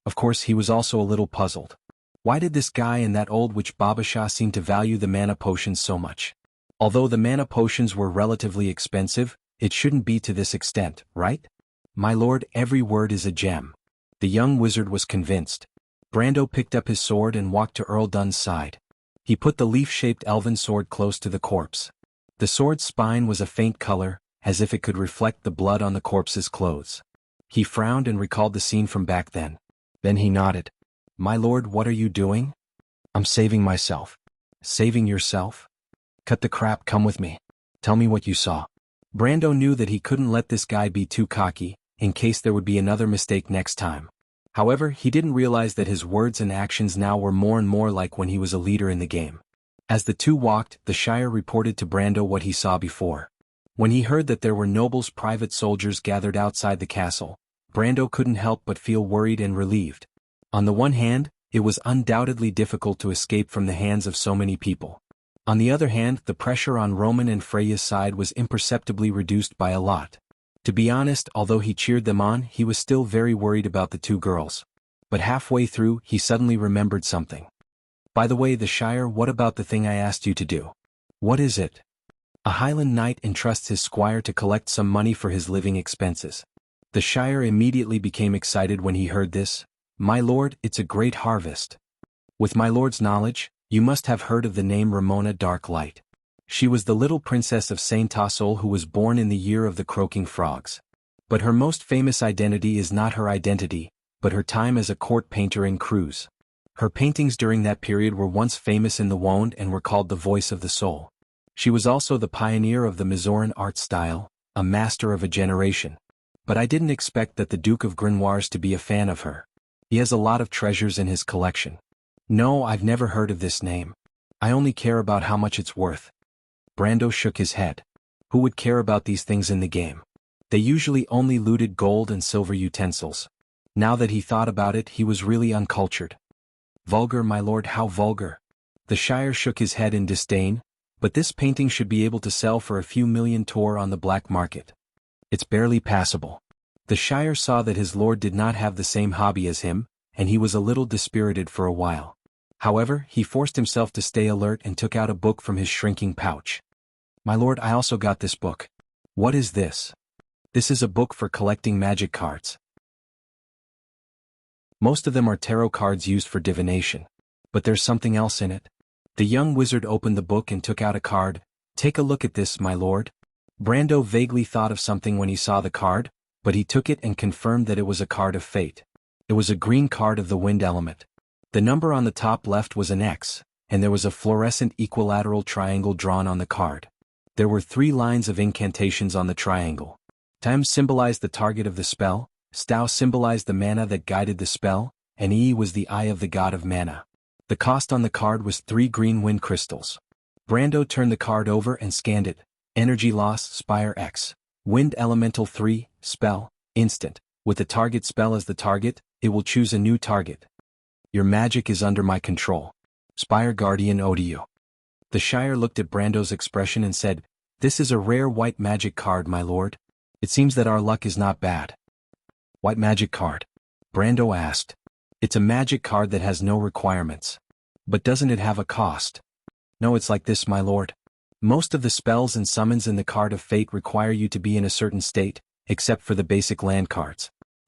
Of course, he was also a little puzzled. Why did this guy and that old witch Babasha seem to value the mana potions so much? Although the mana potions were relatively expensive, it shouldn't be to this extent, right? "My lord, every word is a gem." The young wizard was convinced. Brando picked up his sword and walked to Earl Dunn's side. He put the leaf-shaped elven sword close to the corpse. The sword's spine was a faint color, as if it could reflect the blood on the corpse's clothes. He frowned and recalled the scene from back then. Then he nodded. "My lord, what are you doing?" "I'm saving myself." "Saving yourself? Cut the crap, come with me. Tell me what you saw." Brando knew that he couldn't let this guy be too cocky, in case there would be another mistake next time. However, he didn't realize that his words and actions now were more and more like when he was a leader in the game. As the two walked, the Shire reported to Brando what he saw before. When he heard that there were nobles' private soldiers gathered outside the castle, Brando couldn't help but feel worried and relieved. On the one hand, it was undoubtedly difficult to escape from the hands of so many people. On the other hand, the pressure on Roman and Freya's side was imperceptibly reduced by a lot. To be honest, although he cheered them on, he was still very worried about the two girls. But halfway through, he suddenly remembered something. "By the way, the Shire, what about the thing I asked you to do?" "What is it?" "A Highland knight entrusts his squire to collect some money for his living expenses." The Shire immediately became excited when he heard this. "My lord, it's a great harvest." "With my lord's knowledge, you must have heard of the name Ramona Darklight. She was the little princess of Saint Tassel who was born in the year of the croaking frogs. But her most famous identity is not her identity, but her time as a court painter in Cruz. Her paintings during that period were once famous in the Wonde and were called the voice of the soul. She was also the pioneer of the Mazoran art style, a master of a generation. But I didn't expect that the Duke of Grenoires to be a fan of her. He has a lot of treasures in his collection." "No, I've never heard of this name. I only care about how much it's worth." Brando shook his head. Who would care about these things in the game? They usually only looted gold and silver utensils. Now that he thought about it, he was really uncultured. "Vulgar, my lord, how vulgar." The Shire shook his head in disdain. "But this painting should be able to sell for a few million tor on the black market. It's barely passable." The Shire saw that his lord did not have the same hobby as him, and he was a little dispirited for a while. However, he forced himself to stay alert and took out a book from his shrinking pouch. "My lord, I also got this book." "What is this?" "This is a book for collecting magic cards. Most of them are tarot cards used for divination. But there's something else in it." The young wizard opened the book and took out a card. "Take a look at this, my lord." Brando vaguely thought of something when he saw the card, but he took it and confirmed that it was a card of fate. It was a green card of the wind element. The number on the top left was an X, and there was a fluorescent equilateral triangle drawn on the card. There were 3 lines of incantations on the triangle. Tam symbolized the target of the spell, Stau symbolized the mana that guided the spell, and E was the eye of the god of mana. The cost on the card was 3 green wind crystals. Brando turned the card over and scanned it. Energy loss, Spire X. Wind Elemental 3, spell, instant. With the target spell as the target, it will choose a new target. Your magic is under my control. Spire Guardian Odio. The Shire looked at Brando's expression and said, "This is a rare white magic card, my lord. It seems that our luck is not bad." "White magic card?" Brando asked. "It's a magic card that has no requirements. But doesn't it have a cost?" "No, it's like this, my lord. Most of the spells and summons in the card of fate require you to be in a certain state, except for the basic land cards.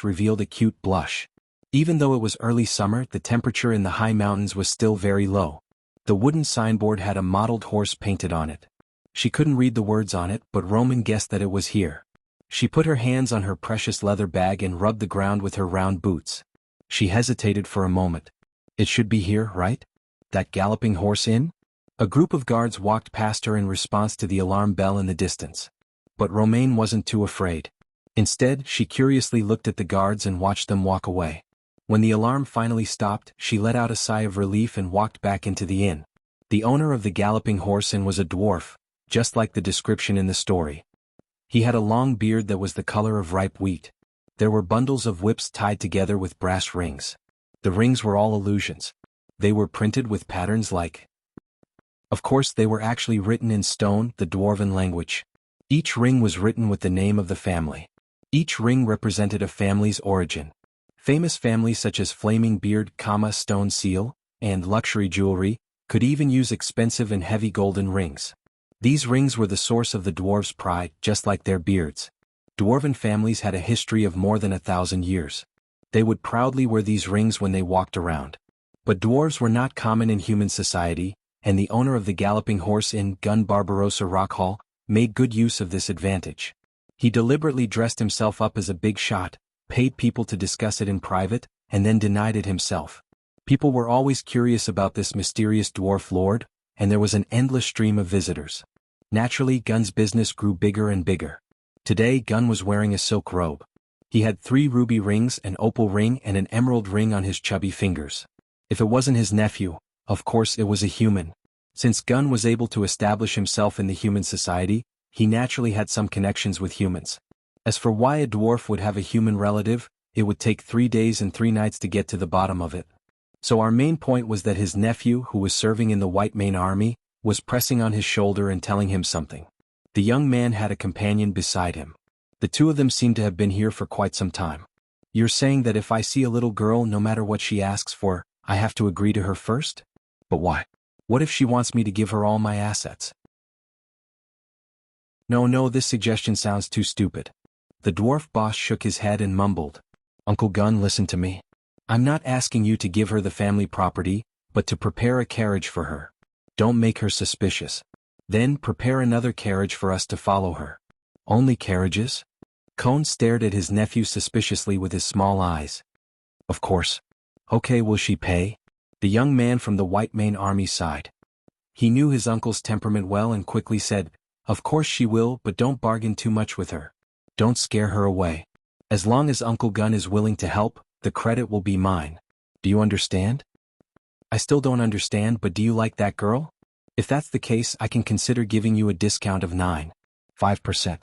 face revealed a cute blush. Even though it was early summer, the temperature in the high mountains was still very low. The wooden signboard had a mottled horse painted on it. She couldn't read the words on it, but Roman guessed that it was here. She put her hands on her precious leather bag and rubbed the ground with her round boots. She hesitated for a moment. It should be here, right? That galloping horse inn? A group of guards walked past her in response to the alarm bell in the distance. But Romaine wasn't too afraid. Instead, she curiously looked at the guards and watched them walk away. When the alarm finally stopped, she let out a sigh of relief and walked back into the inn. The owner of the galloping horse inn was a dwarf, just like the description in the story. He had a long beard that was the color of ripe wheat. There were bundles of whips tied together with brass rings. The rings were all illusions. They were printed with patterns like... Of course, they were actually written in stone, the dwarven language. Each ring was written with the name of the family. Each ring represented a family's origin. Famous families such as Flaming Beard, Stone Seal, and Luxury Jewelry, could even use expensive and heavy golden rings. These rings were the source of the dwarves' pride, just like their beards. Dwarven families had a history of more than 1,000 years. They would proudly wear these rings when they walked around. But dwarves were not common in human society, and the owner of the Galloping Horse Inn, Gun Barbarossa Rockhall, made good use of this advantage. He deliberately dressed himself up as a big shot, paid people to discuss it in private, and then denied it himself. People were always curious about this mysterious dwarf lord, and there was an endless stream of visitors. Naturally, Gun's business grew bigger and bigger. Today, Gun was wearing a silk robe. He had 3 ruby rings, an opal ring, and an emerald ring on his chubby fingers. If it wasn't his nephew, of course it was a human. Since Gun was able to establish himself in the human society, he naturally had some connections with humans. As for why a dwarf would have a human relative, it would take 3 days and 3 nights to get to the bottom of it. So our main point was that his nephew, who was serving in the White Mane Army, was pressing on his shoulder and telling him something. The young man had a companion beside him. The two of them seemed to have been here for quite some time. You're saying that if I see a little girl, no matter what she asks for, I have to agree to her first? But why? What if she wants me to give her all my assets? No, this suggestion sounds too stupid. The dwarf boss shook his head and mumbled. Uncle Gun, listen to me. I'm not asking you to give her the family property, but to prepare a carriage for her. Don't make her suspicious. Then prepare another carriage for us to follow her. Only carriages? Cone stared at his nephew suspiciously with his small eyes. Of course. Okay, will she pay? The young man from the White Mane Army sighed. He knew his uncle's temperament well and quickly said, Of course she will, but don't bargain too much with her. Don't scare her away. As long as Uncle Gun is willing to help, the credit will be mine. Do you understand? I still don't understand, but do you like that girl? If that's the case, I can consider giving you a discount of 9.5%.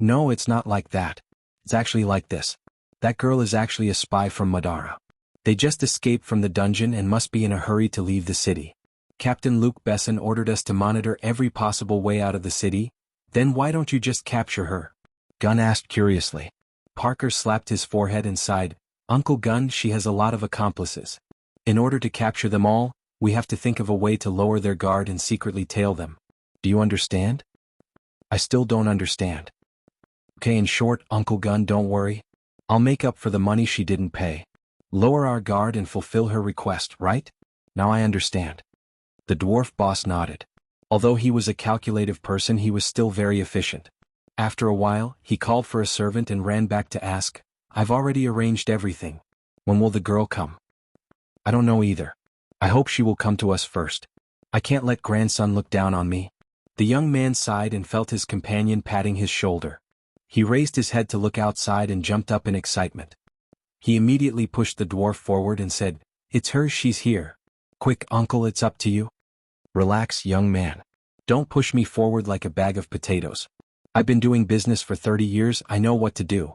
No, it's not like that. It's actually like this. That girl is actually a spy from Madara. They just escaped from the dungeon and must be in a hurry to leave the city. Captain Luke Besson ordered us to monitor every possible way out of the city. Then why don't you just capture her? Gun asked curiously. Parker slapped his forehead and sighed. Uncle Gun, she has a lot of accomplices. In order to capture them all, we have to think of a way to lower their guard and secretly tail them. Do you understand? I still don't understand. Okay, in short, Uncle Gun, don't worry. I'll make up for the money she didn't pay. Lower our guard and fulfill her request, right? Now I understand. The dwarf boss nodded. Although he was a calculative person, he was still very efficient. After a while, he called for a servant and ran back to ask, I've already arranged everything. When will the girl come? I don't know either. I hope she will come to us first. I can't let grandson look down on me. The young man sighed and felt his companion patting his shoulder. He raised his head to look outside and jumped up in excitement. He immediately pushed the dwarf forward and said, It's her, she's here. Quick, uncle, it's up to you. Relax, young man. Don't push me forward like a bag of potatoes. I've been doing business for 30 years, I know what to do.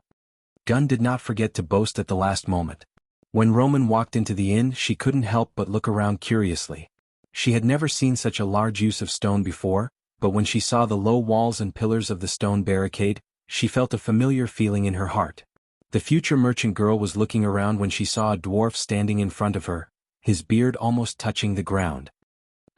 Gun did not forget to boast at the last moment. When Roman walked into the inn, she couldn't help but look around curiously. She had never seen such a large use of stone before, but when she saw the low walls and pillars of the stone barricade, she felt a familiar feeling in her heart. The future merchant girl was looking around when she saw a dwarf standing in front of her, his beard almost touching the ground.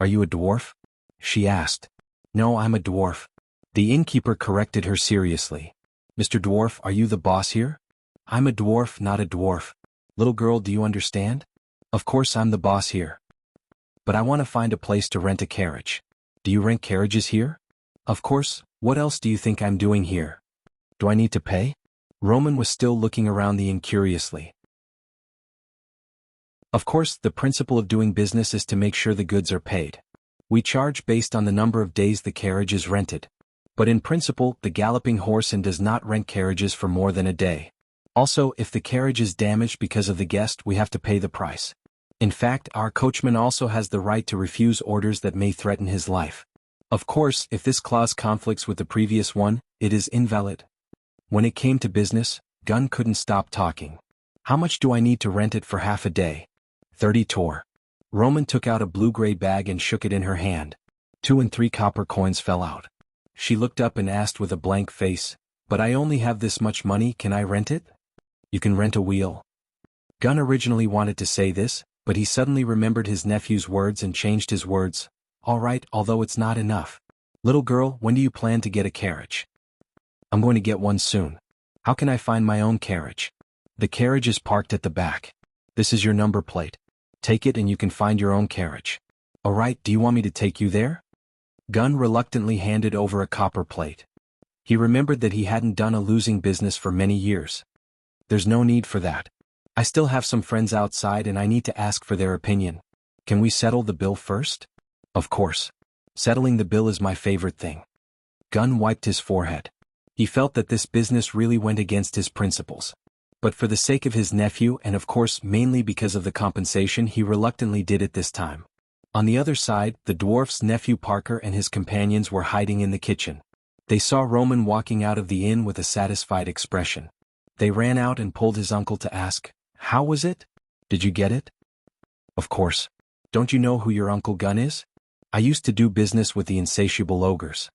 Are you a dwarf? She asked. No, I'm a dwarf. The innkeeper corrected her seriously. Mr. Dwarf, are you the boss here? I'm a dwarf, not a dwarf. Little girl, do you understand? Of course I'm the boss here. But I want to find a place to rent a carriage. Do you rent carriages here? Of course, what else do you think I'm doing here? Do I need to pay? Roman was still looking around the inn curiously. Of course, the principle of doing business is to make sure the goods are paid. We charge based on the number of days the carriage is rented. But in principle, the Galloping Horse Inn does not rent carriages for more than a day. Also, if the carriage is damaged because of the guest, we have to pay the price. In fact, our coachman also has the right to refuse orders that may threaten his life. Of course, if this clause conflicts with the previous one, it is invalid. When it came to business, Gun couldn't stop talking. How much do I need to rent it for half a day? 30 tor. Roman took out a blue-gray bag and shook it in her hand. 2 and 3 copper coins fell out. She looked up and asked with a blank face, But I only have this much money, can I rent it? You can rent a wheel. Gun originally wanted to say this, but he suddenly remembered his nephew's words and changed his words. All right, although it's not enough. Little girl, when do you plan to get a carriage? I'm going to get one soon. How can I find my own carriage? The carriage is parked at the back. This is your number plate. Take it and you can find your own carriage. All right, do you want me to take you there? Gun reluctantly handed over a copper plate. He remembered that he hadn't done a losing business for many years. There's no need for that. I still have some friends outside and I need to ask for their opinion. Can we settle the bill first? Of course. Settling the bill is my favorite thing. Gun wiped his forehead. He felt that this business really went against his principles. But for the sake of his nephew and of course mainly because of the compensation, he reluctantly did it this time. On the other side, the dwarf's nephew Parker and his companions were hiding in the kitchen. They saw Roman walking out of the inn with a satisfied expression. They ran out and pulled his uncle to ask, How was it? Did you get it? Of course. Don't you know who your Uncle Gun is? I used to do business with the insatiable ogres.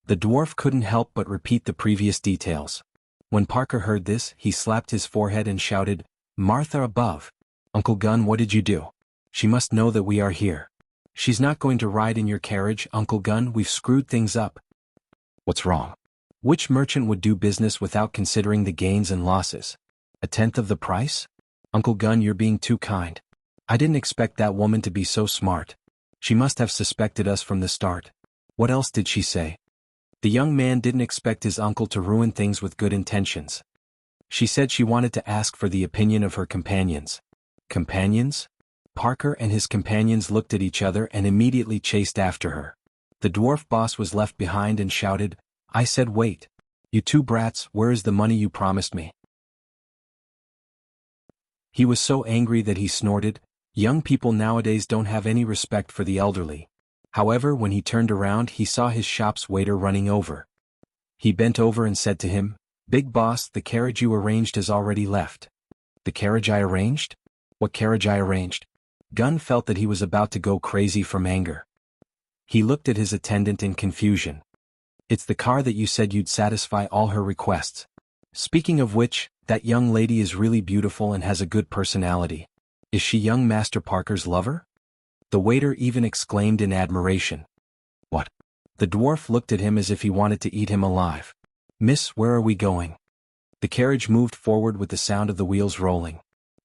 The dwarf couldn't help but repeat the previous details. When Parker heard this, he slapped his forehead and shouted, Martha above. Uncle Gun, what did you do? She must know that we are here. She's not going to ride in your carriage, Uncle Gun, we've screwed things up. What's wrong? Which merchant would do business without considering the gains and losses? 1/10 of the price? Uncle Gun, you're being too kind. I didn't expect that woman to be so smart. She must have suspected us from the start. What else did she say? The young man didn't expect his uncle to ruin things with good intentions. She said she wanted to ask for the opinion of her companions. Companions? Parker and his companions looked at each other and immediately chased after her. The dwarf boss was left behind and shouted, I said wait. You two brats, where is the money you promised me? He was so angry that he snorted. Young people nowadays don't have any respect for the elderly. However, when he turned around, he saw his shop's waiter running over. He bent over and said to him, Big boss, the carriage you arranged has already left. The carriage I arranged? What carriage I arranged? Gun felt that he was about to go crazy from anger. He looked at his attendant in confusion. It's the car that you said you'd satisfy all her requests. Speaking of which, that young lady is really beautiful and has a good personality. Is she young Master Parker's lover? The waiter even exclaimed in admiration. What? The dwarf looked at him as if he wanted to eat him alive. Miss, where are we going? The carriage moved forward with the sound of the wheels rolling.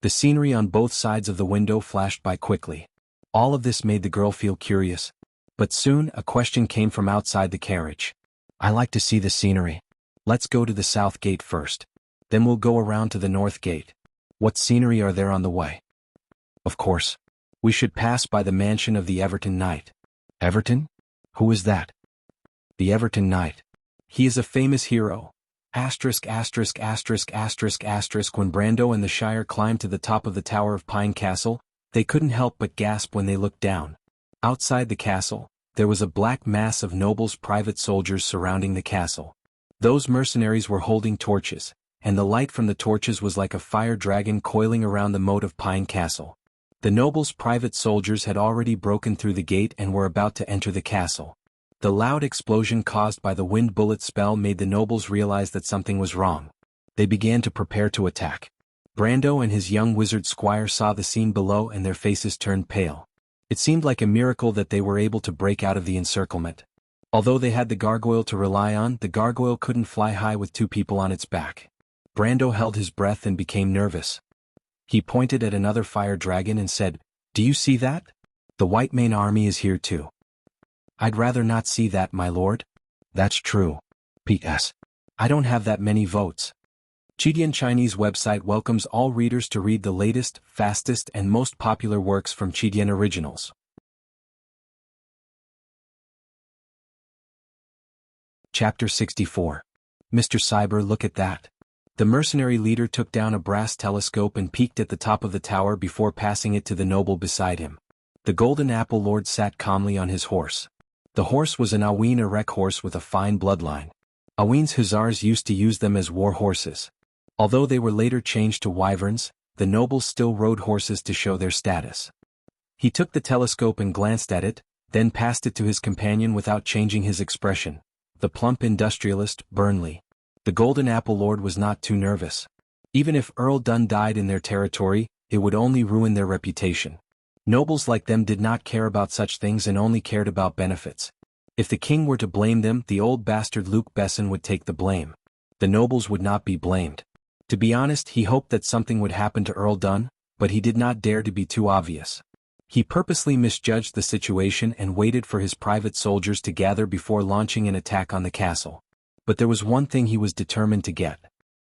The scenery on both sides of the window flashed by quickly. All of this made the girl feel curious. But soon a question came from outside the carriage. I like to see the scenery. Let's go to the south gate first. Then we'll go around to the north gate. What scenery are there on the way? Of course. We should pass by the mansion of the Everton Knight. Everton? Who is that? The Everton Knight. He is a famous hero. When Brando and the Shire climbed to the top of the tower of Pine Castle, they couldn't help but gasp when they looked down. Outside the castle, there was a black mass of nobles' private soldiers surrounding the castle. Those mercenaries were holding torches, and the light from the torches was like a fire dragon coiling around the moat of Pine Castle. The nobles' private soldiers had already broken through the gate and were about to enter the castle. The loud explosion caused by the wind bullet spell made the nobles realize that something was wrong. They began to prepare to attack. Brando and his young wizard squire saw the scene below and their faces turned pale. It seemed like a miracle that they were able to break out of the encirclement. Although they had the gargoyle to rely on, the gargoyle couldn't fly high with two people on its back. Brando held his breath and became nervous. He pointed at another fire dragon and said, "Do you see that? The White Mane army is here too." "I'd rather not see that, my lord." "That's true. P.S. I don't have that many votes." Chidian Chinese website welcomes all readers to read the latest, fastest and most popular works from Chidian Originals. Chapter 64. Mr. Cyber, look at that. The mercenary leader took down a brass telescope and peeked at the top of the tower before passing it to the noble beside him. The Golden Apple Lord sat calmly on his horse. The horse was an Aween Erek horse with a fine bloodline. Aween's hussars used to use them as war horses. Although they were later changed to wyverns, the nobles still rode horses to show their status. He took the telescope and glanced at it, then passed it to his companion without changing his expression. The plump industrialist, Burnley. The Golden Apple Lord was not too nervous. Even if Earl Dunn died in their territory, it would only ruin their reputation. Nobles like them did not care about such things and only cared about benefits. If the king were to blame them, the old bastard Luke Besson would take the blame. The nobles would not be blamed. To be honest, he hoped that something would happen to Earl Dunn, but he did not dare to be too obvious. He purposely misjudged the situation and waited for his private soldiers to gather before launching an attack on the castle. But there was one thing he was determined to get.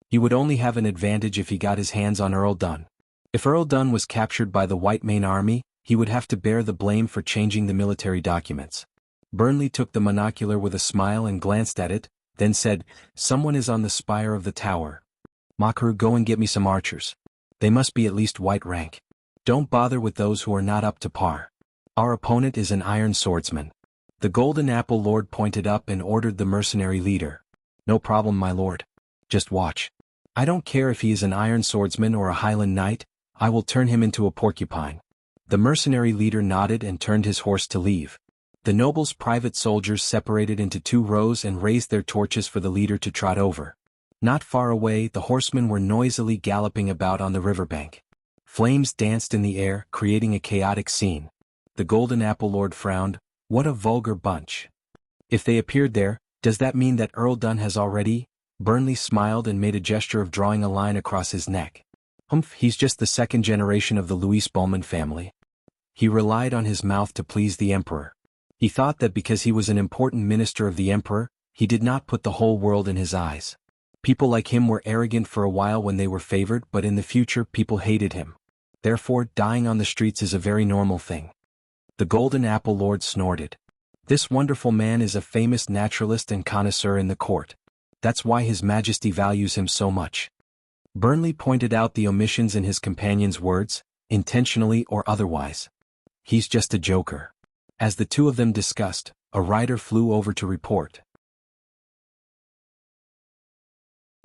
He would only have an advantage if he got his hands on Earl Dunn. If Earl Dunn was captured by the White Mane army, he would have to bear the blame for changing the military documents. Burnley took the monocular with a smile and glanced at it, then said, "Someone is on the spire of the tower. Makaru, go and get me some archers. They must be at least white rank. Don't bother with those who are not up to par. Our opponent is an iron swordsman." The Golden Apple Lord pointed up and ordered the mercenary leader. "No problem, my lord. Just watch. I don't care if he is an iron swordsman or a Highland knight, I will turn him into a porcupine." The mercenary leader nodded and turned his horse to leave. The nobles' private soldiers separated into two rows and raised their torches for the leader to trot over. Not far away, the horsemen were noisily galloping about on the riverbank. Flames danced in the air, creating a chaotic scene. The Golden Apple Lord frowned. What a vulgar bunch. If they appeared there, does that mean that Earl Dunn has already? Burnley smiled and made a gesture of drawing a line across his neck. Humph, he's just the second generation of the Louis Bowman family. He relied on his mouth to please the emperor. He thought that because he was an important minister of the emperor, he did not put the whole world in his eyes. People like him were arrogant for a while when they were favored, but in the future people hated him. Therefore, dying on the streets is a very normal thing. The Golden Apple Lord snorted. This wonderful man is a famous naturalist and connoisseur in the court. That's why His Majesty values him so much. Burnley pointed out the omissions in his companion's words, intentionally or otherwise. He's just a joker. As the two of them discussed, a rider flew over to report.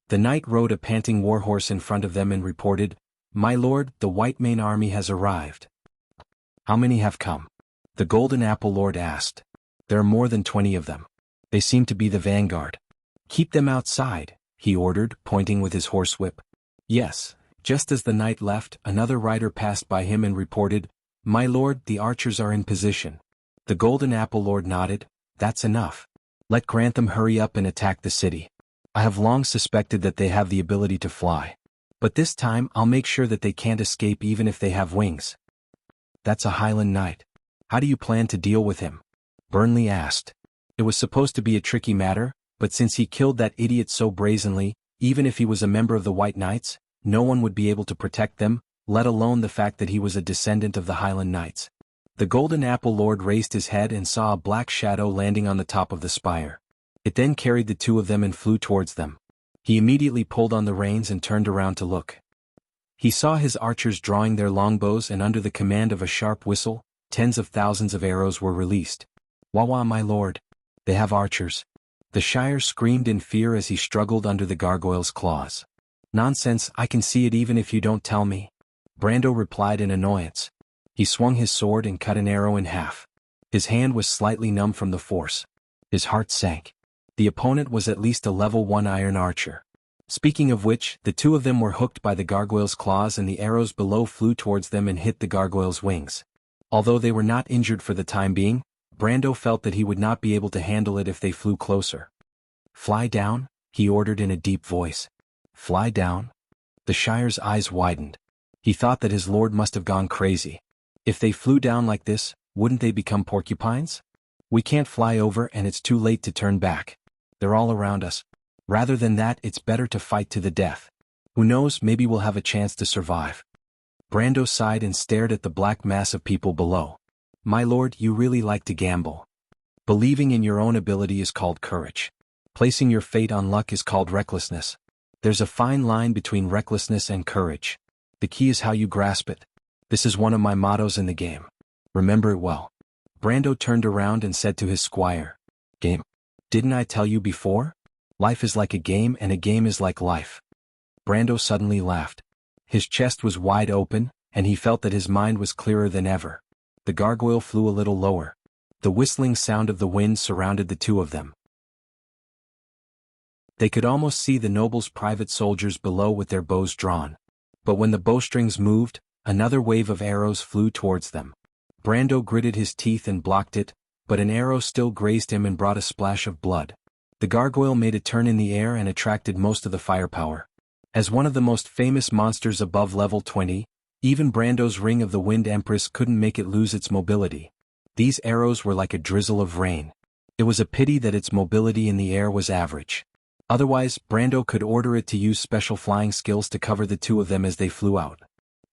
The knight rode a panting warhorse in front of them and reported, "My lord, the White Mane army has arrived." "How many have come?" the Golden Apple Lord asked. "There are more than 20 of them. They seem to be the vanguard." "Keep them outside," he ordered, pointing with his horsewhip. "Yes." Just as the knight left, another rider passed by him and reported, "My lord, the archers are in position." The Golden Apple Lord nodded. "That's enough. Let Grantham hurry up and attack the city. I have long suspected that they have the ability to fly. But this time I'll make sure that they can't escape even if they have wings. That's a Highland Knight. How do you plan to deal with him? Burnley asked. It was supposed to be a tricky matter, but since he killed that idiot so brazenly, even if he was a member of the White Knights, no one would be able to protect them, let alone the fact that he was a descendant of the Highland Knights. The Golden Apple Lord raised his head and saw a black shadow landing on the top of the spire. It then carried the two of them and flew towards them. He immediately pulled on the reins and turned around to look. He saw his archers drawing their longbows, and under the command of a sharp whistle, tens of thousands of arrows were released. "Wah wah, my lord. They have archers." The Shire screamed in fear as he struggled under the gargoyle's claws. "Nonsense, I can see it even if you don't tell me," Brando replied in annoyance. He swung his sword and cut an arrow in half. His hand was slightly numb from the force. His heart sank. The opponent was at least a level 1 iron archer. Speaking of which, the two of them were hooked by the gargoyle's claws and the arrows below flew towards them and hit the gargoyle's wings. Although they were not injured for the time being, Brando felt that he would not be able to handle it if they flew closer. "Fly down," he ordered in a deep voice. "Fly down?" The Shire's eyes widened. He thought that his lord must have gone crazy. If they flew down like this, wouldn't they become porcupines? "We can't fly over and it's too late to turn back. They're all around us. Rather than that, it's better to fight to the death. Who knows, maybe we'll have a chance to survive." Brando sighed and stared at the black mass of people below. "My lord, you really like to gamble. Believing in your own ability is called courage. Placing your fate on luck is called recklessness. There's a fine line between recklessness and courage. The key is how you grasp it. This is one of my mottos in the game. Remember it well." Brando turned around and said to his squire, "Game? Didn't I tell you before? Life is like a game and a game is like life." Brando suddenly laughed. His chest was wide open, and he felt that his mind was clearer than ever. The gargoyle flew a little lower. The whistling sound of the wind surrounded the two of them. They could almost see the noble's private soldiers below with their bows drawn. But when the bowstrings moved, another wave of arrows flew towards them. Brando gritted his teeth and blocked it, but an arrow still grazed him and brought a splash of blood. The gargoyle made a turn in the air and attracted most of the firepower. As one of the most famous monsters above level 20, even Brando's Ring of the Wind Empress couldn't make it lose its mobility. These arrows were like a drizzle of rain. It was a pity that its mobility in the air was average. Otherwise, Brando could order it to use special flying skills to cover the two of them as they flew out.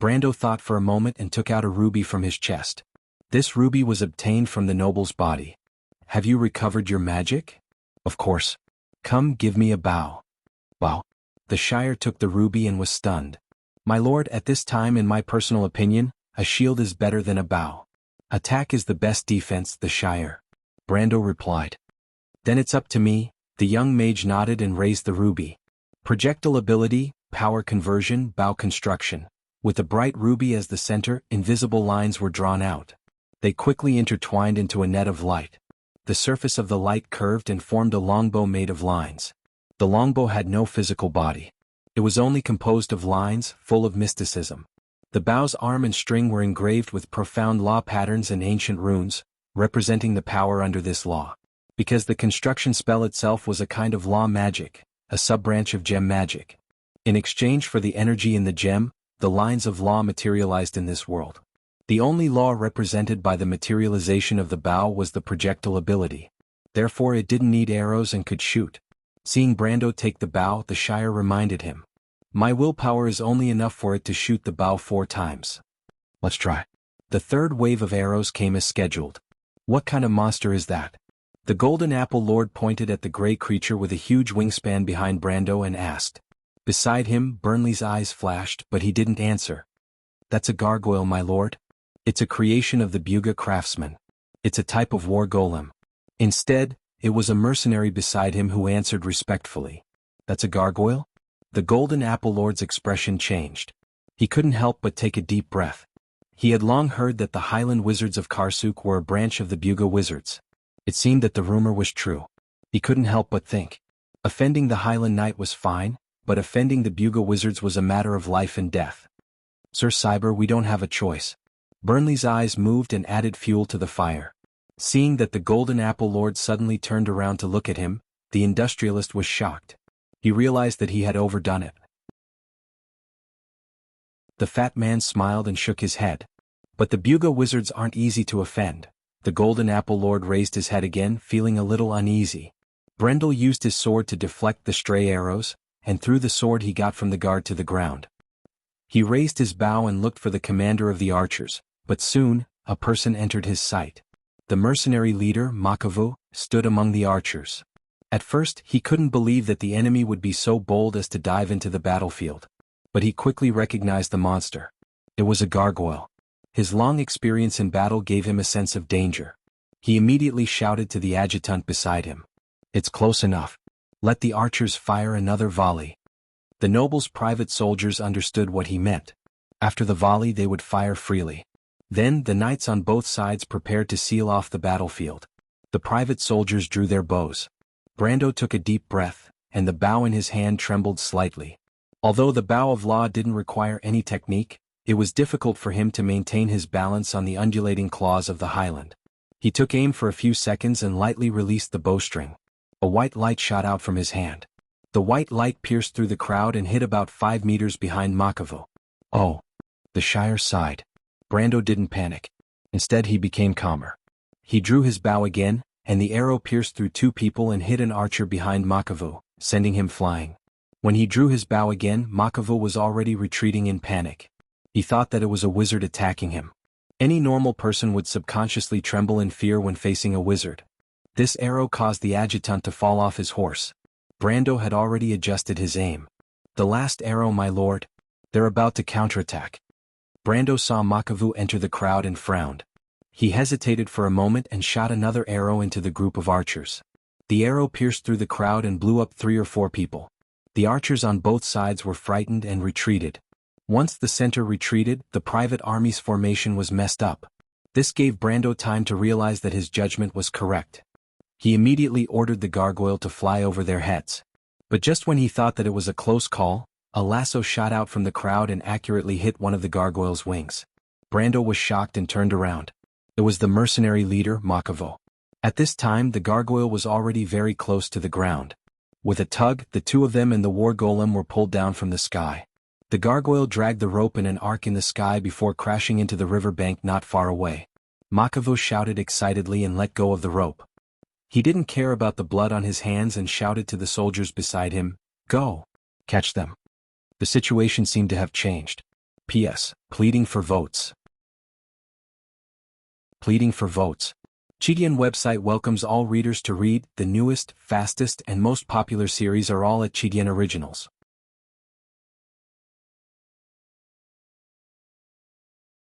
Brando thought for a moment and took out a ruby from his chest. This ruby was obtained from the noble's body. "Have you recovered your magic?" "Of course." "Come, give me a bow." "Bow?" The Shire took the ruby and was stunned. "My lord, at this time, in my personal opinion, a shield is better than a bow. Attack is the best defense, the Shire," Brando replied. "Then it's up to me." The young mage nodded and raised the ruby. Projectile ability, power conversion, bow construction. With the bright ruby as the center, invisible lines were drawn out. They quickly intertwined into a net of light. The surface of the light curved and formed a longbow made of lines. The longbow had no physical body. It was only composed of lines, full of mysticism. The bow's arm and string were engraved with profound law patterns and ancient runes, representing the power under this law. Because the construction spell itself was a kind of law magic, a sub-branch of gem magic. In exchange for the energy in the gem, the lines of law materialized in this world. The only law represented by the materialization of the bow was the projectile ability. Therefore it didn't need arrows and could shoot. Seeing Brando take the bow, the Shire reminded him, "My willpower is only enough for it to shoot the bow 4 times. Let's try." The third wave of arrows came as scheduled. "What kind of monster is that?" The Golden Apple Lord pointed at the gray creature with a huge wingspan behind Brando and asked. Beside him, Burnley's eyes flashed, but he didn't answer. "That's a gargoyle, my lord. It's a creation of the Buga craftsman. It's a type of war golem." Instead, it was a mercenary beside him who answered respectfully. "That's a gargoyle?" The Golden Apple Lord's expression changed. He couldn't help but take a deep breath. He had long heard that the Highland Wizards of Karsuk were a branch of the Buga Wizards. It seemed that the rumor was true. He couldn't help but think. Offending the Highland Knight was fine, but offending the Buga Wizards was a matter of life and death. "Sir Cyber, we don't have a choice." Burnley's eyes moved and added fuel to the fire. Seeing that the Golden Apple Lord suddenly turned around to look at him, the industrialist was shocked. He realized that he had overdone it. The fat man smiled and shook his head. But the Buga wizards aren't easy to offend. The Golden Apple Lord raised his head again, feeling a little uneasy. Brendel used his sword to deflect the stray arrows, and threw the sword he got from the guard to the ground. He raised his bow and looked for the commander of the archers, but soon, a person entered his sight. The mercenary leader, Makavu, stood among the archers. At first, he couldn't believe that the enemy would be so bold as to dive into the battlefield. But he quickly recognized the monster. It was a gargoyle. His long experience in battle gave him a sense of danger. He immediately shouted to the adjutant beside him. "It's close enough. Let the archers fire another volley." The noble's private soldiers understood what he meant. After the volley they would fire freely. Then the knights on both sides prepared to seal off the battlefield. The private soldiers drew their bows. Brando took a deep breath, and the bow in his hand trembled slightly. Although the bow of law didn't require any technique, it was difficult for him to maintain his balance on the undulating claws of the highland. He took aim for a few seconds and lightly released the bowstring. A white light shot out from his hand. The white light pierced through the crowd and hit about 5 meters behind Makavu. "Oh!" The Shire sighed. Brando didn't panic. Instead he became calmer. He drew his bow again, and the arrow pierced through 2 people and hit an archer behind Makavu, sending him flying. When he drew his bow again, Makavu was already retreating in panic. He thought that it was a wizard attacking him. Any normal person would subconsciously tremble in fear when facing a wizard. This arrow caused the adjutant to fall off his horse. Brando had already adjusted his aim. "The last arrow, my lord. They're about to counterattack." Brando saw Makavu enter the crowd and frowned. He hesitated for a moment and shot another arrow into the group of archers. The arrow pierced through the crowd and blew up 3 or 4 people. The archers on both sides were frightened and retreated. Once the center retreated, the private army's formation was messed up. This gave Brando time to realize that his judgment was correct. He immediately ordered the gargoyle to fly over their heads. But just when he thought that it was a close call, a lasso shot out from the crowd and accurately hit one of the gargoyle's wings. Brando was shocked and turned around. It was the mercenary leader, Makavu. At this time the gargoyle was already very close to the ground. With a tug, the 2 of them and the war golem were pulled down from the sky. The gargoyle dragged the rope in an arc in the sky before crashing into the river bank not far away. Makavu shouted excitedly and let go of the rope. He didn't care about the blood on his hands and shouted to the soldiers beside him, "Go! Catch them!" The situation seemed to have changed. P.S. Pleading for votes. Pleading for votes. Chidian website welcomes all readers to read. The newest, fastest, and most popular series are all at Chidian Originals.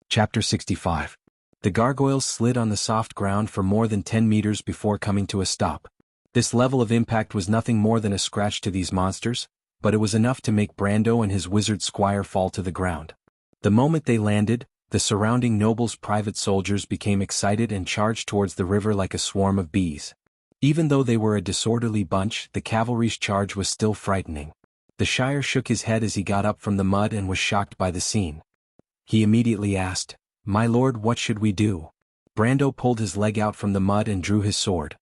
Chapter 65. The gargoyles slid on the soft ground for more than 10 meters before coming to a stop. This level of impact was nothing more than a scratch to these monsters, but it was enough to make Brando and his wizard squire fall to the ground. The moment they landed, the surrounding nobles' private soldiers became excited and charged towards the river like a swarm of bees. Even though they were a disorderly bunch, the cavalry's charge was still frightening. The Shire shook his head as he got up from the mud and was shocked by the scene. He immediately asked, "My lord, what should we do?" Brando pulled his leg out from the mud and drew his sword.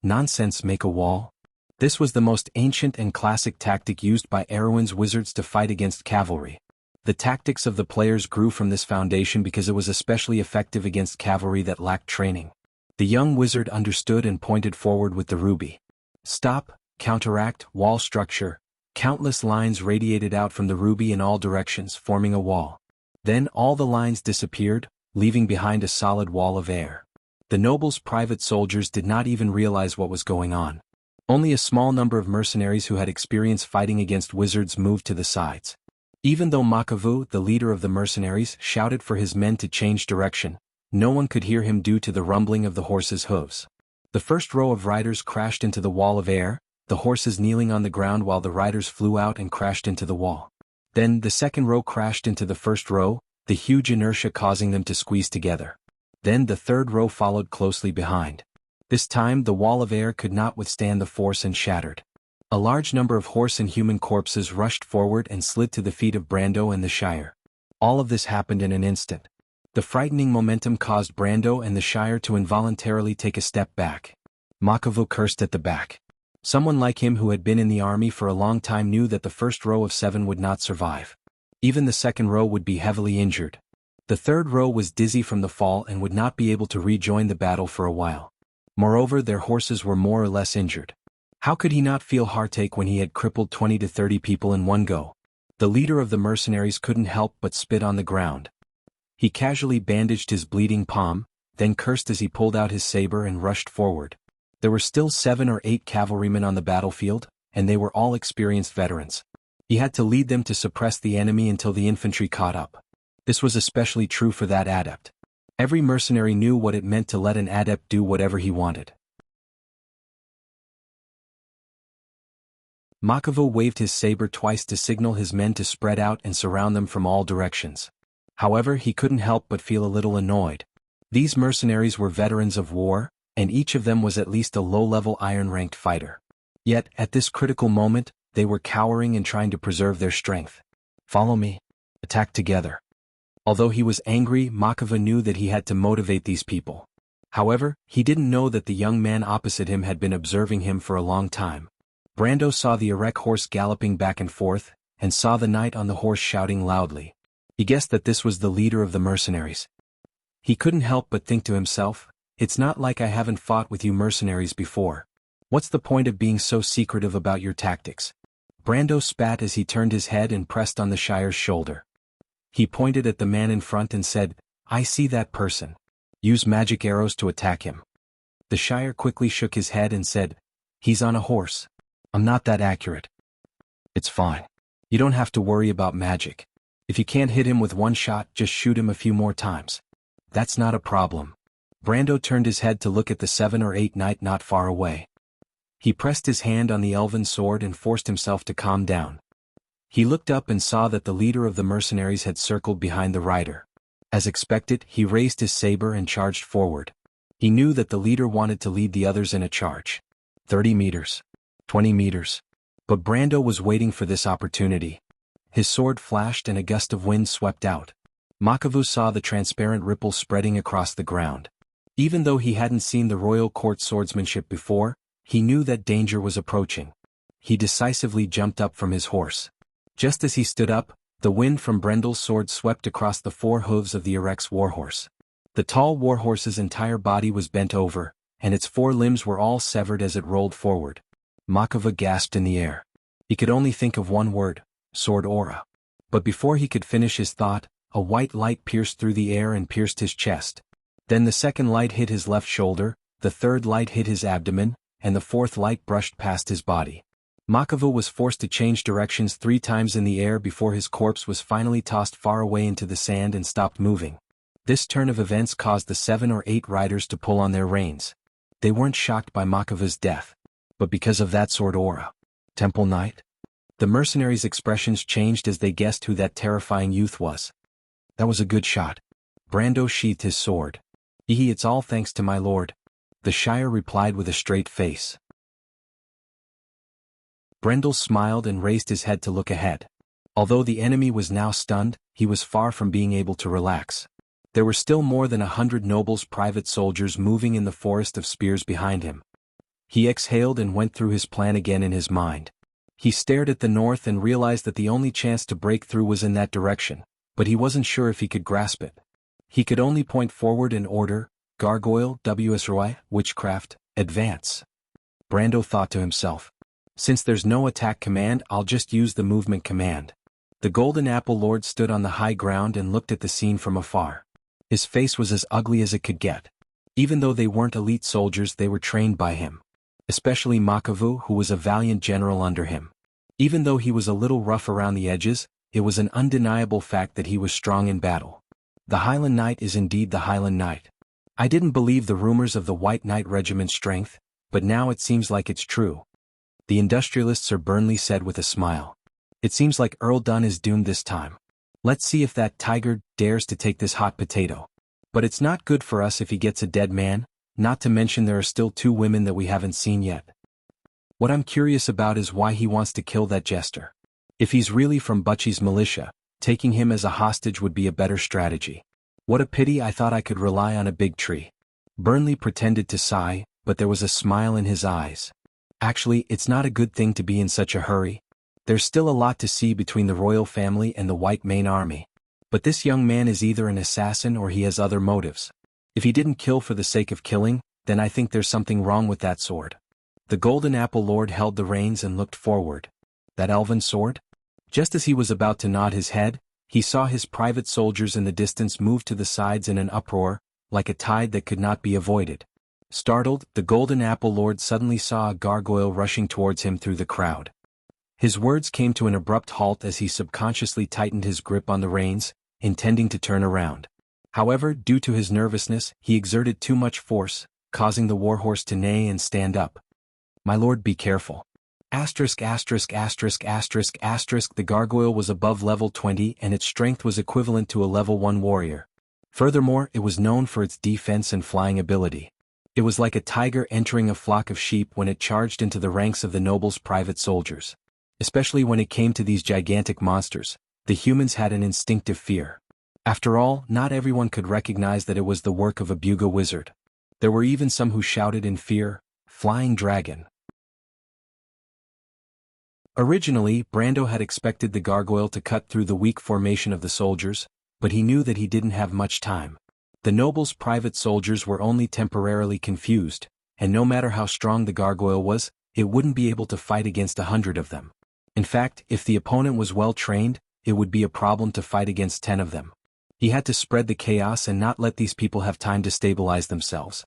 "Nonsense, make a wall." This was the most ancient and classic tactic used by Erewhon's wizards to fight against cavalry. The tactics of the players grew from this foundation because it was especially effective against cavalry that lacked training. The young wizard understood and pointed forward with the ruby. Stop, counteract, wall structure. Countless lines radiated out from the ruby in all directions, forming a wall. Then all the lines disappeared, leaving behind a solid wall of air. The nobles' private soldiers did not even realize what was going on. Only a small number of mercenaries who had experience fighting against wizards moved to the sides. Even though Makavu, the leader of the mercenaries, shouted for his men to change direction, no one could hear him due to the rumbling of the horses' hooves. The first row of riders crashed into the wall of air, the horses kneeling on the ground while the riders flew out and crashed into the wall. Then the second row crashed into the first row, the huge inertia causing them to squeeze together. Then the third row followed closely behind. This time the wall of air could not withstand the force and shattered. A large number of horse and human corpses rushed forward and slid to the feet of Brando and the Shire. All of this happened in an instant. The frightening momentum caused Brando and the Shire to involuntarily take a step back. Makavu cursed at the back. Someone like him who had been in the army for a long time knew that the first row of 7 would not survive. Even the second row would be heavily injured. The third row was dizzy from the fall and would not be able to rejoin the battle for a while. Moreover, their horses were more or less injured. How could he not feel heartache when he had crippled 20 to 30 people in one go? The leader of the mercenaries couldn't help but spit on the ground. He casually bandaged his bleeding palm, then cursed as he pulled out his saber and rushed forward. There were still 7 or 8 cavalrymen on the battlefield, and they were all experienced veterans. He had to lead them to suppress the enemy until the infantry caught up. This was especially true for that adept. Every mercenary knew what it meant to let an adept do whatever he wanted. Machiavel waved his saber twice to signal his men to spread out and surround them from all directions. However, he couldn't help but feel a little annoyed. These mercenaries were veterans of war, and each of them was at least a low-level iron-ranked fighter. Yet, at this critical moment, they were cowering and trying to preserve their strength. "Follow me. Attack together." Although he was angry, Machiavel knew that he had to motivate these people. However, he didn't know that the young man opposite him had been observing him for a long time. Brando saw the erect horse galloping back and forth, and saw the knight on the horse shouting loudly. He guessed that this was the leader of the mercenaries. He couldn't help but think to himself, "It's not like I haven't fought with you mercenaries before. What's the point of being so secretive about your tactics?" Brando spat as he turned his head and pressed on the Shire's shoulder. He pointed at the man in front and said, "I see that person. Use magic arrows to attack him." The Shire quickly shook his head and said, "He's on a horse. I'm not that accurate." "It's fine. You don't have to worry about magic. If you can't hit him with one shot, just shoot him a few more times. That's not a problem." Brando turned his head to look at the 7 or 8 knight not far away. He pressed his hand on the elven sword and forced himself to calm down. He looked up and saw that the leader of the mercenaries had circled behind the rider. As expected, he raised his saber and charged forward. He knew that the leader wanted to lead the others in a charge. 30 meters. 20 meters. But Brando was waiting for this opportunity. His sword flashed and a gust of wind swept out. Machiavel saw the transparent ripple spreading across the ground. Even though he hadn't seen the royal court swordsmanship before, he knew that danger was approaching. He decisively jumped up from his horse. Just as he stood up, the wind from Brendel's sword swept across the 4 hooves of the Erect's warhorse. The tall warhorse's entire body was bent over, and its 4 limbs were all severed as it rolled forward. Machiavel gasped in the air. He could only think of one word: sword aura. But before he could finish his thought, a white light pierced through the air and pierced his chest. Then the second light hit his left shoulder, the third light hit his abdomen, and the fourth light brushed past his body. Machiavel was forced to change directions 3 times in the air before his corpse was finally tossed far away into the sand and stopped moving. This turn of events caused the 7 or 8 riders to pull on their reins. They weren't shocked by Machiavel's death, but because of that sword aura. Temple Knight? The mercenaries' expressions changed as they guessed who that terrifying youth was. "That was a good shot." Brando sheathed his sword. It's all thanks to my lord," the Shire replied with a straight face. Brendel smiled and raised his head to look ahead. Although the enemy was now stunned, he was far from being able to relax. There were still more than 100 nobles' private soldiers moving in the forest of spears behind him. He exhaled and went through his plan again in his mind. He stared at the north and realized that the only chance to break through was in that direction, but he wasn't sure if he could grasp it. He could only point forward and order, "Gargoyle, WSRY, Witchcraft, advance." Brando thought to himself, "Since there's no attack command, I'll just use the movement command." The Golden Apple Lord stood on the high ground and looked at the scene from afar. His face was as ugly as it could get. Even though they weren't elite soldiers, they were trained by him. Especially Machiavel, who was a valiant general under him. Even though he was a little rough around the edges, it was an undeniable fact that he was strong in battle. The Highland Knight is indeed the Highland Knight. I didn't believe the rumors of the White Knight Regiment's strength, but now it seems like it's true. The industrialist Sir Burnley said with a smile. "It seems like Earl Dunn is doomed this time. Let's see if that tiger dares to take this hot potato. But it's not good for us if he gets a dead man, not to mention there are still 2 women that we haven't seen yet. What I'm curious about is why he wants to kill that jester. If he's really from Butchie's militia, taking him as a hostage would be a better strategy. What a pity, I thought I could rely on a big tree." Burnley pretended to sigh, but there was a smile in his eyes. "Actually, it's not a good thing to be in such a hurry. There's still a lot to see between the royal family and the White Mane Army. But this young man is either an assassin or he has other motives. If he didn't kill for the sake of killing, then I think there's something wrong with that sword. The Golden Apple Lord held the reins and looked forward. That elven sword? Just as he was about to nod his head, he saw his private soldiers in the distance move to the sides in an uproar, like a tide that could not be avoided. Startled, the Golden Apple Lord suddenly saw a gargoyle rushing towards him through the crowd. His words came to an abrupt halt as he subconsciously tightened his grip on the reins, intending to turn around. However, due to his nervousness, he exerted too much force, causing the warhorse to neigh and stand up. "My lord, be careful." The gargoyle was above level 20 and its strength was equivalent to a level 1 warrior. Furthermore, it was known for its defense and flying ability. It was like a tiger entering a flock of sheep when it charged into the ranks of the noble's private soldiers. Especially when it came to these gigantic monsters, the humans had an instinctive fear. After all, not everyone could recognize that it was the work of a Buga wizard. There were even some who shouted in fear, "Flying dragon." Originally, Brando had expected the gargoyle to cut through the weak formation of the soldiers, but he knew that he didn't have much time. The noble's private soldiers were only temporarily confused, and no matter how strong the gargoyle was, it wouldn't be able to fight against 100 of them. In fact, if the opponent was well trained, it would be a problem to fight against 10 of them. He had to spread the chaos and not let these people have time to stabilize themselves.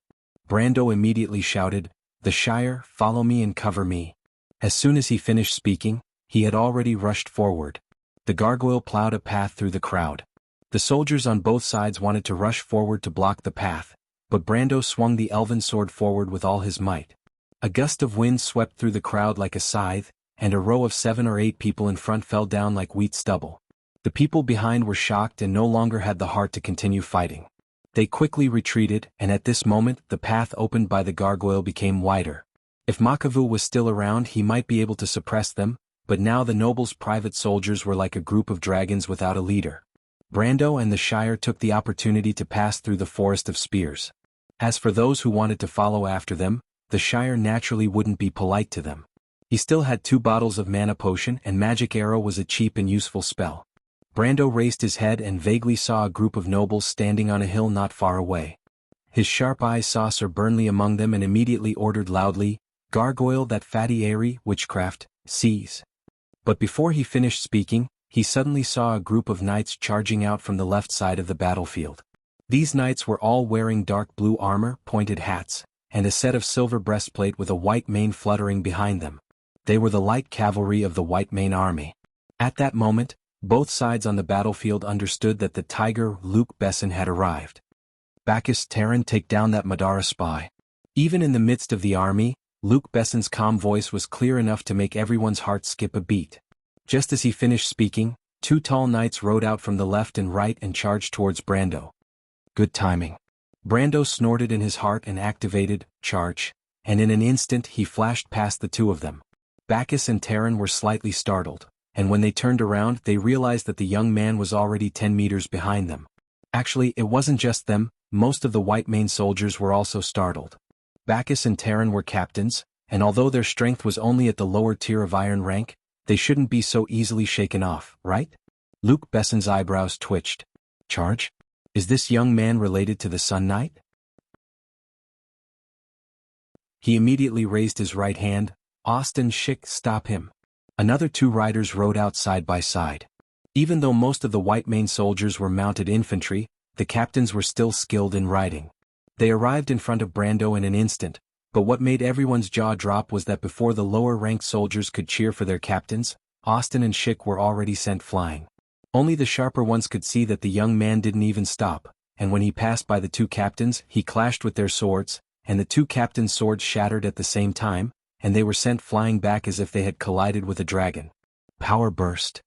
Brando immediately shouted, "The Shire, follow me and cover me." As soon as he finished speaking, he had already rushed forward. The gargoyle plowed a path through the crowd. The soldiers on both sides wanted to rush forward to block the path, but Brando swung the elven sword forward with all his might. A gust of wind swept through the crowd like a scythe, and a row of 7 or 8 people in front fell down like wheat stubble. The people behind were shocked and no longer had the heart to continue fighting. They quickly retreated, and at this moment, the path opened by the gargoyle became wider. If Makavu was still around, he might be able to suppress them, but now the noble's private soldiers were like a group of dragons without a leader. Brando and the Shire took the opportunity to pass through the forest of spears. As for those who wanted to follow after them, the Shire naturally wouldn't be polite to them. He still had 2 bottles of mana potion and magic arrow was a cheap and useful spell. Brando raised his head and vaguely saw a group of nobles standing on a hill not far away. His sharp eyes saw Sir Burnley among them and immediately ordered loudly, "Gargoyle that fatty airy, witchcraft, seize." But before he finished speaking, he suddenly saw a group of knights charging out from the left side of the battlefield. These knights were all wearing dark blue armor, pointed hats, and a set of silver breastplate with a white mane fluttering behind them. They were the light cavalry of the White Mane Army. At that moment, both sides on the battlefield understood that the tiger Luke Besson had arrived. "Bacchus, Terran, take down that Madara spy." Even in the midst of the army, Luke Besson's calm voice was clear enough to make everyone's heart skip a beat. Just as he finished speaking, 2 tall knights rode out from the left and right and charged towards Brando. Good timing. Brando snorted in his heart and activated charge, and in an instant he flashed past the 2 of them. Bacchus and Terran were slightly startled, and when they turned around they realized that the young man was already 10 meters behind them. Actually, it wasn't just them, most of the White Mane soldiers were also startled. Bacchus and Terran were captains, and although their strength was only at the lower tier of iron rank, they shouldn't be so easily shaken off, right? Luke Besson's eyebrows twitched. Charge? Is this young man related to the Sun Knight? He immediately raised his right hand. "Austin Schick, stop him." Another 2 riders rode out side by side. Even though most of the White Mane soldiers were mounted infantry, the captains were still skilled in riding. They arrived in front of Brando in an instant, but what made everyone's jaw drop was that before the lower-ranked soldiers could cheer for their captains, Austin and Schick were already sent flying. Only the sharper ones could see that the young man didn't even stop, and when he passed by the 2 captains, he clashed with their swords, and the 2 captains' swords shattered at the same time, and they were sent flying back as if they had collided with a dragon. Power burst.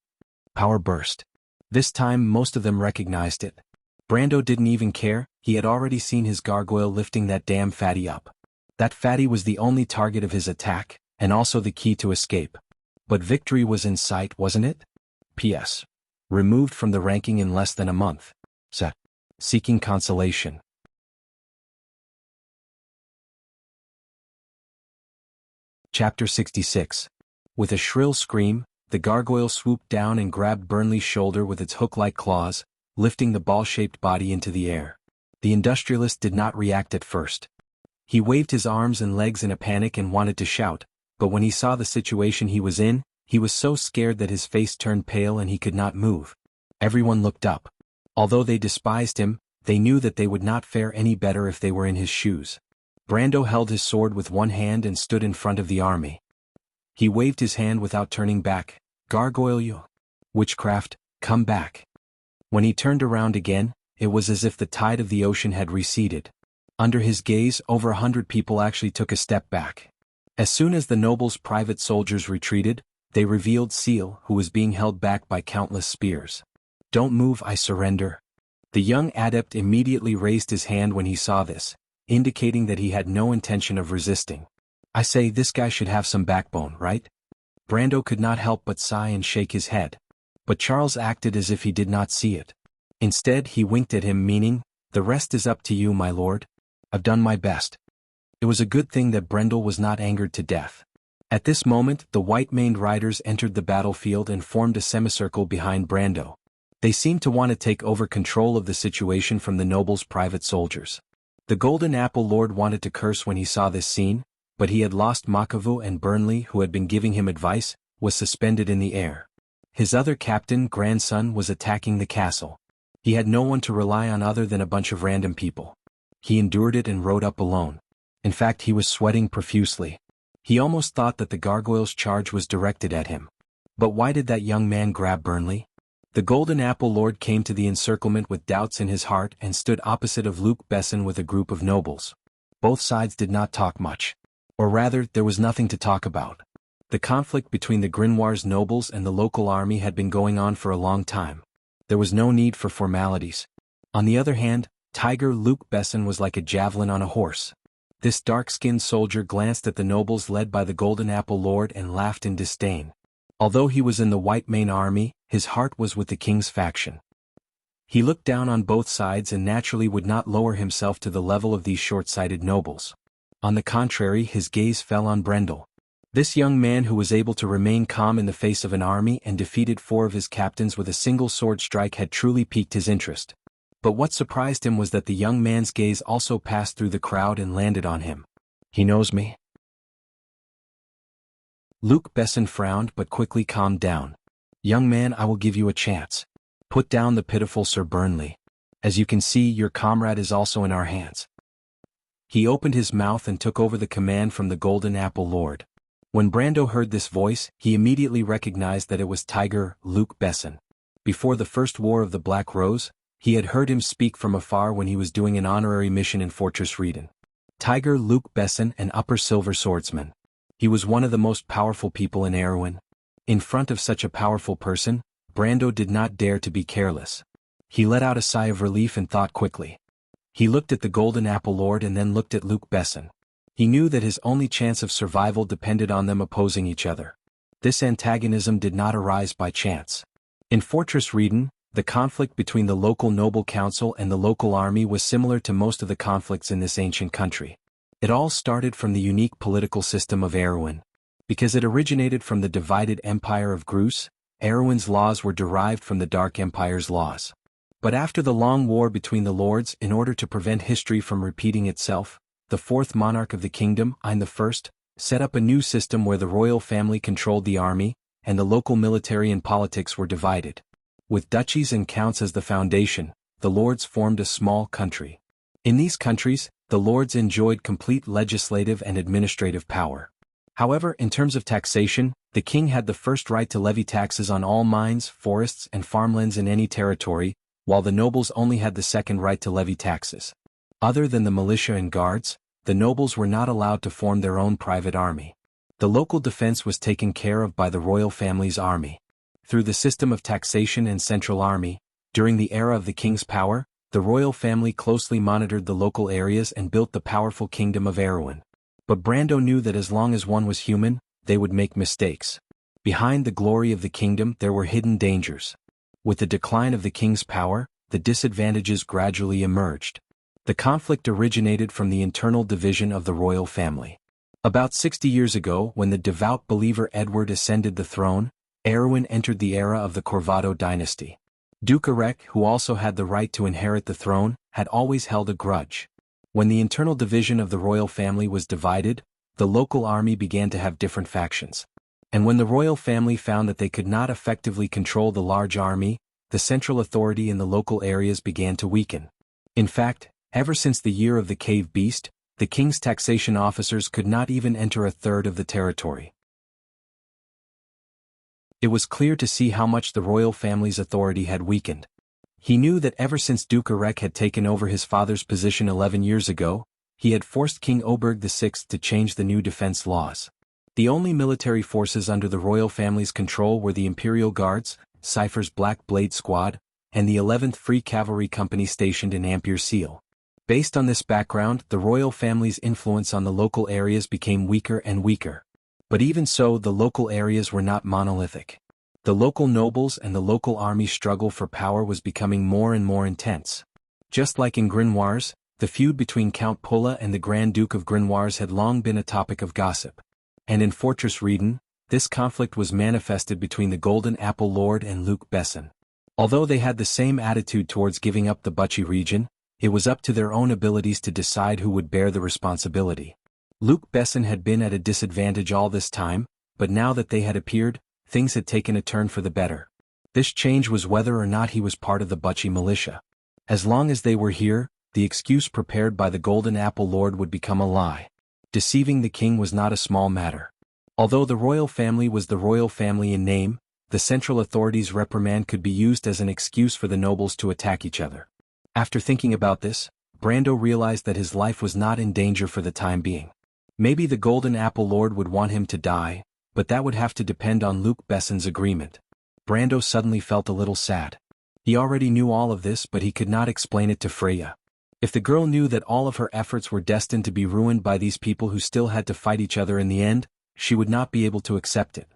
Power burst. This time most of them recognized it. Brando didn't even care, he had already seen his gargoyle lifting that damn fatty up. That fatty was the only target of his attack, and also the key to escape. But victory was in sight, wasn't it? P.S. Removed from the ranking in less than a month. Seeking consolation. Chapter 66. With a shrill scream, the gargoyle swooped down and grabbed Burnley's shoulder with its hook-like claws, lifting the ball-shaped body into the air. The industrialist did not react at first. He waved his arms and legs in a panic and wanted to shout, but when he saw the situation he was in, he was so scared that his face turned pale and he could not move. Everyone looked up. Although they despised him, they knew that they would not fare any better if they were in his shoes. Brando held his sword with one hand and stood in front of the army. He waved his hand without turning back. Gargoyle, you witchcraft, come back. When he turned around again, it was as if the tide of the ocean had receded. Under his gaze, over 100 people actually took a step back. As soon as the noble's private soldiers retreated, they revealed Seal, who was being held back by countless spears. Don't move, I surrender. The young adept immediately raised his hand when he saw this, indicating that he had no intention of resisting. I say, this guy should have some backbone, right? Brando could not help but sigh and shake his head. But Charles acted as if he did not see it. Instead, he winked at him, meaning, the rest is up to you, my lord. I've done my best. It was a good thing that Brendel was not angered to death. At this moment, the white-maned riders entered the battlefield and formed a semicircle behind Brando. They seemed to want to take over control of the situation from the noble's private soldiers. The Golden Apple Lord wanted to curse when he saw this scene, but he had lost Makavu, and Burnley, who had been giving him advice, was suspended in the air. His other captain, grandson, was attacking the castle. He had no one to rely on other than a bunch of random people. He endured it and rode up alone. In fact, he was sweating profusely. He almost thought that the gargoyle's charge was directed at him. But why did that young man grab Burnley? The Golden Apple Lord came to the encirclement with doubts in his heart and stood opposite of Luc Besson with a group of nobles. Both sides did not talk much. Or rather, there was nothing to talk about. The conflict between the Grimoires nobles and the local army had been going on for a long time. There was no need for formalities. On the other hand, Tiger Luc Besson was like a javelin on a horse. This dark-skinned soldier glanced at the nobles led by the Golden Apple Lord and laughed in disdain. Although he was in the White Mane army, his heart was with the king's faction. He looked down on both sides and naturally would not lower himself to the level of these short-sighted nobles. On the contrary, his gaze fell on Brendel. This young man who was able to remain calm in the face of an army and defeated 4 of his captains with a single sword strike had truly piqued his interest. But what surprised him was that the young man's gaze also passed through the crowd and landed on him. He knows me? Luc Besson frowned but quickly calmed down. Young man, I will give you a chance. Put down the pitiful Sir Burnley. As you can see, your comrade is also in our hands. He opened his mouth and took over the command from the Golden Apple Lord. When Brando heard this voice, he immediately recognized that it was Tiger Luc Besson. Before the First War of the Black Rose, he had heard him speak from afar when he was doing an honorary mission in Fortress Reden. Tiger Luc Besson, an upper silver swordsman. He was one of the most powerful people in Erewhon. In front of such a powerful person, Brando did not dare to be careless. He let out a sigh of relief and thought quickly. He looked at the Golden Apple Lord and then looked at Luc Besson. He knew that his only chance of survival depended on them opposing each other. This antagonism did not arise by chance. In Fortress Reden, the conflict between the local noble council and the local army was similar to most of the conflicts in this ancient country. It all started from the unique political system of Erewhon. Because it originated from the divided empire of Gruus, Erewhon's laws were derived from the Dark Empire's laws. But after the long war between the lords, in order to prevent history from repeating itself, the 4th monarch of the kingdom, Ein I, set up a new system where the royal family controlled the army, and the local military and politics were divided. With duchies and counts as the foundation, the lords formed a small country. In these countries, the lords enjoyed complete legislative and administrative power. However, in terms of taxation, the king had the first right to levy taxes on all mines, forests, and farmlands in any territory, while the nobles only had the second right to levy taxes. Other than the militia and guards, the nobles were not allowed to form their own private army. The local defense was taken care of by the royal family's army. Through the system of taxation and central army, during the era of the king's power, the royal family closely monitored the local areas and built the powerful kingdom of Erewhon. But Brando knew that as long as one was human, they would make mistakes. Behind the glory of the kingdom there were hidden dangers. With the decline of the king's power, the disadvantages gradually emerged. The conflict originated from the internal division of the royal family. About 60 years ago, when the devout believer Edward ascended the throne, Erwin entered the era of the Corvado dynasty. Duke Erek, who also had the right to inherit the throne, had always held a grudge. When the internal division of the royal family was divided, the local army began to have different factions. And when the royal family found that they could not effectively control the large army, the central authority in the local areas began to weaken. In fact, ever since the year of the cave beast, the king's taxation officers could not even enter a third of the territory. It was clear to see how much the royal family's authority had weakened. He knew that ever since Duke Erek had taken over his father's position 11 years ago, he had forced King Oberg VI to change the new defense laws. The only military forces under the royal family's control were the Imperial Guards, Cypher's Black Blade Squad, and the 11th Free Cavalry Company stationed in Ampere Seal. Based on this background, the royal family's influence on the local areas became weaker and weaker. But even so, the local areas were not monolithic. The local nobles and the local army's struggle for power was becoming more and more intense. Just like in Grimoires, the feud between Count Pulla and the Grand Duke of Grimoires had long been a topic of gossip. And in Fortress Rieden, this conflict was manifested between the Golden Apple Lord and Luc Besson. Although they had the same attitude towards giving up the Bucci region, it was up to their own abilities to decide who would bear the responsibility. Luc Besson had been at a disadvantage all this time, but now that they had appeared, things had taken a turn for the better. This change was whether or not he was part of the Bucci militia. As long as they were here, the excuse prepared by the Golden Apple Lord would become a lie. Deceiving the king was not a small matter. Although the royal family was the royal family in name, the central authorities' reprimand could be used as an excuse for the nobles to attack each other. After thinking about this, Brando realized that his life was not in danger for the time being. Maybe the Golden Apple Lord would want him to die, but that would have to depend on Luc Besson's agreement. Brando suddenly felt a little sad. He already knew all of this, but he could not explain it to Freya. If the girl knew that all of her efforts were destined to be ruined by these people who still had to fight each other in the end, she would not be able to accept it.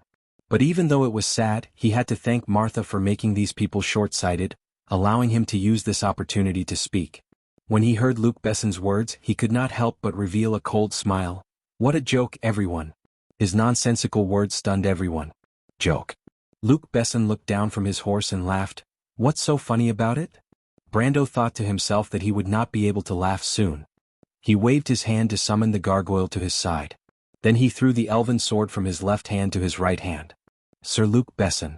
But even though it was sad, he had to thank Martha for making these people short-sighted, allowing him to use this opportunity to speak. When he heard Luc Besson's words, he could not help but reveal a cold smile. What a joke, everyone. His nonsensical words stunned everyone. Joke. Luc Besson looked down from his horse and laughed. What's so funny about it? Brando thought to himself that he would not be able to laugh soon. He waved his hand to summon the gargoyle to his side. Then he threw the elven sword from his left hand to his right hand. Sir Luc Besson.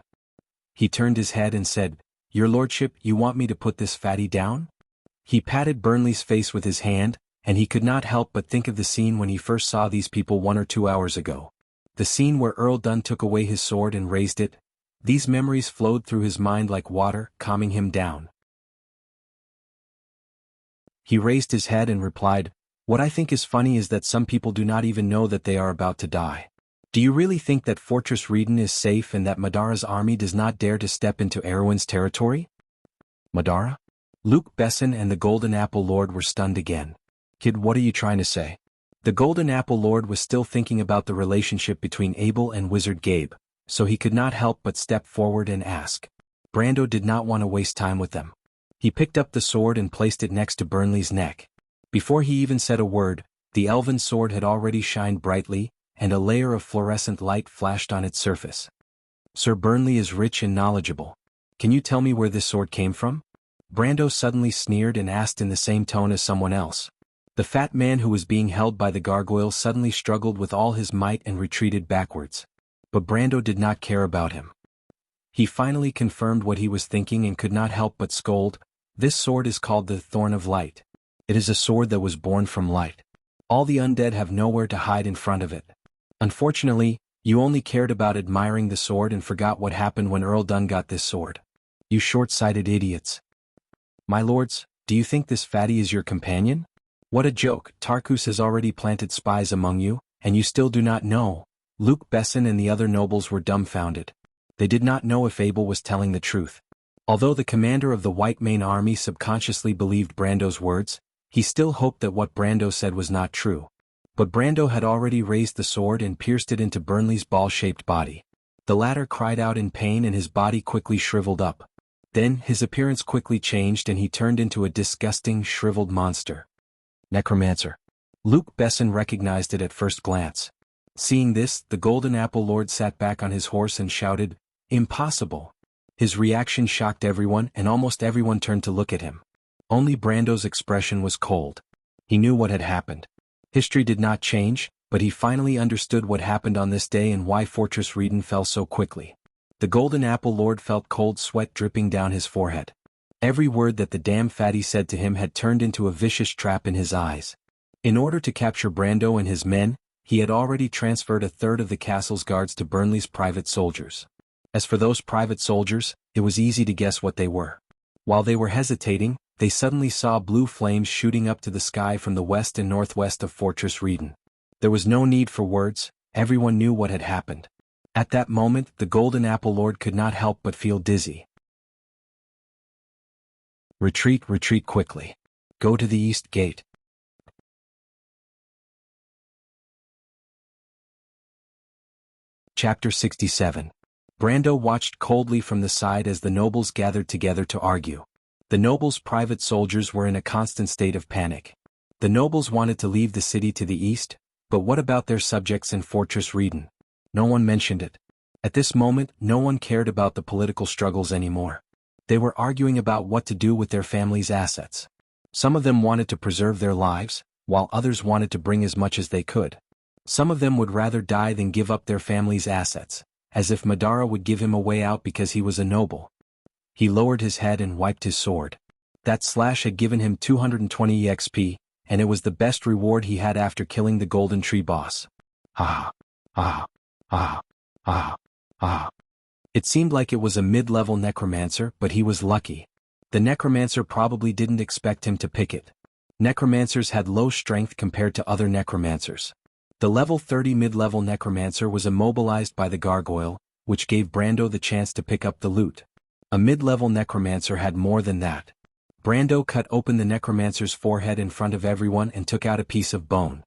He turned his head and said, Your lordship, you want me to put this fatty down? He patted Burnley's face with his hand, and he could not help but think of the scene when he first saw these people 1 or 2 hours ago. The scene where Earl Dunn took away his sword and raised it. These memories flowed through his mind like water, calming him down. He raised his head and replied, What I think is funny is that some people do not even know that they are about to die. Do you really think that Fortress Rieden is safe and that Madara's army does not dare to step into Erwin's territory? Madara? Luc Besson and the Golden Apple Lord were stunned again. Kid, what are you trying to say? The Golden Apple Lord was still thinking about the relationship between Abel and Wizard Gabe, so he could not help but step forward and ask. Brando did not want to waste time with them. He picked up the sword and placed it next to Burnley's neck. Before he even said a word, the elven sword had already shined brightly, and a layer of fluorescent light flashed on its surface. Sir Burnley is rich and knowledgeable. Can you tell me where this sword came from? Brando suddenly sneered and asked in the same tone as someone else. The fat man who was being held by the gargoyle suddenly struggled with all his might and retreated backwards. But Brando did not care about him. He finally confirmed what he was thinking and could not help but scold. This sword is called the Thorn of Light. It is a sword that was born from light. All the undead have nowhere to hide in front of it. Unfortunately, you only cared about admiring the sword and forgot what happened when Earl Dunn got this sword. You short-sighted idiots. My lords, do you think this fatty is your companion? What a joke, Tarkus has already planted spies among you, and you still do not know. Luc Besson and the other nobles were dumbfounded. They did not know if Abel was telling the truth. Although the commander of the White Mane army subconsciously believed Brando's words, he still hoped that what Brando said was not true. But Brando had already raised the sword and pierced it into Burnley's ball-shaped body. The latter cried out in pain and his body quickly shriveled up. Then, his appearance quickly changed and he turned into a disgusting, shriveled monster. Necromancer. Luc Besson recognized it at first glance. Seeing this, the Golden Apple Lord sat back on his horse and shouted, Impossible. His reaction shocked everyone and almost everyone turned to look at him. Only Brando's expression was cold. He knew what had happened. History did not change, but he finally understood what happened on this day and why Fortress Reden fell so quickly. The Golden Apple Lord felt cold sweat dripping down his forehead. Every word that the damn fatty said to him had turned into a vicious trap in his eyes. In order to capture Brando and his men, he had already transferred a third of the castle's guards to Burnley's private soldiers. As for those private soldiers, it was easy to guess what they were. While they were hesitating, they suddenly saw blue flames shooting up to the sky from the west and northwest of Fortress Reden. There was no need for words, everyone knew what had happened. At that moment, the Golden Apple Lord could not help but feel dizzy. Retreat, retreat quickly. Go to the east gate. Chapter 67. Brando watched coldly from the side as the nobles gathered together to argue. The nobles' private soldiers were in a constant state of panic. The nobles wanted to leave the city to the east, but what about their subjects in Fortress Reden? No one mentioned it. At this moment, no one cared about the political struggles anymore. They were arguing about what to do with their family's assets. Some of them wanted to preserve their lives, while others wanted to bring as much as they could. Some of them would rather die than give up their family's assets, as if Madara would give him a way out because he was a noble. He lowered his head and wiped his sword. That slash had given him 220 EXP, and it was the best reward he had after killing the Golden Tree boss. Ah, ah, ah, ah, ah. It seemed like it was a mid-level necromancer, but he was lucky. The necromancer probably didn't expect him to pick it. Necromancers had low strength compared to other necromancers. The level 30 mid-level necromancer was immobilized by the gargoyle, which gave Brando the chance to pick up the loot. A mid-level necromancer had more than that. Brando cut open the necromancer's forehead in front of everyone and took out a piece of bone.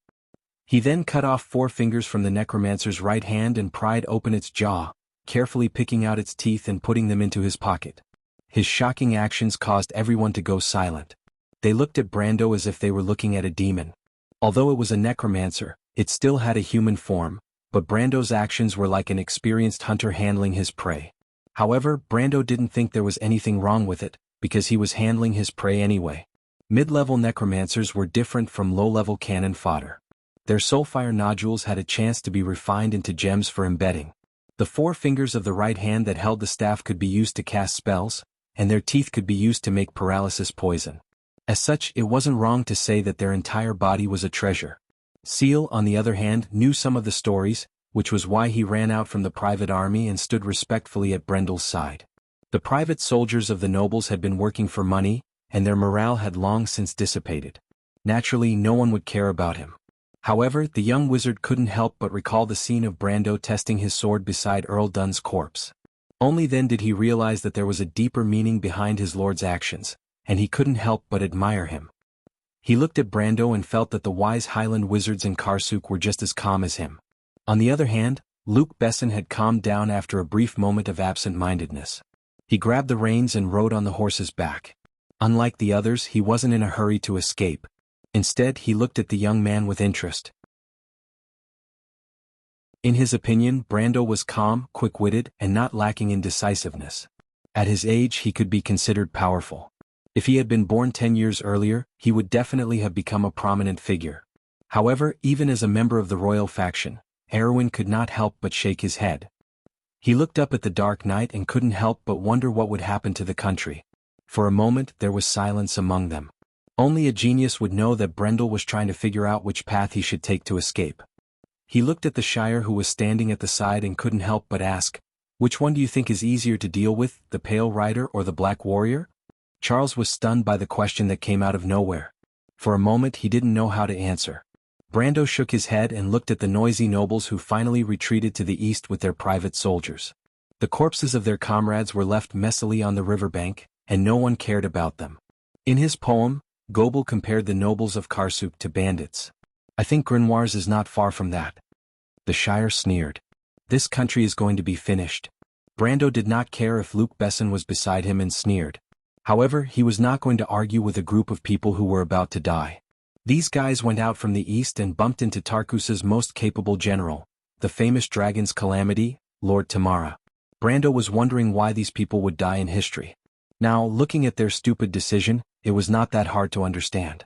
He then cut off 4 fingers from the necromancer's right hand and pried open its jaw, carefully picking out its teeth and putting them into his pocket. His shocking actions caused everyone to go silent. They looked at Brando as if they were looking at a demon. Although it was a necromancer, it still had a human form, but Brando's actions were like an experienced hunter handling his prey. However, Brando didn't think there was anything wrong with it, because he was handling his prey anyway. Mid-level necromancers were different from low-level cannon fodder. Their soulfire nodules had a chance to be refined into gems for embedding. The 4 fingers of the right hand that held the staff could be used to cast spells, and their teeth could be used to make paralysis poison. As such, it wasn't wrong to say that their entire body was a treasure. Seal, on the other hand, knew some of the stories, which was why he ran out from the private army and stood respectfully at Brendel's side. The private soldiers of the nobles had been working for money, and their morale had long since dissipated. Naturally, no one would care about him. However, the young wizard couldn't help but recall the scene of Brando testing his sword beside Earl Dunn's corpse. Only then did he realize that there was a deeper meaning behind his lord's actions, and he couldn't help but admire him. He looked at Brando and felt that the wise Highland wizards in Karsuk were just as calm as him. On the other hand, Luke Besson had calmed down after a brief moment of absent-mindedness. He grabbed the reins and rode on the horse's back. Unlike the others, he wasn't in a hurry to escape. Instead, he looked at the young man with interest. In his opinion, Brando was calm, quick-witted, and not lacking in decisiveness. At his age, he could be considered powerful. If he had been born 10 years earlier, he would definitely have become a prominent figure. However, even as a member of the royal faction, Erwin could not help but shake his head. He looked up at the dark night and couldn't help but wonder what would happen to the country. For a moment, there was silence among them. Only a genius would know that Brendel was trying to figure out which path he should take to escape. He looked at the Shire who was standing at the side and couldn't help but ask, "Which one do you think is easier to deal with, the Pale Rider or the Black Warrior?" Charles was stunned by the question that came out of nowhere. For a moment he didn't know how to answer. Brando shook his head and looked at the noisy nobles who finally retreated to the east with their private soldiers. The corpses of their comrades were left messily on the riverbank, and no one cared about them. In his poem, Gobel compared the nobles of Karsuk to bandits. I think Grenoir's is not far from that. The Shire sneered. This country is going to be finished. Brando did not care if Luke Besson was beside him and sneered. However, he was not going to argue with a group of people who were about to die. These guys went out from the east and bumped into Tarkus's most capable general, the famous dragon's calamity, Lord Tamara. Brando was wondering why these people would die in history. Now, looking at their stupid decision, it was not that hard to understand.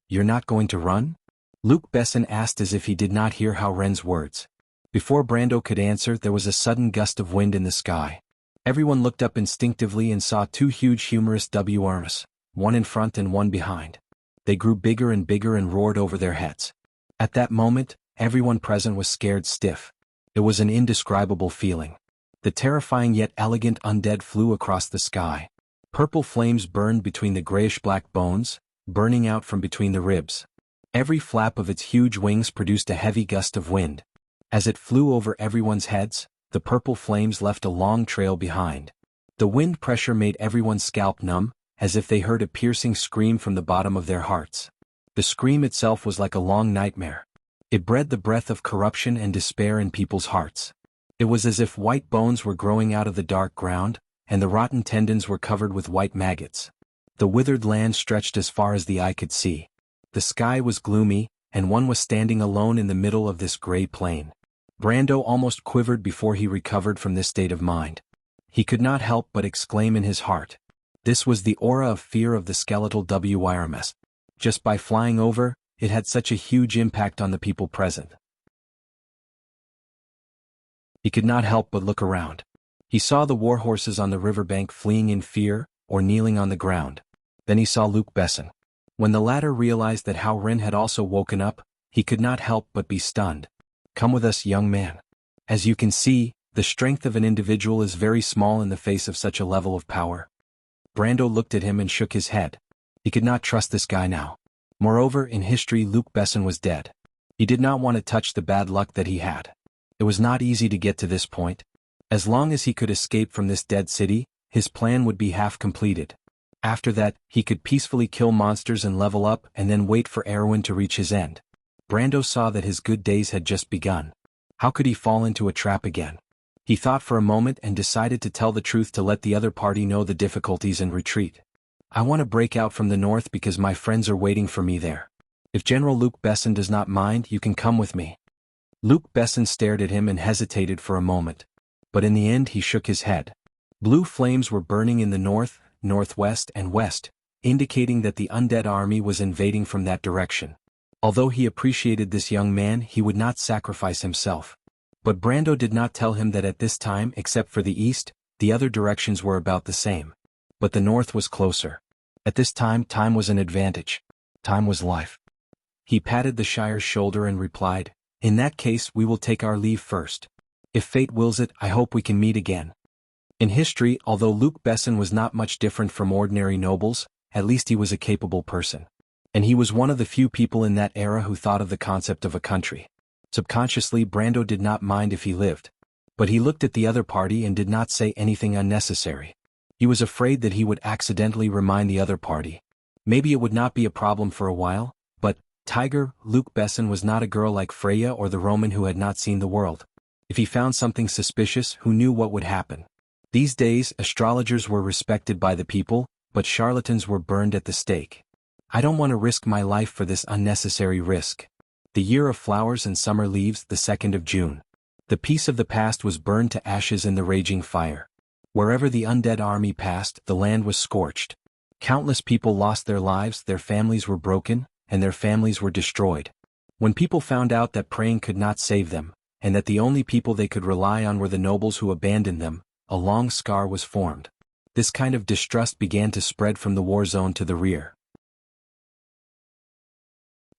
"You're not going to run?" Luc Besson asked as if he did not hear Ren's words. Before Brando could answer, there was a sudden gust of wind in the sky. Everyone looked up instinctively and saw two huge humorous WRs, one in front and one behind. They grew bigger and roared over their heads. At that moment, everyone present was scared stiff. It was an indescribable feeling. The terrifying yet elegant undead flew across the sky. Purple flames burned between the grayish-black bones, burning out from between the ribs. Every flap of its huge wings produced a heavy gust of wind. As it flew over everyone's heads, the purple flames left a long trail behind. The wind pressure made everyone's scalp numb, as if they heard a piercing scream from the bottom of their hearts. The scream itself was like a long nightmare. It bred the breath of corruption and despair in people's hearts. It was as if white bones were growing out of the dark ground, and the rotten tendons were covered with white maggots. The withered land stretched as far as the eye could see. The sky was gloomy, and one was standing alone in the middle of this gray plain. Brando almost quivered before he recovered from this state of mind. He could not help but exclaim in his heart. This was the aura of fear of the skeletal WRMS. Just by flying over, it had such a huge impact on the people present. He could not help but look around. He saw the warhorses on the riverbank fleeing in fear, or kneeling on the ground. Then he saw Luc Besson. When the latter realized that Ren had also woken up, he could not help but be stunned. "Come with us, young man. As you can see, the strength of an individual is very small in the face of such a level of power." Brando looked at him and shook his head. He could not trust this guy now. Moreover, in history Luc Besson was dead. He did not want to touch the bad luck that he had. It was not easy to get to this point. As long as he could escape from this dead city, his plan would be half completed. After that, he could peacefully kill monsters and level up and then wait for Erwin to reach his end. Brando saw that his good days had just begun. How could he fall into a trap again? He thought for a moment and decided to tell the truth to let the other party know the difficulties and retreat. "I want to break out from the north because my friends are waiting for me there. If General Luc Besson does not mind, you can come with me." Luc Besson stared at him and hesitated for a moment. But in the end he shook his head. Blue flames were burning in the north, northwest and west, indicating that the undead army was invading from that direction. Although he appreciated this young man, he would not sacrifice himself. But Brando did not tell him that at this time, except for the east, the other directions were about the same. But the north was closer. At this time was an advantage. Time was life. He patted the Shire's shoulder and replied, "In that case we will take our leave first. If fate wills it, I hope we can meet again." In history, although Luc Besson was not much different from ordinary nobles, at least he was a capable person. And he was one of the few people in that era who thought of the concept of a country. Subconsciously, Brando did not mind if he lived. But he looked at the other party and did not say anything unnecessary. He was afraid that he would accidentally remind the other party. Maybe it would not be a problem for a while, but, Tiger, Luc Besson was not a girl like Freya or the Roman who had not seen the world. If he found something suspicious, who knew what would happen? These days, astrologers were respected by the people, but charlatans were burned at the stake. "I don't want to risk my life for this unnecessary risk." The year of flowers and summer leaves, the 2nd of June. The peace of the past was burned to ashes in the raging fire. Wherever the undead army passed, the land was scorched. Countless people lost their lives, their families were broken, and their families were destroyed. When people found out that praying could not save them, and that the only people they could rely on were the nobles who abandoned them, a long scar was formed. This kind of distrust began to spread from the war zone to the rear.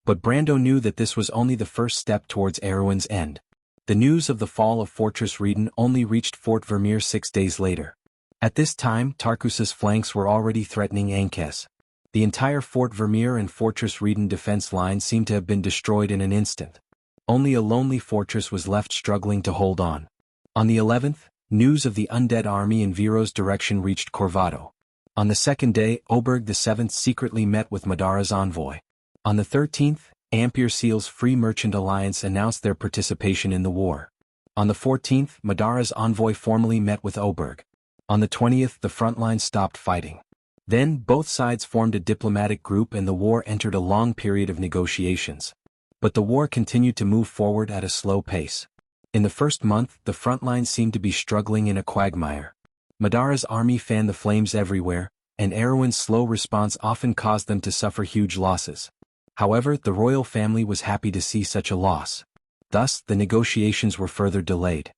But Brando knew that this was only the first step towards Erwin's end. The news of the fall of Fortress Reden only reached Fort Vermeer 6 days later. At this time, Tarkus's flanks were already threatening Ankes. The entire Fort Vermeer and Fortress Reden defense line seemed to have been destroyed in an instant. Only a lonely fortress was left struggling to hold on. On the 11th, news of the undead army in Viro's direction reached Corvado. On the second day, Oberg VII secretly met with Madara's envoy. On the 13th, Ampere Seal's Free Merchant Alliance announced their participation in the war. On the 14th, Madara's envoy formally met with Oberg. On the 20th, the front line stopped fighting. Then, both sides formed a diplomatic group and the war entered a long period of negotiations. But the war continued to move forward at a slow pace. In the first month, the front lines seemed to be struggling in a quagmire. Madara's army fanned the flames everywhere, and Erwin's slow response often caused them to suffer huge losses. However, the royal family was happy to see such a loss. Thus, the negotiations were further delayed.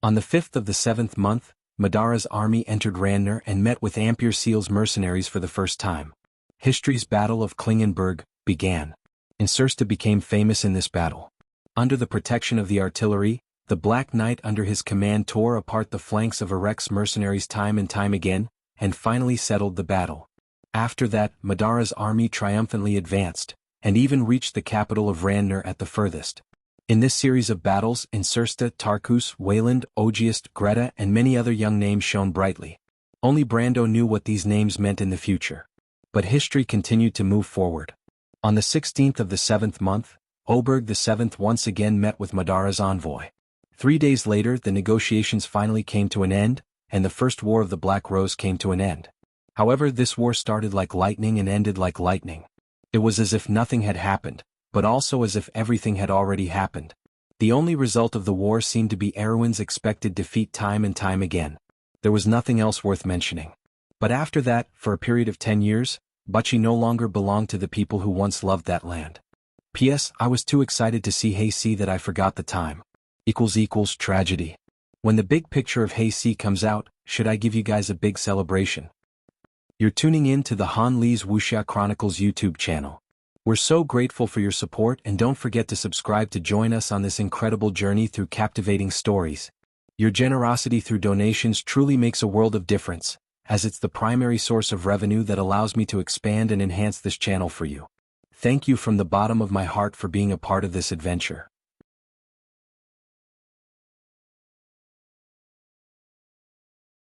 On the 5th of the 7th month, Madara's army entered Randner and met with Ampere Seal's mercenaries for the first time. History's Battle of Klingenberg began. Insursta became famous in this battle. Under the protection of the artillery, the Black Knight under his command tore apart the flanks of Erek's mercenaries time and time again, and finally settled the battle. After that, Madara's army triumphantly advanced, and even reached the capital of Randner at the furthest. In this series of battles, Insursta, Tarkus, Wayland, Ogiest, Greta and many other young names shone brightly. Only Brando knew what these names meant in the future. But history continued to move forward. On the 16th of the 7th month, Oberg VII once again met with Madara's envoy. 3 days later, the negotiations finally came to an end, and the First War of the Black Rose came to an end. However, this war started like lightning and ended like lightning. It was as if nothing had happened, but also as if everything had already happened. The only result of the war seemed to be Erwin's expected defeat time and time again. There was nothing else worth mentioning. But after that, for a period of 10 years, Butchie no longer belonged to the people who once loved that land. P.S. I was too excited to see Hey that I forgot the time. == tragedy. When the big picture of Hey comes out, should I give you guys a big celebration? You're tuning in to the Han Lee's Wuxia Chronicles YouTube channel. We're so grateful for your support, and don't forget to subscribe to join us on this incredible journey through captivating stories. Your generosity through donations truly makes a world of difference, as it's the primary source of revenue that allows me to expand and enhance this channel for you. Thank you from the bottom of my heart for being a part of this adventure.